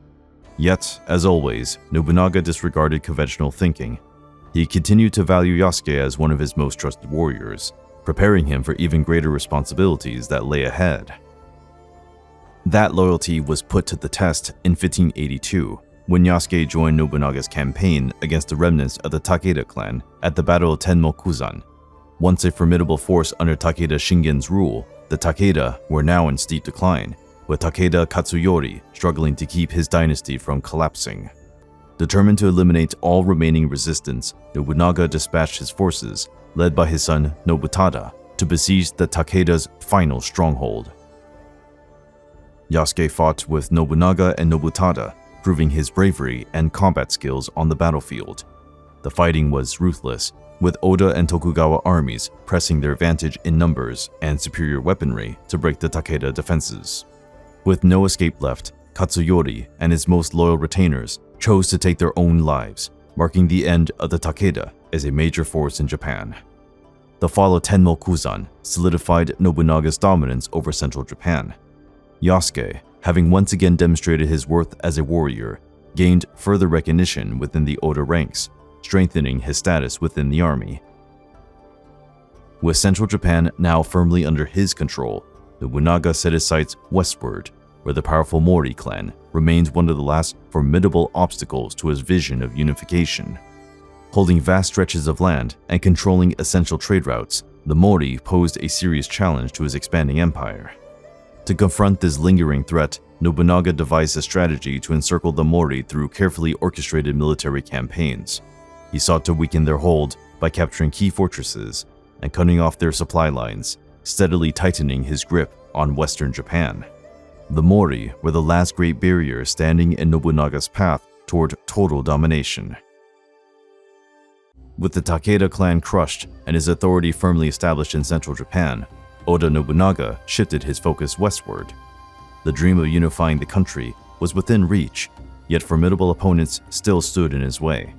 Yet, as always, Nobunaga disregarded conventional thinking. He continued to value Yasuke as one of his most trusted warriors, preparing him for even greater responsibilities that lay ahead. That loyalty was put to the test in 1582, when Yasuke joined Nobunaga's campaign against the remnants of the Takeda clan at the Battle of Tenmokuzan. Once a formidable force under Takeda Shingen's rule, the Takeda were now in steep decline, with Takeda Katsuyori struggling to keep his dynasty from collapsing. Determined to eliminate all remaining resistance, Nobunaga dispatched his forces, led by his son Nobutada, to besiege the Takeda's final stronghold. Yasuke fought with Nobunaga and Nobutada, proving his bravery and combat skills on the battlefield. The fighting was ruthless, with Oda and Tokugawa armies pressing their advantage in numbers and superior weaponry to break the Takeda defenses. With no escape left, Katsuyori and his most loyal retainers chose to take their own lives, marking the end of the Takeda as a major force in Japan. The fall of Tenmokuzan solidified Nobunaga's dominance over central Japan. Yasuke, having once again demonstrated his worth as a warrior, gained further recognition within the Oda ranks, strengthening his status within the army. With central Japan now firmly under his control, Nobunaga set his sights westward, where the powerful Mori clan remained one of the last formidable obstacles to his vision of unification. Holding vast stretches of land and controlling essential trade routes, the Mori posed a serious challenge to his expanding empire. To confront this lingering threat, Nobunaga devised a strategy to encircle the Mori through carefully orchestrated military campaigns. He sought to weaken their hold by capturing key fortresses and cutting off their supply lines, steadily tightening his grip on western Japan. The Mori were the last great barrier standing in Nobunaga's path toward total domination. With the Takeda clan crushed and his authority firmly established in central Japan, Oda Nobunaga shifted his focus westward. The dream of unifying the country was within reach, yet formidable opponents still stood in his way.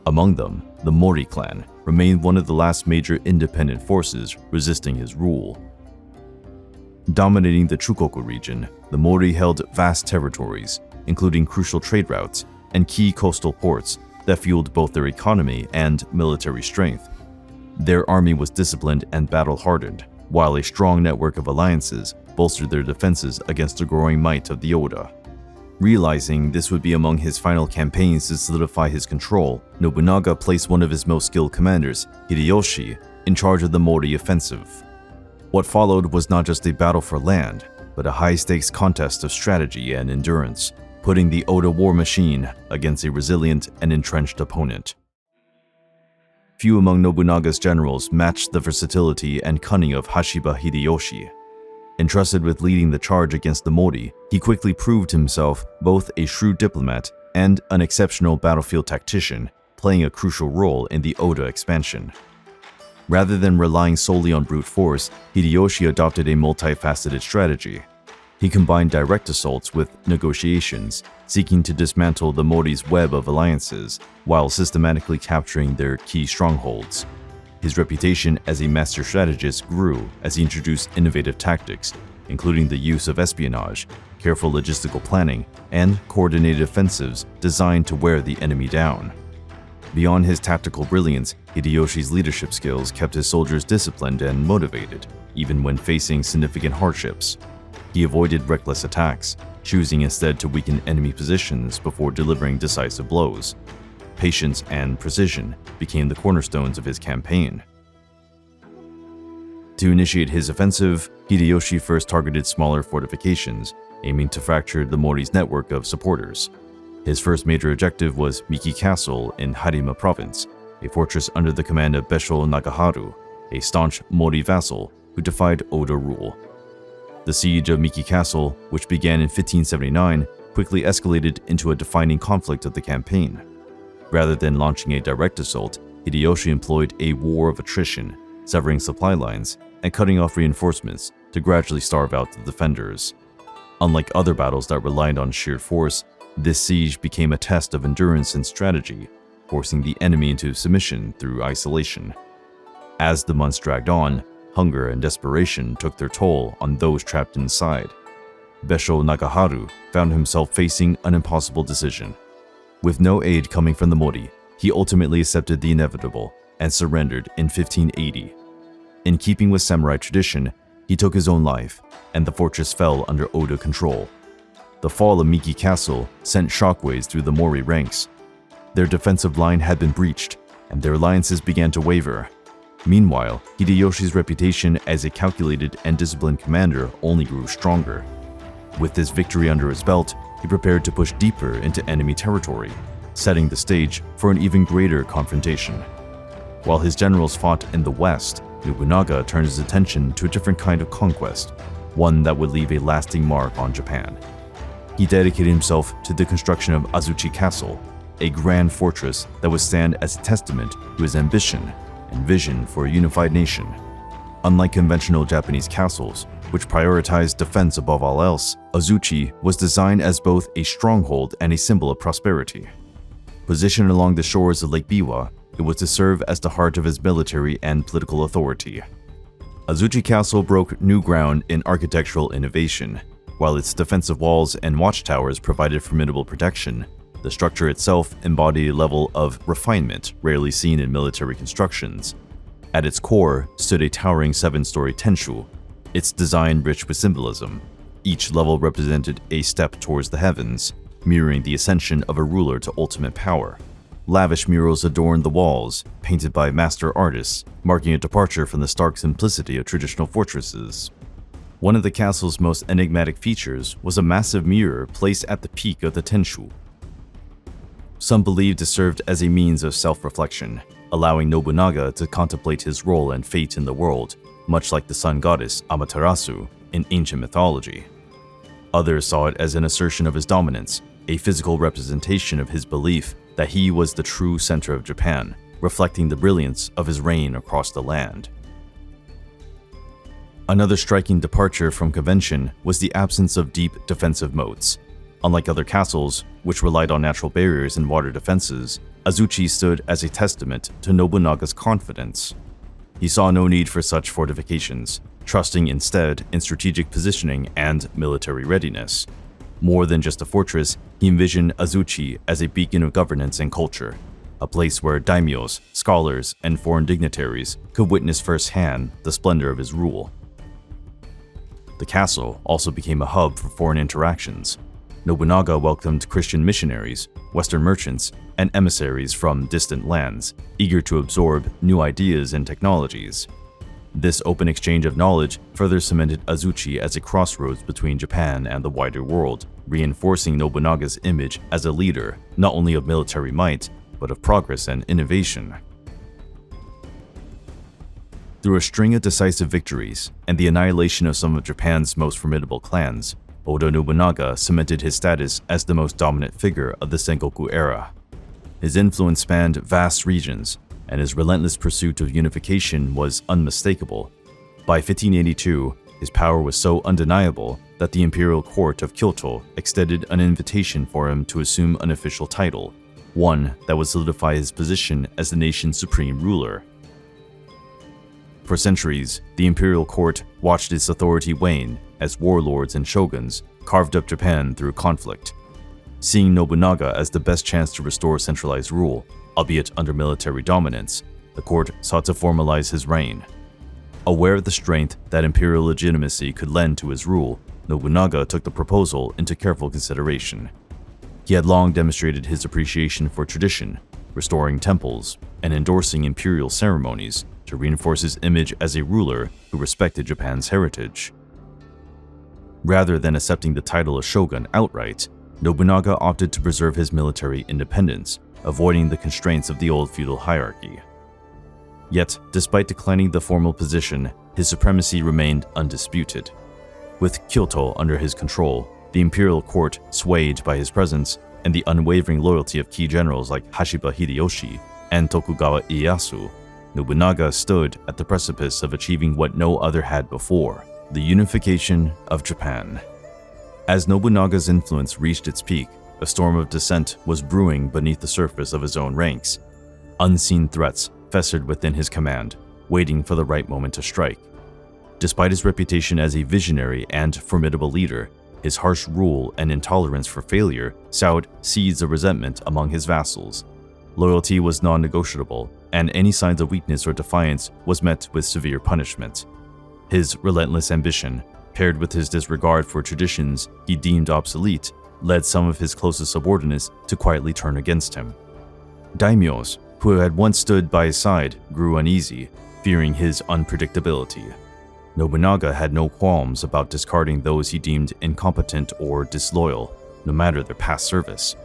Among them, the Mori clan remained one of the last major independent forces resisting his rule. Dominating the Chukoku region, the Mori held vast territories, including crucial trade routes and key coastal ports that fueled both their economy and military strength. Their army was disciplined and battle-hardened, while a strong network of alliances bolstered their defenses against the growing might of the Oda. Realizing this would be among his final campaigns to solidify his control, Nobunaga placed one of his most skilled commanders, Hideyoshi, in charge of the Mori offensive. What followed was not just a battle for land, but a high-stakes contest of strategy and endurance, putting the Oda war machine against a resilient and entrenched opponent. Few among Nobunaga's generals matched the versatility and cunning of Hashiba Hideyoshi. Entrusted with leading the charge against the Mori, he quickly proved himself both a shrewd diplomat and an exceptional battlefield tactician, playing a crucial role in the Oda expansion. Rather than relying solely on brute force, Hideyoshi adopted a multifaceted strategy. He combined direct assaults with negotiations, seeking to dismantle the Mori's web of alliances, while systematically capturing their key strongholds. His reputation as a master strategist grew as he introduced innovative tactics, including the use of espionage, careful logistical planning, and coordinated offensives designed to wear the enemy down. Beyond his tactical brilliance, Hideyoshi's leadership skills kept his soldiers disciplined and motivated, even when facing significant hardships. He avoided reckless attacks, choosing instead to weaken enemy positions before delivering decisive blows. Patience and precision became the cornerstones of his campaign. To initiate his offensive, Hideyoshi first targeted smaller fortifications, aiming to fracture the Mori's network of supporters. His first major objective was Miki Castle in Harima Province, a fortress under the command of Besho Nagaharu, a staunch Mori vassal who defied Oda rule. The siege of Miki Castle, which began in 1579, quickly escalated into a defining conflict of the campaign. Rather than launching a direct assault, Hideyoshi employed a war of attrition, severing supply lines and cutting off reinforcements to gradually starve out the defenders. Unlike other battles that relied on sheer force, this siege became a test of endurance and strategy, forcing the enemy into submission through isolation. As the months dragged on, hunger and desperation took their toll on those trapped inside. Besho Nagaharu found himself facing an impossible decision. With no aid coming from the Mori, he ultimately accepted the inevitable and surrendered in 1580. In keeping with samurai tradition, he took his own life, and the fortress fell under Oda control. The fall of Miki Castle sent shockwaves through the Mori ranks. Their defensive line had been breached, and their alliances began to waver. Meanwhile, Hideyoshi's reputation as a calculated and disciplined commander only grew stronger. With this victory under his belt, he prepared to push deeper into enemy territory, setting the stage for an even greater confrontation. While his generals fought in the west, Nobunaga turned his attention to a different kind of conquest, one that would leave a lasting mark on Japan. He dedicated himself to the construction of Azuchi Castle, a grand fortress that would stand as a testament to his ambition and vision for a unified nation. Unlike conventional Japanese castles, which prioritized defense above all else, Azuchi was designed as both a stronghold and a symbol of prosperity. Positioned along the shores of Lake Biwa, it was to serve as the heart of his military and political authority. Azuchi Castle broke new ground in architectural innovation. While its defensive walls and watchtowers provided formidable protection, the structure itself embodied a level of refinement rarely seen in military constructions. At its core stood a towering 7-story tenshu, its design rich with symbolism. Each level represented a step towards the heavens, mirroring the ascension of a ruler to ultimate power. Lavish murals adorned the walls, painted by master artists, marking a departure from the stark simplicity of traditional fortresses. One of the castle's most enigmatic features was a massive mirror placed at the peak of the tenshu. Some believed it served as a means of self-reflection, allowing Nobunaga to contemplate his role and fate in the world, much like the sun goddess Amaterasu in ancient mythology. Others saw it as an assertion of his dominance, a physical representation of his belief that he was the true center of Japan, reflecting the brilliance of his reign across the land. Another striking departure from convention was the absence of deep defensive moats. Unlike other castles, which relied on natural barriers and water defenses, Azuchi stood as a testament to Nobunaga's confidence. He saw no need for such fortifications, trusting instead in strategic positioning and military readiness. More than just a fortress, he envisioned Azuchi as a beacon of governance and culture, a place where daimyos, scholars, and foreign dignitaries could witness firsthand the splendor of his rule. The castle also became a hub for foreign interactions. Nobunaga welcomed Christian missionaries, Western merchants, and emissaries from distant lands, eager to absorb new ideas and technologies. This open exchange of knowledge further cemented Azuchi as a crossroads between Japan and the wider world, reinforcing Nobunaga's image as a leader not only of military might, but of progress and innovation. Through a string of decisive victories and the annihilation of some of Japan's most formidable clans, Oda Nobunaga cemented his status as the most dominant figure of the Sengoku era. His influence spanned vast regions, and his relentless pursuit of unification was unmistakable. By 1582, his power was so undeniable that the imperial court of Kyoto extended an invitation for him to assume an official title, one that would solidify his position as the nation's supreme ruler. For centuries, the imperial court watched its authority wane as warlords and shoguns carved up Japan through conflict. Seeing Nobunaga as the best chance to restore centralized rule, albeit under military dominance, the court sought to formalize his reign. Aware of the strength that imperial legitimacy could lend to his rule, Nobunaga took the proposal into careful consideration. He had long demonstrated his appreciation for tradition, restoring temples, and endorsing imperial ceremonies, to reinforce his image as a ruler who respected Japan's heritage. Rather than accepting the title of shogun outright, Nobunaga opted to preserve his military independence, avoiding the constraints of the old feudal hierarchy. Yet, despite declining the formal position, his supremacy remained undisputed. With Kyoto under his control, the imperial court swayed by his presence, and the unwavering loyalty of key generals like Hashiba Hideyoshi and Tokugawa Ieyasu, Nobunaga stood at the precipice of achieving what no other had before: the unification of Japan. As Nobunaga's influence reached its peak, a storm of dissent was brewing beneath the surface of his own ranks. Unseen threats festered within his command, waiting for the right moment to strike. Despite his reputation as a visionary and formidable leader, his harsh rule and intolerance for failure sowed seeds of resentment among his vassals. Loyalty was non-negotiable, and any signs of weakness or defiance was met with severe punishment. His relentless ambition, paired with his disregard for traditions he deemed obsolete, led some of his closest subordinates to quietly turn against him. Daimyos, who had once stood by his side, grew uneasy, fearing his unpredictability. Nobunaga had no qualms about discarding those he deemed incompetent or disloyal, no matter their past service.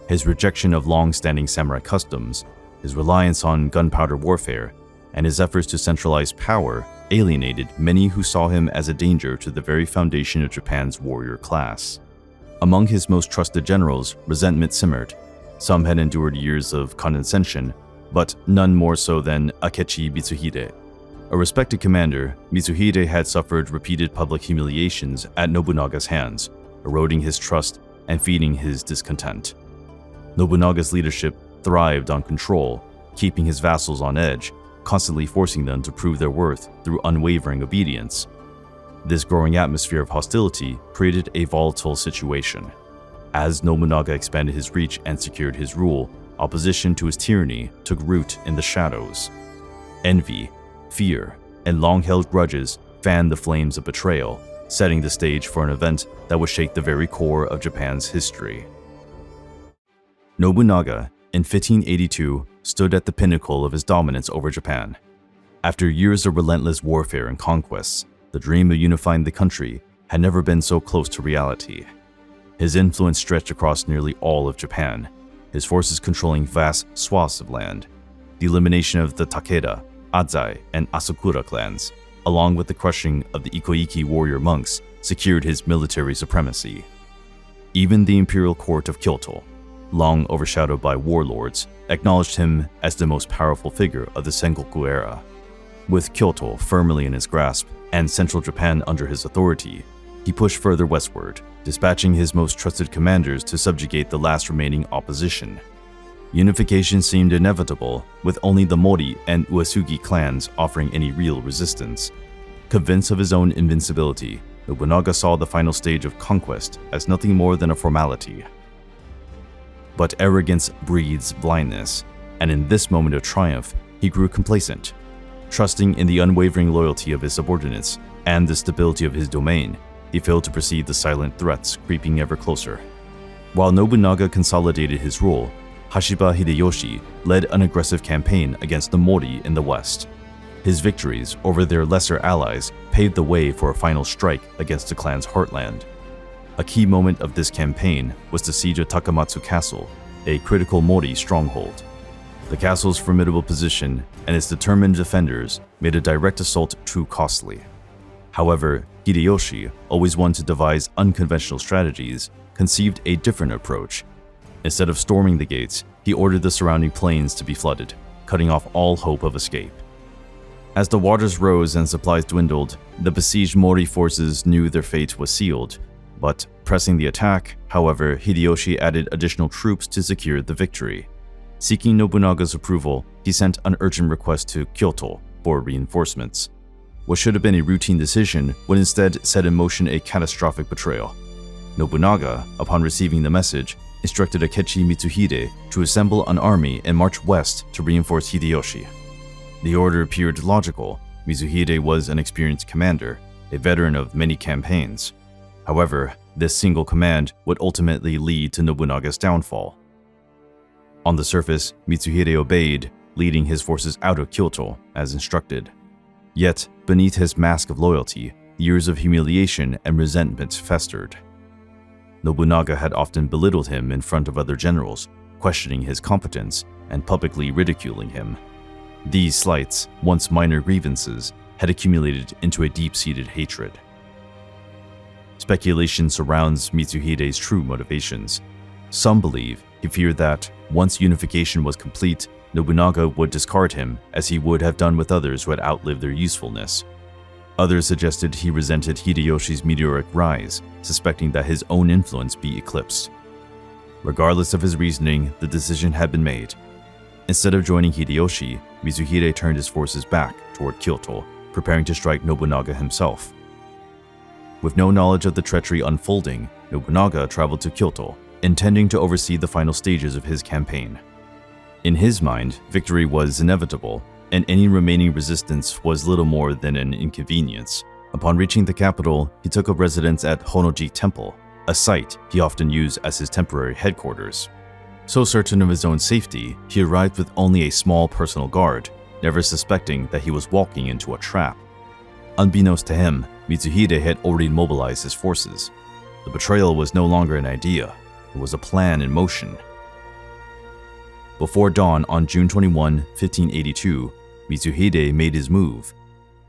His rejection of long-standing samurai customs, his reliance on gunpowder warfare, and his efforts to centralize power alienated many who saw him as a danger to the very foundation of Japan's warrior class. Among his most trusted generals, resentment simmered. Some had endured years of condescension, but none more so than Akechi Mitsuhide. A respected commander, Mitsuhide had suffered repeated public humiliations at Nobunaga's hands, eroding his trust and feeding his discontent. Nobunaga's leadership thrived on control, keeping his vassals on edge, constantly forcing them to prove their worth through unwavering obedience. This growing atmosphere of hostility created a volatile situation. As Nobunaga expanded his reach and secured his rule, opposition to his tyranny took root in the shadows. Envy, fear, and long-held grudges fanned the flames of betrayal, setting the stage for an event that would shake the very core of Japan's history. Nobunaga, in 1582, stood at the pinnacle of his dominance over Japan. After years of relentless warfare and conquests, the dream of unifying the country had never been so close to reality. His influence stretched across nearly all of Japan, his forces controlling vast swaths of land. The elimination of the Takeda, Adzai, and Asakura clans, along with the crushing of the Ikoiki warrior monks, secured his military supremacy. Even the imperial court of Kyoto, long overshadowed by warlords, acknowledged him as the most powerful figure of the Sengoku era. With Kyoto firmly in his grasp and central Japan under his authority, he pushed further westward, dispatching his most trusted commanders to subjugate the last remaining opposition. Unification seemed inevitable, with only the Mori and Uesugi clans offering any real resistance. Convinced of his own invincibility, Nobunaga saw the final stage of conquest as nothing more than a formality. But arrogance breeds blindness, and in this moment of triumph, he grew complacent. Trusting in the unwavering loyalty of his subordinates and the stability of his domain, he failed to perceive the silent threats creeping ever closer. While Nobunaga consolidated his rule, Hashiba Hideyoshi led an aggressive campaign against the Mori in the west. His victories over their lesser allies paved the way for a final strike against the clan's heartland. A key moment of this campaign was the siege of Takamatsu Castle, a critical Mori stronghold. The castle's formidable position and its determined defenders made a direct assault too costly. However, Hideyoshi, always one to devise unconventional strategies, conceived a different approach. Instead of storming the gates, he ordered the surrounding plains to be flooded, cutting off all hope of escape. As the waters rose and supplies dwindled, the besieged Mori forces knew their fate was sealed. But pressing the attack, however, Hideyoshi added additional troops to secure the victory. Seeking Nobunaga's approval, he sent an urgent request to Kyoto for reinforcements. What should have been a routine decision would instead set in motion a catastrophic betrayal. Nobunaga, upon receiving the message, instructed Akechi Mitsuhide to assemble an army and march west to reinforce Hideyoshi. The order appeared logical. Mitsuhide was an experienced commander, a veteran of many campaigns. However, this single command would ultimately lead to Nobunaga's downfall. On the surface, Mitsuhide obeyed, leading his forces out of Kyoto as instructed. Yet, beneath his mask of loyalty, years of humiliation and resentment festered. Nobunaga had often belittled him in front of other generals, questioning his competence and publicly ridiculing him. These slights, once minor grievances, had accumulated into a deep-seated hatred. Speculation surrounds Mitsuhide's true motivations. Some believe he feared that, once unification was complete, Nobunaga would discard him as he would have done with others who had outlived their usefulness. Others suggested he resented Hideyoshi's meteoric rise, suspecting that his own influence be eclipsed. Regardless of his reasoning, the decision had been made. Instead of joining Hideyoshi, Mitsuhide turned his forces back toward Kyoto, preparing to strike Nobunaga himself. With no knowledge of the treachery unfolding, Nobunaga traveled to Kyoto, intending to oversee the final stages of his campaign. In his mind, victory was inevitable, and any remaining resistance was little more than an inconvenience. Upon reaching the capital, he took up residence at Honnō-ji Temple, a site he often used as his temporary headquarters. So certain of his own safety, he arrived with only a small personal guard, never suspecting that he was walking into a trap. Unbeknownst to him, Mitsuhide had already mobilized his forces. The betrayal was no longer an idea, it was a plan in motion. Before dawn on June 21, 1582, Mitsuhide made his move.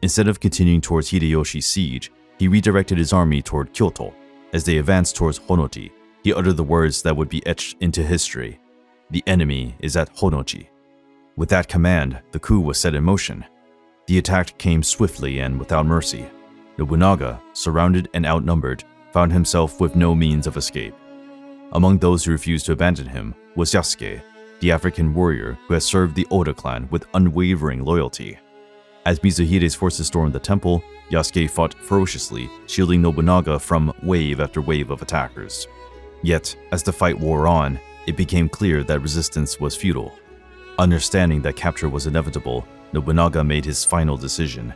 Instead of continuing towards Hideyoshi's siege, he redirected his army toward Kyoto. As they advanced towards Honnō-ji, he uttered the words that would be etched into history. "The enemy is at Honnō-ji." With that command, the coup was set in motion. The attack came swiftly and without mercy. Nobunaga, surrounded and outnumbered, found himself with no means of escape. Among those who refused to abandon him was Yasuke, the African warrior who had served the Oda clan with unwavering loyalty. As Mitsuhide's forces stormed the temple, Yasuke fought ferociously, shielding Nobunaga from wave after wave of attackers. Yet, as the fight wore on, it became clear that resistance was futile. Understanding that capture was inevitable, Nobunaga made his final decision.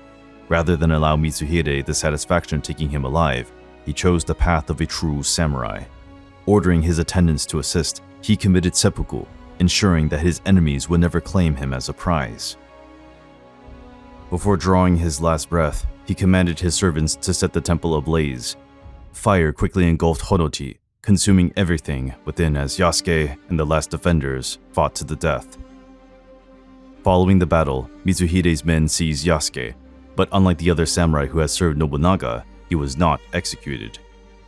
Rather than allow Mitsuhide the satisfaction of taking him alive, he chose the path of a true samurai. Ordering his attendants to assist, he committed seppuku, ensuring that his enemies would never claim him as a prize. Before drawing his last breath, he commanded his servants to set the temple ablaze. Fire quickly engulfed Honnō-ji, consuming everything within as Yasuke and the last defenders fought to the death. Following the battle, Mitsuhide's men seized Yasuke, but unlike the other samurai who had served Nobunaga, he was not executed.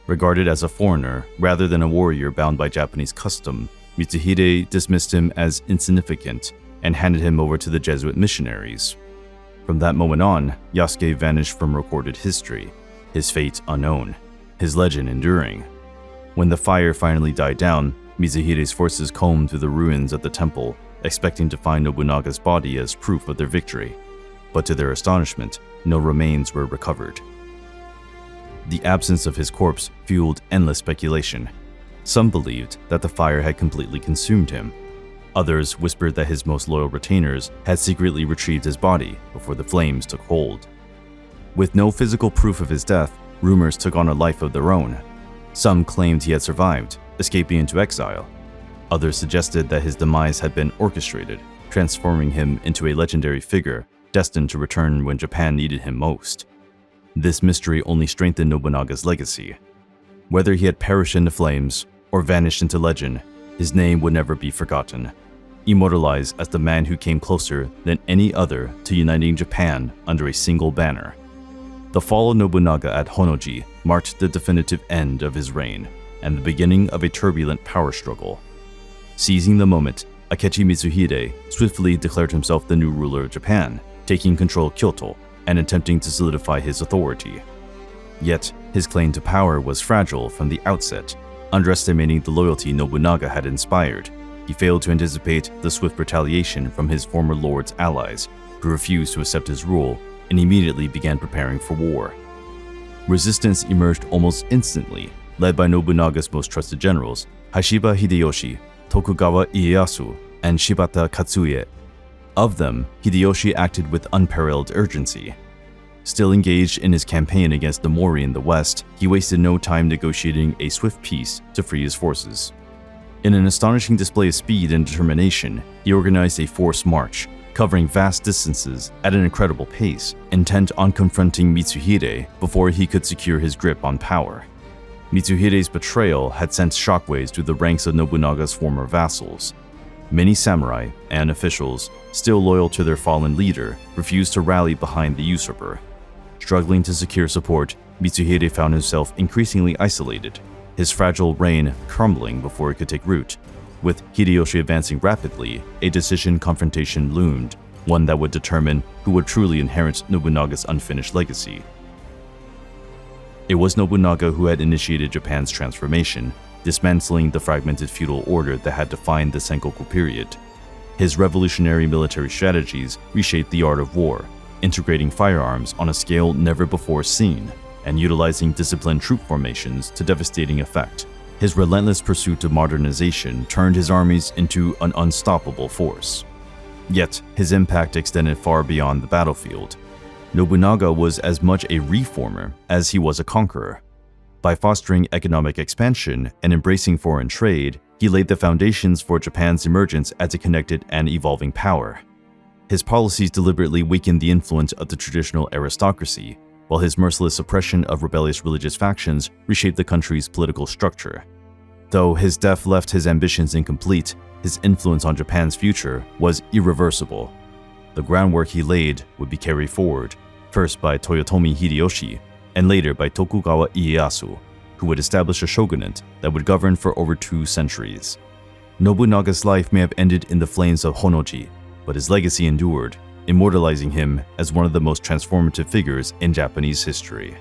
Regarded as a foreigner rather than a warrior bound by Japanese custom, Mitsuhide dismissed him as insignificant and handed him over to the Jesuit missionaries. From that moment on, Yasuke vanished from recorded history, his fate unknown, his legend enduring. When the fire finally died down, Mitsuhide's forces combed through the ruins of the temple, expecting to find Nobunaga's body as proof of their victory. But to their astonishment, no remains were recovered. The absence of his corpse fueled endless speculation. Some believed that the fire had completely consumed him. Others whispered that his most loyal retainers had secretly retrieved his body before the flames took hold. With no physical proof of his death, rumors took on a life of their own. Some claimed he had survived, escaping into exile. Others suggested that his demise had been orchestrated, transforming him into a legendary figure destined to return when Japan needed him most. This mystery only strengthened Nobunaga's legacy. Whether he had perished in the flames or vanished into legend, his name would never be forgotten, immortalized as the man who came closer than any other to uniting Japan under a single banner. The fall of Nobunaga at Honnō-ji marked the definitive end of his reign and the beginning of a turbulent power struggle. Seizing the moment, Akechi Mitsuhide swiftly declared himself the new ruler of Japan, taking control of Kyoto and attempting to solidify his authority. Yet, his claim to power was fragile from the outset. Underestimating the loyalty Nobunaga had inspired, he failed to anticipate the swift retaliation from his former lord's allies, who refused to accept his rule and immediately began preparing for war. Resistance emerged almost instantly, led by Nobunaga's most trusted generals, Hashiba Hideyoshi, Tokugawa Ieyasu, and Shibata Katsuie. Of them, Hideyoshi acted with unparalleled urgency. Still engaged in his campaign against the Mori in the west, he wasted no time negotiating a swift peace to free his forces. In an astonishing display of speed and determination, he organized a forced march, covering vast distances at an incredible pace, intent on confronting Mitsuhide before he could secure his grip on power. Mitsuhide's betrayal had sent shockwaves through the ranks of Nobunaga's former vassals. Many samurai and officials, still loyal to their fallen leader, refused to rally behind the usurper. Struggling to secure support, Mitsuhide found himself increasingly isolated, his fragile reign crumbling before it could take root. With Hideyoshi advancing rapidly, a decision confrontation loomed, one that would determine who would truly inherit Nobunaga's unfinished legacy. It was Nobunaga who had initiated Japan's transformation, dismantling the fragmented feudal order that had defined the Sengoku period. His revolutionary military strategies reshaped the art of war, integrating firearms on a scale never before seen, and utilizing disciplined troop formations to devastating effect. His relentless pursuit of modernization turned his armies into an unstoppable force. Yet, his impact extended far beyond the battlefield. Nobunaga was as much a reformer as he was a conqueror. By fostering economic expansion and embracing foreign trade, he laid the foundations for Japan's emergence as a connected and evolving power. His policies deliberately weakened the influence of the traditional aristocracy, while his merciless suppression of rebellious religious factions reshaped the country's political structure. Though his death left his ambitions incomplete, his influence on Japan's future was irreversible. The groundwork he laid would be carried forward, first by Toyotomi Hideyoshi, and later by Tokugawa Ieyasu, who would establish a shogunate that would govern for over 2 centuries. Nobunaga's life may have ended in the flames of Honnō-ji, but his legacy endured, immortalizing him as one of the most transformative figures in Japanese history.